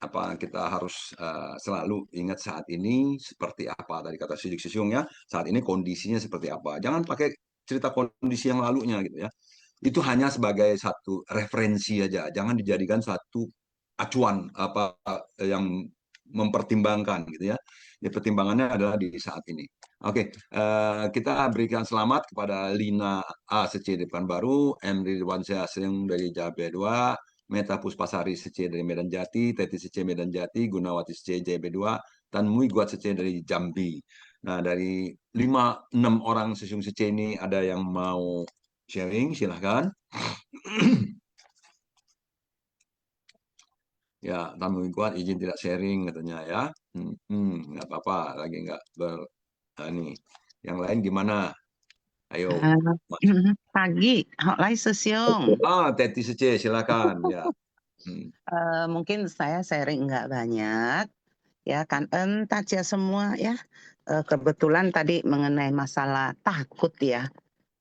apa kita harus selalu ingat saat ini seperti apa tadi kata Sidik Sisiungnya, saat ini kondisinya seperti apa. Jangan pakai cerita kondisi yang lalunya gitu ya. Itu hanya sebagai satu referensi aja, jangan dijadikan satu acuan apa yang mempertimbangkan gitu ya. Ya pertimbangannya adalah di saat ini. Oke, kita berikan selamat kepada Lina A SC di Pekanbaru, M Ridwansyah Asring dari JB2, Meta Puspasari SC dari Medan Jati, Teti SC Medan Jati, Gunawati SC JB2, dan Mui Guat SC dari Jambi. Nah, dari 5-6 orang Sesiung SC ini ada yang mau sharing, silahkan. Ya, tamu kuat izin tidak sharing katanya ya. Nggak apa-apa, lagi nggak ini. Yang lain gimana? Ayo. Pagi, Hok Lai Sesiung. Teti Sece, silakan ya. Mungkin saya sharing nggak banyak, ya kan taja semua ya. Kebetulan tadi mengenai masalah takut ya.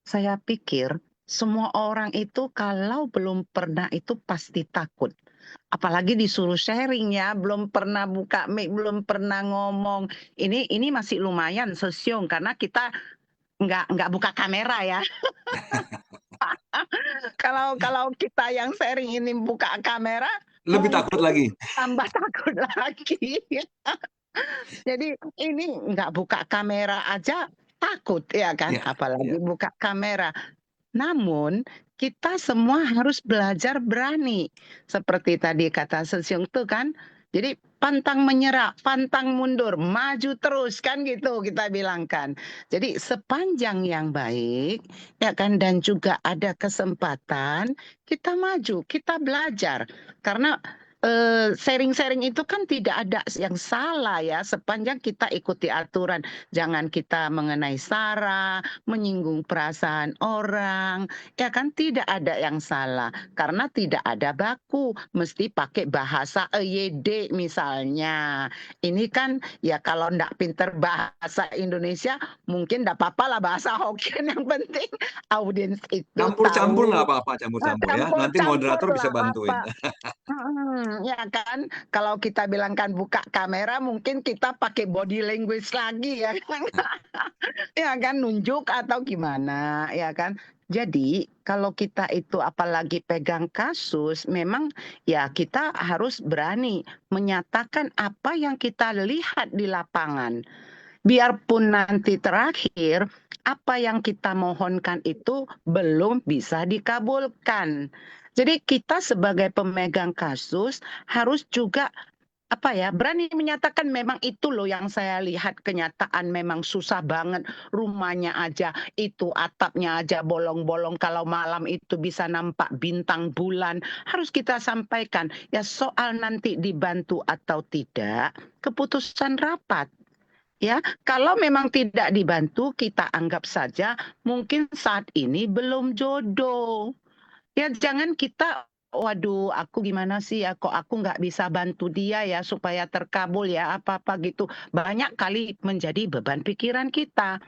Saya pikir semua orang itu kalau belum pernah itu pasti takut. Apalagi disuruh sharing ya, belum pernah buka mic, belum pernah ngomong. Ini masih lumayan Sesiung karena kita nggak buka kamera ya. Kalau kita yang sharing ini buka kamera, lebih takut lagi. Tambah takut lagi. Jadi ini nggak buka kamera aja takut ya kan, apalagi buka kamera. Namun kita semua harus belajar berani. Seperti tadi kata Sesiung tuh kan. Jadi pantang menyerah, pantang mundur, maju terus kan gitu kita bilang kan. Jadi sepanjang yang baik ya kan dan juga ada kesempatan kita maju, kita belajar. Karena sharing-sharing itu kan tidak ada yang salah ya sepanjang kita ikuti aturan. Jangan kita mengenai sara, menyinggung perasaan orang, ya kan tidak ada yang salah karena tidak ada baku, mesti pakai bahasa EYD misalnya. Ini kan ya kalau ndak pinter bahasa Indonesia mungkin ndak apa-apa lah bahasa Hokkien, yang penting audiens itu Campur-campur tahu. nggak apa-apa, campur-campur ya. Nanti moderator bisa bantuin. Ya kan, kalau kita bilangkan buka kamera mungkin kita pakai body language lagi ya kan. Ya kan nunjuk atau gimana ya kan. Jadi kalau kita itu apalagi pegang kasus, memang ya kita harus berani menyatakan apa yang kita lihat di lapangan. Biarpun nanti terakhir apa yang kita mohonkan itu belum bisa dikabulkan. Jadi kita sebagai pemegang kasus harus juga berani menyatakan memang itu loh yang saya lihat kenyataan memang susah banget, rumahnya aja itu atapnya aja bolong-bolong, kalau malam itu bisa nampak bintang bulan. Harus kita sampaikan ya, soal nanti dibantu atau tidak keputusan rapat. Ya, kalau memang tidak dibantu, kita anggap saja mungkin saat ini belum jodoh. Ya, jangan kita, waduh, aku gimana sih ya, kok aku nggak bisa bantu dia ya supaya terkabul ya apa-apa gitu. Banyak kali menjadi beban pikiran kita.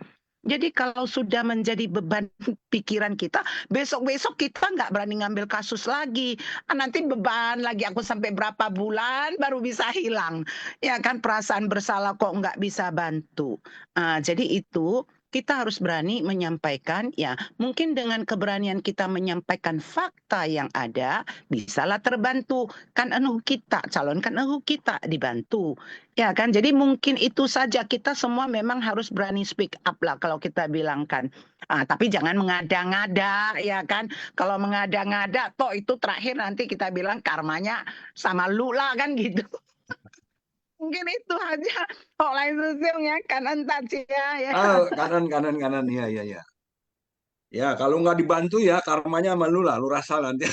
Jadi kalau sudah menjadi beban pikiran kita, besok-besok kita nggak berani ngambil kasus lagi. Nanti beban lagi aku sampai berapa bulan baru bisa hilang. Ya kan, perasaan bersalah kok nggak bisa bantu. Jadi itu kita harus berani menyampaikan, ya mungkin dengan keberanian kita menyampaikan fakta yang ada, bisalah terbantu. Kan kita, calonkan kita dibantu. Ya kan, jadi mungkin itu saja, kita semua memang harus berani speak up lah kalau kita bilang kan. Tapi jangan mengada-ngada, ya kan. Kalau mengada-ngada, toh itu terakhir nanti kita bilang karmanya sama lu lah kan gitu. Mungkin itu aja online sosialnya kanan touch ya. Kanan, iya. Ya, kalau nggak dibantu ya karmanya sama lu lah, lu rasa nanti.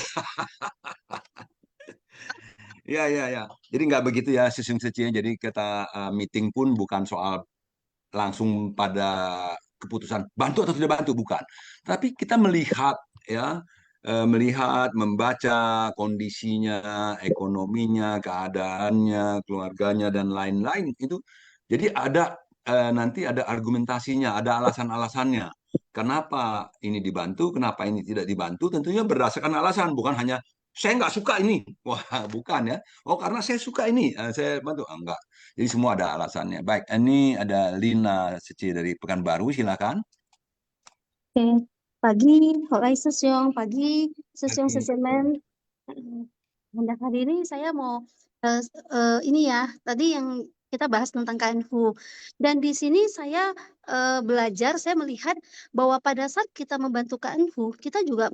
Ya. Jadi nggak begitu ya Sisiung Seci. Jadi kita meeting pun bukan soal langsung pada keputusan bantu atau tidak bantu, bukan. Tapi kita melihat ya, membaca kondisinya, ekonominya, keadaannya, keluarganya dan lain-lain itu. Jadi ada nanti ada argumentasinya, ada alasan-alasannya. Kenapa ini dibantu, kenapa ini tidak dibantu? Tentunya berdasarkan alasan, bukan hanya saya nggak suka ini. Wah, bukan ya. Oh, karena saya suka ini, saya bantu. Enggak. Jadi semua ada alasannya. Baik, ini ada Lina Seci dari Pekanbaru, silakan. Oke, pagi, Horai Sesiong, pagi, Sesiong Pagi. Sesemen. Hendak hari ini saya mau ini ya, tadi yang kita bahas tentang KNHU. Dan di sini saya belajar, saya melihat bahwa pada saat kita membantu KNHU, kita juga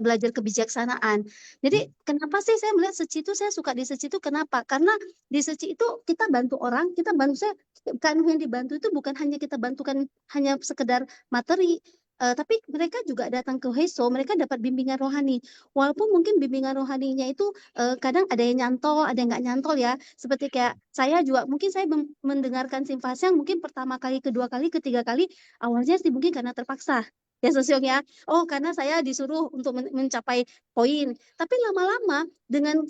belajar kebijaksanaan. Jadi kenapa sih saya melihat Seci itu, saya suka di Seci itu kenapa? Karena di Seci itu kita bantu orang, kita bantu KNHU yang dibantu itu bukan hanya kita bantukan hanya sekedar materi, tapi mereka juga datang ke HESO, mereka dapat bimbingan rohani. Walaupun mungkin bimbingan rohaninya itu kadang ada yang nyantol, ada yang nggak nyantol ya. Seperti kayak saya juga, mungkin saya mendengarkan Simphasyang mungkin pertama kali, kedua kali, ketiga kali, awalnya sih mungkin karena terpaksa. Ya Sosiong ya, oh karena saya disuruh untuk mencapai poin. Tapi lama-lama dengan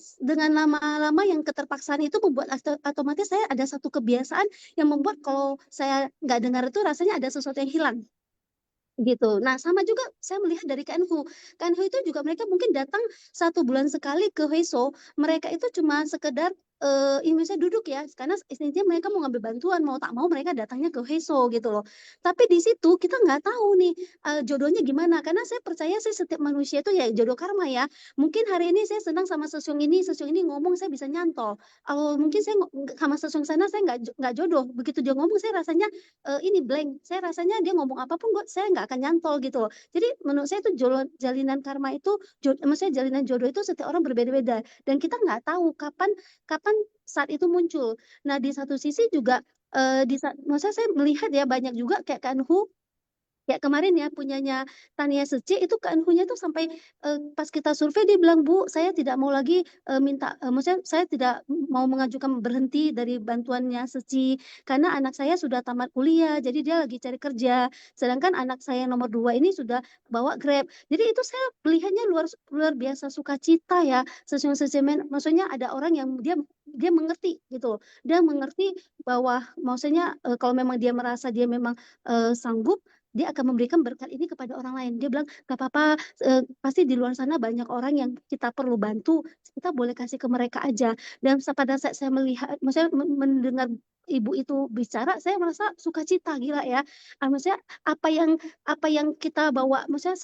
lama-lama yang keterpaksaan itu membuat otomatis saya ada satu kebiasaan yang membuat kalau saya nggak dengar itu rasanya ada sesuatu yang hilang. Gitu. Nah, sama juga saya melihat dari KNHU. KNHU itu juga mereka mungkin datang 1 bulan sekali ke HESO. Mereka itu cuma sekedar misalnya duduk ya, karena intinya mereka mau ngambil bantuan, mau tak mau mereka datangnya ke HESO gitu loh. Tapi di situ kita nggak tahu nih jodohnya gimana, karena saya percaya sih setiap manusia itu ya jodoh karma ya. Mungkin hari ini saya senang sama Sesiong ini ngomong saya bisa nyantol. Mungkin saya sama Sesiong sana saya nggak jodoh. Begitu dia ngomong saya rasanya ini blank. Saya rasanya dia ngomong apapun saya nggak akan nyantol gitu loh. Jadi menurut saya itu jalinan karma itu, maksudnya jalinan jodoh itu setiap orang berbeda-beda dan kita nggak tahu kapan saat itu muncul. Nah, di satu sisi juga maksudnya saya melihat ya banyak juga kayak KNHU kayak kemarin ya punyanya Tania Seci itu KNHU-nya tuh sampai pas kita survei dia bilang, Bu, saya tidak mau lagi maksudnya saya tidak mau mengajukan berhenti dari bantuannya Seci karena anak saya sudah tamat kuliah, jadi dia lagi cari kerja. Sedangkan anak saya yang nomor 2 ini sudah bawa Grab. Jadi itu saya melihatnya luar biasa sukacita ya, semen. Maksudnya ada orang yang dia mengerti gitu. Dia mengerti bahwa maksudnya kalau memang dia merasa dia memang sanggup, dia akan memberikan berkat ini kepada orang lain. Dia bilang, gak apa-apa, pasti di luar sana banyak orang yang kita perlu bantu, kita boleh kasih ke mereka aja. Dan pada saat saya melihat, maksudnya mendengar ibu itu bicara, saya merasa sukacita, gila ya. Maksudnya apa yang kita bawa, maksudnya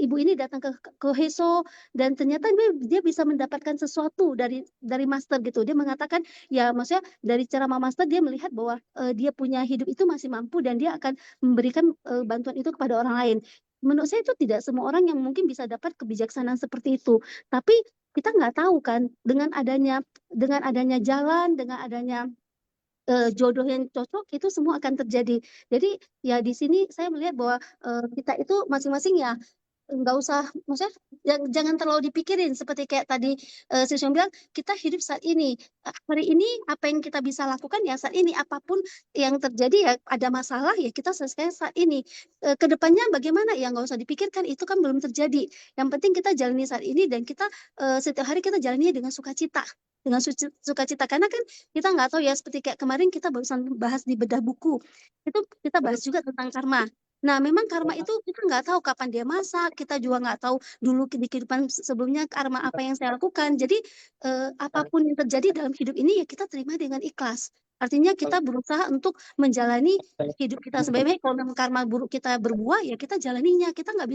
ibu ini datang ke HESO dan ternyata dia bisa mendapatkan sesuatu dari master gitu. Dia mengatakan ya, maksudnya dari ceramah master dia melihat bahwa dia punya hidup itu masih mampu dan dia akan memberikan bantuan itu kepada orang lain. menurut saya itu tidak semua orang yang mungkin bisa dapat kebijaksanaan seperti itu. Tapi kita nggak tahu kan dengan adanya jalan, dengan adanya jodoh yang cocok itu semua akan terjadi. Jadi ya di sini saya melihat bahwa kita itu masing-masing ya nggak usah, maksudnya jangan terlalu dipikirin seperti kayak tadi Sisyon bilang kita hidup saat ini. Hari ini apa yang kita bisa lakukan ya saat ini, apapun yang terjadi ya ada masalah ya kita selesaikan saat ini. Kedepannya bagaimana ya nggak usah dipikirkan, itu kan belum terjadi. Yang penting kita jalani saat ini dan kita setiap hari kita jalani dengan sukacita. Dengan sukacita, karena kan kita nggak tahu ya, seperti kayak kemarin kita barusan bahas di bedah buku itu kita bahas juga tentang karma. Nah, memang karma itu kita nggak tahu kapan dia masak, kita juga nggak tahu dulu di kehidupan sebelumnya karma apa yang saya lakukan. Jadi apapun yang terjadi dalam hidup ini ya kita terima dengan ikhlas. Artinya kita berusaha untuk menjalani hidup kita sebaik-baik. Kalau memang karma buruk kita berbuah ya kita jalaninya. Kita nggak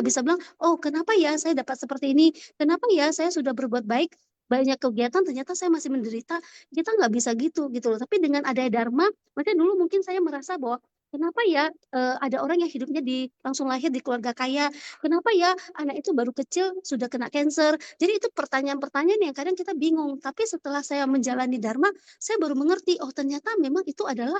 bisa bilang, oh kenapa ya saya dapat seperti ini? Kenapa ya saya sudah berbuat baik? Banyak kegiatan ternyata saya masih menderita. Kita nggak bisa gitu loh. Tapi dengan adanya dharma, makanya dulu mungkin saya merasa bahwa kenapa ya ada orang yang hidupnya langsung lahir di keluarga kaya? Kenapa ya anak itu baru kecil sudah kena kanker? Jadi itu pertanyaan-pertanyaan yang kadang kita bingung. Tapi setelah saya menjalani dharma, saya baru mengerti, oh ternyata memang itu adalah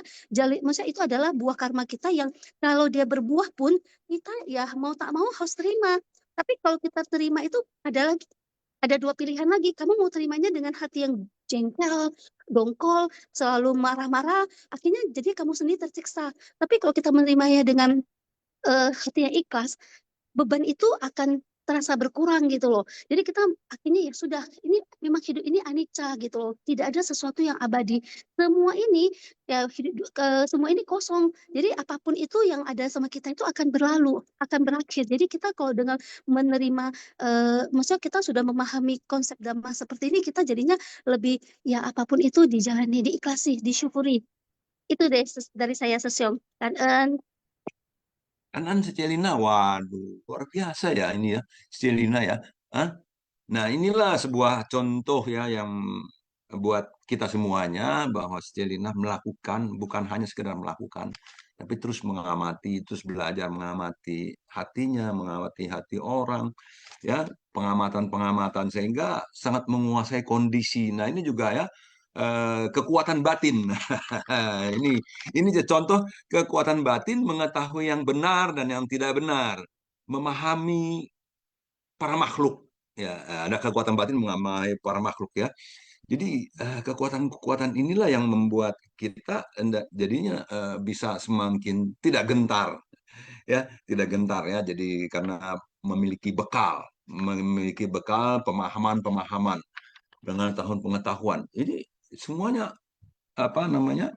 maksudnya itu adalah buah karma kita yang kalau dia berbuah pun kita ya mau tak mau harus terima. Tapi kalau kita terima itu ada dua pilihan lagi. Kamu mau terimanya dengan hati yang jengkel, dongkol, selalu marah-marah, akhirnya jadi kamu sendiri tersiksa. Tapi kalau kita menerimanya dengan hati yang ikhlas, beban itu akan terasa berkurang gitu loh. Jadi kita akhirnya ya sudah, ini memang hidup ini anicca gitu loh. Tidak ada sesuatu yang abadi. Semua ini ya semua ini kosong. Jadi apapun itu yang ada sama kita itu akan berlalu, akan berakhir. Jadi kita kalau dengan menerima maksudnya kita sudah memahami konsep dhamma seperti ini, kita jadinya lebih ya apapun itu dijalani, diikhlasi, disyukuri. Itu deh dari saya Sesyong. Dan Kanan Celina, waduh, luar biasa ya ini ya, Celina ya. Hah? Nah, inilah sebuah contoh ya yang buat kita semuanya bahwa Celina melakukan, bukan hanya sekedar melakukan, tapi terus mengamati, terus belajar mengamati hatinya, mengamati hati orang, ya, pengamatan-pengamatan sehingga sangat menguasai kondisi. Nah, ini juga ya kekuatan batin. Ini contoh kekuatan batin mengetahui yang benar dan yang tidak benar, memahami para makhluk. Ya, ada kekuatan batin mengamai para makhluk ya. Jadi kekuatan-kekuatan inilah yang membuat kita jadinya bisa semakin tidak gentar ya, tidak gentar ya. Jadi karena memiliki bekal pemahaman-pemahaman dengan tahun pengetahuan. Jadi semuanya apa namanya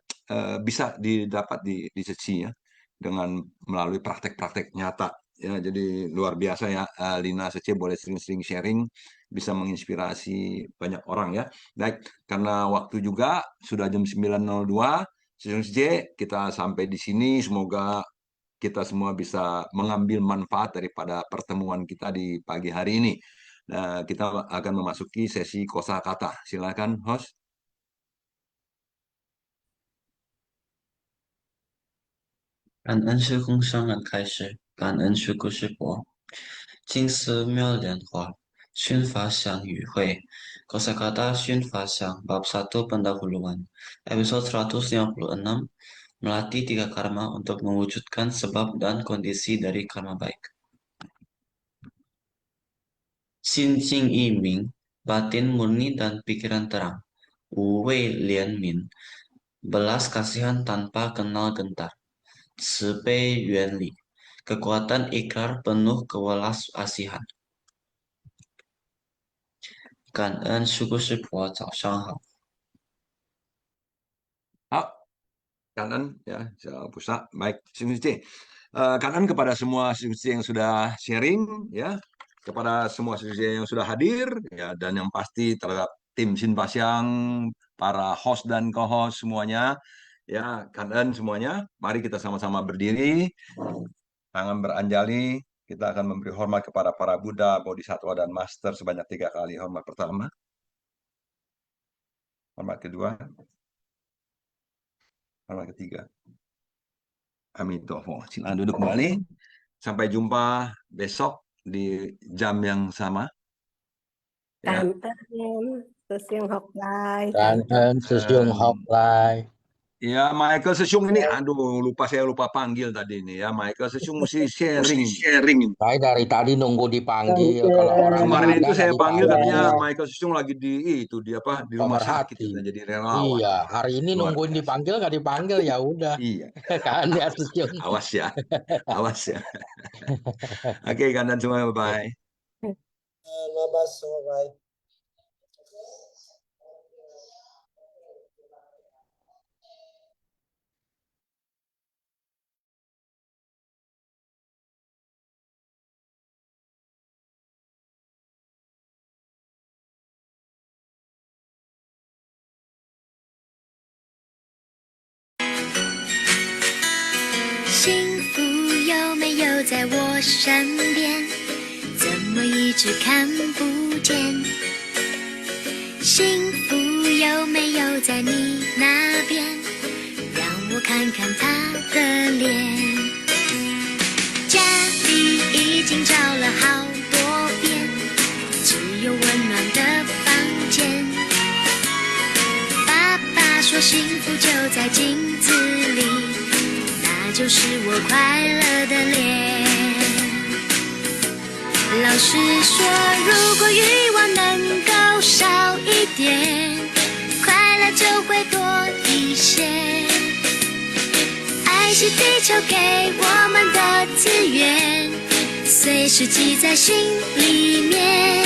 bisa didapat di sesi ya dengan melalui praktek-praktek nyata ya. Jadi luar biasa ya, Lina Sece boleh sering-sering sharing, bisa menginspirasi banyak orang ya. Baik, karena waktu juga sudah jam 9.02, Sece kita sampai di sini. Semoga kita semua bisa mengambil manfaat daripada pertemuan kita di pagi hari ini. Nah, kita akan memasuki sesi kosakata. Silakan host. 感恩是共上人开始，感恩是故事播。金丝妙莲花，熏法香与会。Kosakata Syun Fasyang, Bab 1 Pendahuluan, episode 156, melatih 3 karma untuk mewujudkan sebab dan kondisi dari karma baik. Xin Jing Yi Ming, batin murni dan pikiran terang. Wu Wei Lian Min, belas kasihan tanpa kenal gentar. Cipei Yuan Li, kekuatan ikrar penuh kewelas asihan. 感恩师姑师婆，早上好。好，kanan ya, pusat baik Sisi. Kanan kepada semua Sisi yang sudah sharing ya, kepada semua Sisi yang sudah hadir ya, dan yang pasti terhadap tim Sin Pasyang, para host dan co-host semuanya ya, kanan semuanya. Mari kita sama-sama berdiri, tangan beranjali. Kita akan memberi hormat kepada para Buddha, Bodhisattva, dan Master sebanyak 3 kali. Hormat pertama, hormat kedua, hormat ketiga. Amitofo. Silakan duduk kembali. Sampai jumpa besok di jam yang sama. Ya. Cảm ơn sư Siêng học lại. Cảm ơn sư Siêng học lại. Ya, Michael Sesiung ini, aduh, saya lupa panggil tadi nih ya. Michael Sesiung mesti sharing. Saya dari tadi nunggu dipanggil. Kalau orang Kemarin nggak itu ada, saya nggak panggil dipanggil. katanya Michael Sesiung lagi di rumah sakit, katanya jadi relawan. Iya, hari ini Luar nungguin biasa. dipanggil nggak dipanggil ya udah. Iya. Kan ya Siung. Awas ya. Oke, kalian semua, bye. Bye.幸福有没有在我身边？怎么一直看不见？幸福有没有在你那边？让我看看他的脸。家里已经找了好多遍，只有温暖的房间。爸爸说幸福就在镜子里，那就是我快乐的脸。老师说，如果欲望能够少一点，快乐就会多一些。爱是地球给我们的资源，随时记在心里面。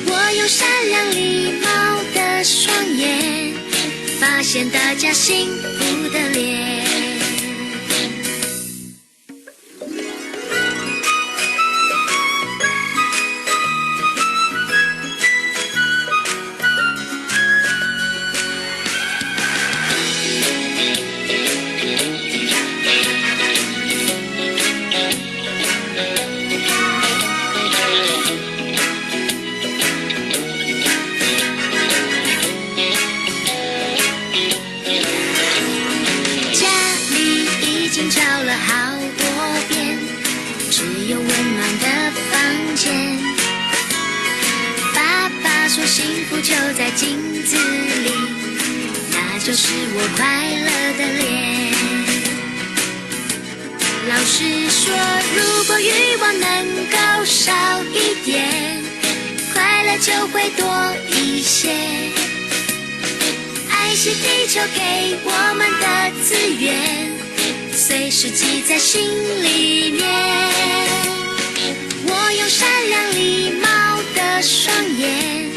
我用善良礼貌的双眼，发现大家幸福的脸。就在镜子里，那就是我快乐的脸。老师说，如果欲望能够少一点，快乐就会多一些。爱是地球给我们的资源，随时记在心里面。我用善良礼貌的双眼，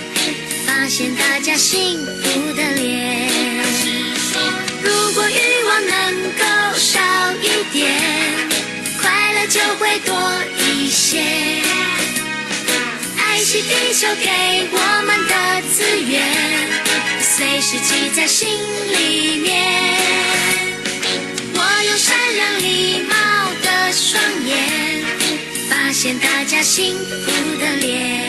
发现大家幸福的脸。如果欲望能够少一点，快乐就会多一些。爱是地球给我们的资源，随时记在心里面。我用善良礼貌的双眼，发现大家幸福的脸。